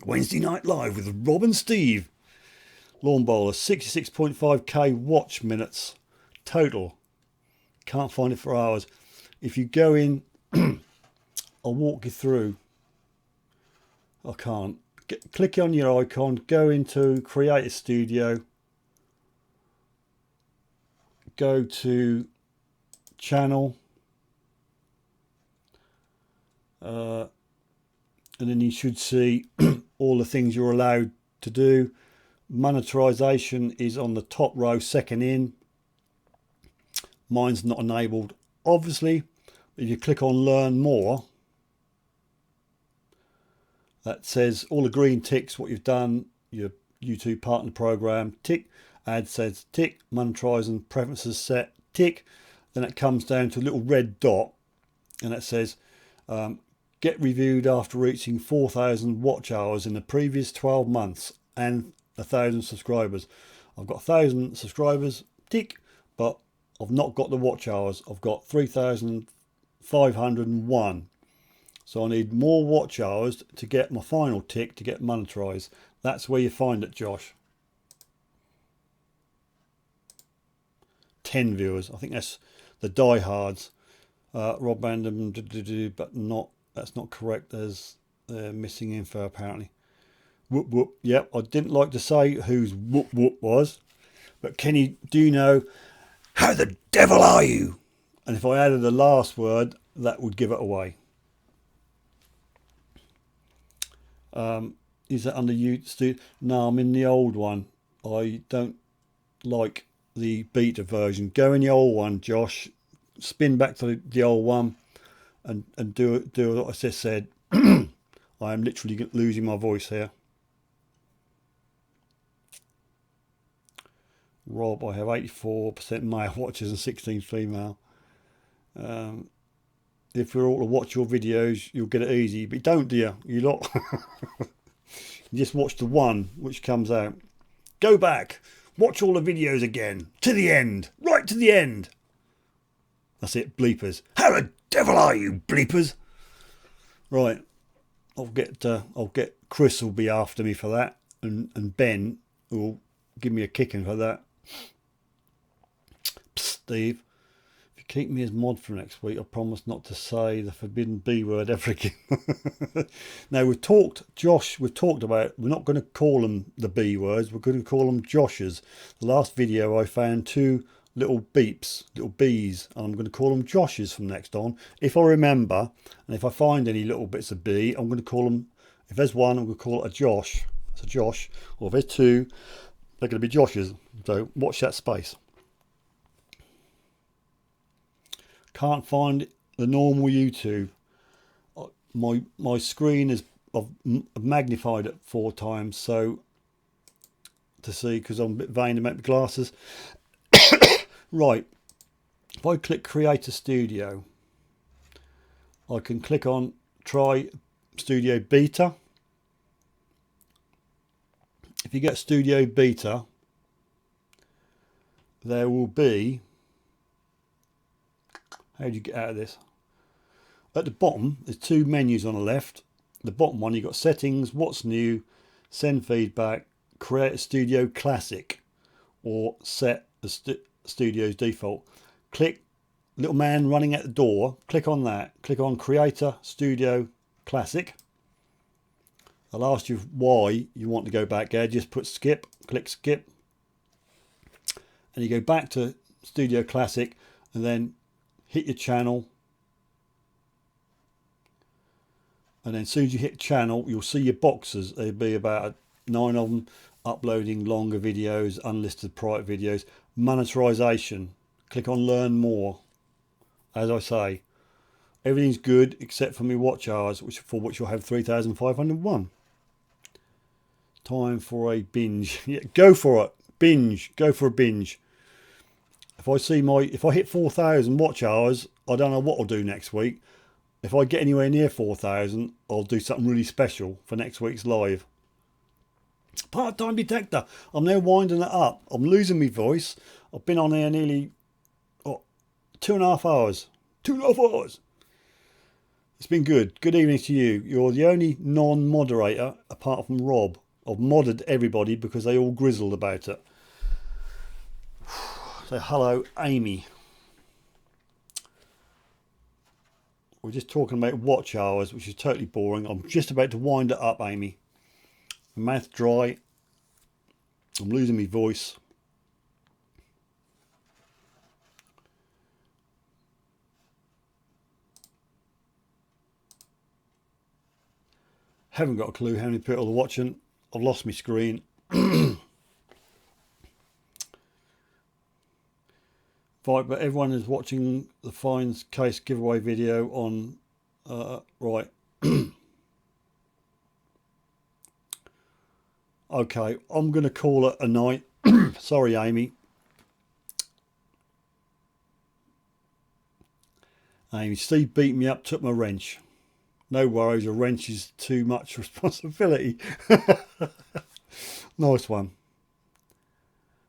Wednesday Night Live with Rob and Steve. Lawn Bowler, 66.5k watch minutes total. Can't find it for hours. If you go in, I'll walk you through. I can't. Click on your icon, go into Creator Studio, go to Channel, and then you should see all the things you're allowed to do. Monetization is on the top row, second in. Mine's not enabled, obviously. If you click on Learn More, that says all the green ticks, what you've done, your YouTube partner program, tick. Ad says tick, monetizing, preferences set, tick. Then it comes down to a little red dot, and it says get reviewed after reaching 4,000 watch hours in the previous 12 months and 1,000 subscribers. I've got 1,000 subscribers, tick, but I've not got the watch hours. I've got 3,501. So I need more watch hours to get my final tick to get monetized. That's where you find it, Josh. 10 viewers. I think that's the diehards. Rob Random, but not. That's not correct. There's missing info apparently. Whoop whoop. Yep. I didn't like to say whose whoop whoop was, but Kenny, do you know how the devil are you? And if I added the last word, that would give it away. Is that under you? No, I'm in the old one. I don't like the beta version. Go in the old one, Josh. Spin back to the old one and do what I just said. I am literally losing my voice here. Rob, I have 84% male watchers and 16 female. If we're all to watch your videos, you'll get it easy. But don't, do you? You lot. You just watch the one which comes out. Go back. Watch all the videos again. To the end. Right to the end. That's it. Bleepers. How the devil are you, bleepers? Right. I'll get Chris will be after me for that. And Ben will give me a kicking for that. Psst, Steve. Keep me as mod for next week. I promise not to say the forbidden B word ever again. Now we've talked about, we're not going to call them the B words, we're going to call them Joshes. The last video I found 2 little beeps, little B's, and I'm going to call them Joshes from next on. If I remember, and if I find any little bits of B, I'm going to call them, if there's one, I'm going to call it a Josh. It's a Josh. Or if there's 2, they're going to be Joshes. So watch that space. Can't find the normal YouTube. My screen is, I've magnified it 4 times so to see, because I'm a bit vain about my glasses. Right, if I click Creator Studio, I can click on Try Studio Beta. If you get Studio Beta, there will be, how do you get out of this? At the bottom, there's 2 menus on the left. The bottom one, you've got Settings, What's New, Send Feedback, Create a Studio Classic, or Set the Studio's Default. Click little man running at the door. Click on that. Click on Creator Studio Classic. I'll ask you why you want to go back there. Just put skip. Click skip. And you go back to Studio Classic and then hit your channel, and then as soon as you hit channel, you'll see your boxes. There'll be about 9 of them, uploading longer videos, unlisted private videos. Monetization, click on Learn More. As I say, everything's good except for my watch hours, for which you'll have 3,501. Time for a binge. Yeah, go for it. Binge. Go for a binge. If I hit 4,000 watch hours, I don't know what I'll do next week. If I get anywhere near 4,000, I'll do something really special for next week's live. Part-time detector. I'm now winding it up. I'm losing my voice. I've been on here nearly 2.5 hours. 2.5 hours. It's been good. Good evening to you. You're the only non-moderator, apart from Rob, I've modded everybody because they all grizzled about it. So hello Amy. We're just talking about watch hours, which is totally boring. I'm just about to wind it up, Amy. My mouth dry. I'm losing my voice. Haven't got a clue how many people are watching. I've lost my screen. Right, but everyone is watching the fines case giveaway video on right. Okay, I'm going to call it a night. Sorry, Amy. Steve beat me up, took my wrench. No worries, a wrench is too much responsibility. Nice one.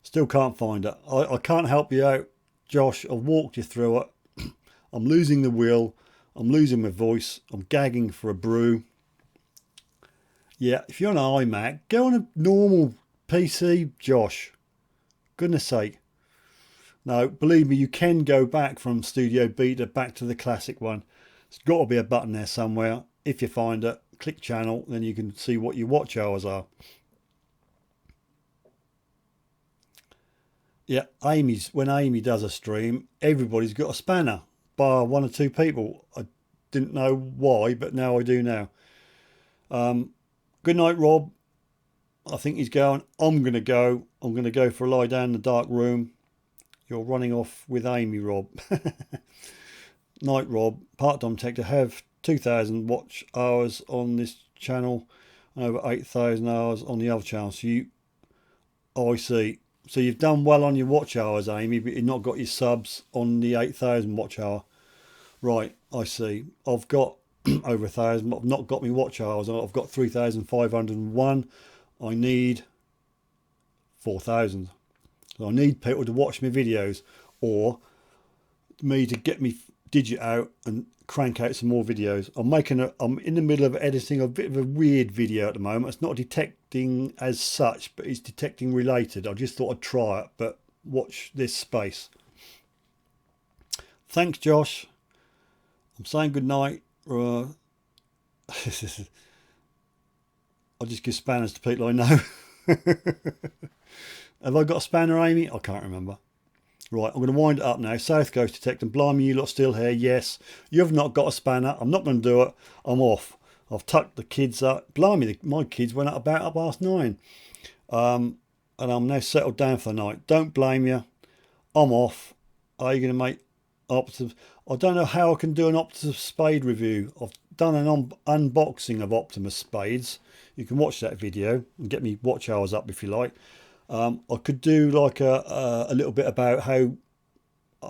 Still can't find it. I can't help you out, Josh. I've walked you through it. I'm losing the will. I'm losing my voice. I'm gagging for a brew. Yeah, if you're on an iMac, go on a normal PC, Josh. Goodness sake. No, believe me, you can go back from Studio Beta back to the classic one. There's got to be a button there somewhere. If you find it, click channel, then you can see what your watch hours are. Yeah, when Amy does a stream, everybody's got a spanner, bar one or two people. I didn't know why, but now I do now. Good night, Rob. I think he's going. I'm going to go. I'm going to go for a lie down in the dark room. You're running off with Amy, Rob. Night, Rob. Part-time detective. Have 2,000 watch hours on this channel and over 8,000 hours on the other channel. So you, oh, I see. So you've done well on your watch hours, Amy, but you've not got your subs on the 8,000 watch hour. Right, I see. I've got over 1,000, but I've not got my watch hours. I've got 3,501. I need 4,000. So I need people to watch my videos, or me to get me digit out and crank out some more videos. I'm in the middle of editing a bit of a weird video at the moment. It's not detecting as such, but it's detecting related. I just thought I'd try it, but watch this space. Thanks, Josh. I'm saying good night. I'll just give spanners to people I know. Have I got a spanner, Amy? I can't remember. Right, I'm going to wind it up now. South Coast Detecting. Blimey, you lot still here? Yes. You have not got a spanner. I'm not going to do it. I'm off. I've tucked the kids up. Blimey, my kids went up about 9:30. And I'm now settled down for the night. Don't blame you. I'm off. Are you going to make Optimus? I don't know how I can do an Optimus Spade review. I've done an unboxing of Optimus Spades. You can watch that video and get me watch hours up if you like. I could do like a little bit about how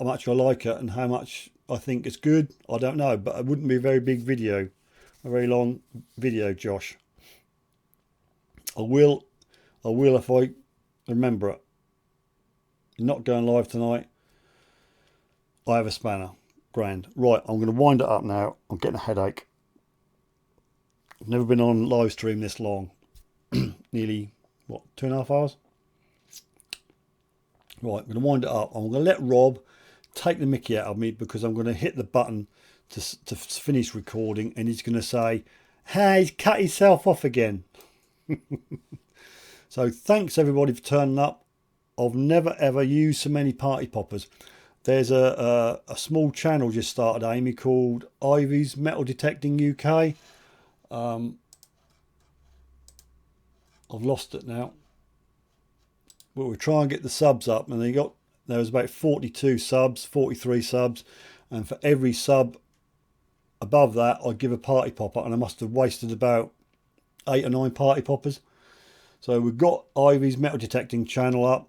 much I like it and how much I think it's good. I don't know, but it wouldn't be a very big video, a very long video, Josh. I will if I remember it. You're not going live tonight. I have a spanner. Grand. Right, I'm going to wind it up now. I'm getting a headache. I've never been on live stream this long. Nearly, what, 2.5 hours? Right, I'm going to wind it up. I'm going to let Rob take the mickey out of me because I'm going to hit the button to finish recording, and he's going to say, hey, he's cut himself off again. So thanks everybody for turning up. I've never ever used so many party poppers. There's a small channel just started, Amy, called Ivy's Metal Detecting UK. I've lost it now. But we'll try and get the subs up, and there was about 42 subs, 43 subs, and for every sub above that I'd give a party popper, and I must have wasted about 8 or 9 party poppers. So we've got Ivy's Metal Detecting channel up.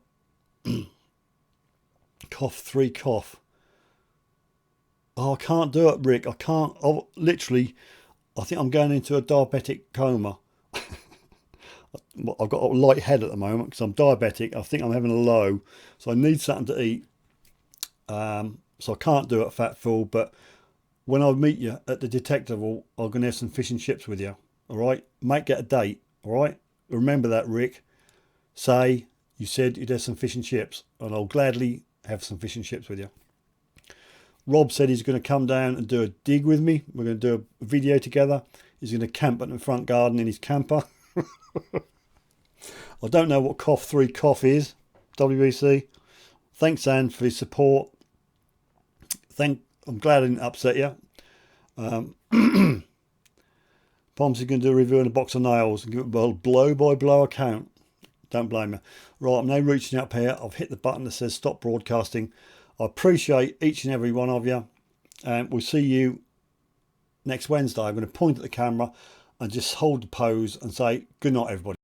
Cough 3 cough. Oh, I can't do it, Rick. I can't. I think I'm going into a diabetic coma. I've got a light head at the moment because I'm diabetic. I think I'm having a low, so I need something to eat. So I can't do it, fat fool. But when I meet you at the detective, I'm going to have some fish and chips with you. All right, mate, get a date. All right, remember that, Rick. Say you said you'd have some fish and chips, and I'll gladly have some fish and chips with you. Rob said he's going to come down and do a dig with me. We're going to do a video together. He's going to camp at the front garden in his camper. I don't know what Cough 3 Cough is, WBC. Thanks, Anne, for his support. I'm glad I didn't upset you. Pomsey's going to do a review on a box of nails and give it a blow-by-blow account. Don't blame me. Right, I'm now reaching up here. I've hit the button that says stop broadcasting. I appreciate each and every one of you. And we'll see you next Wednesday. I'm going to point at the camera and just hold the pose and say good night, everybody.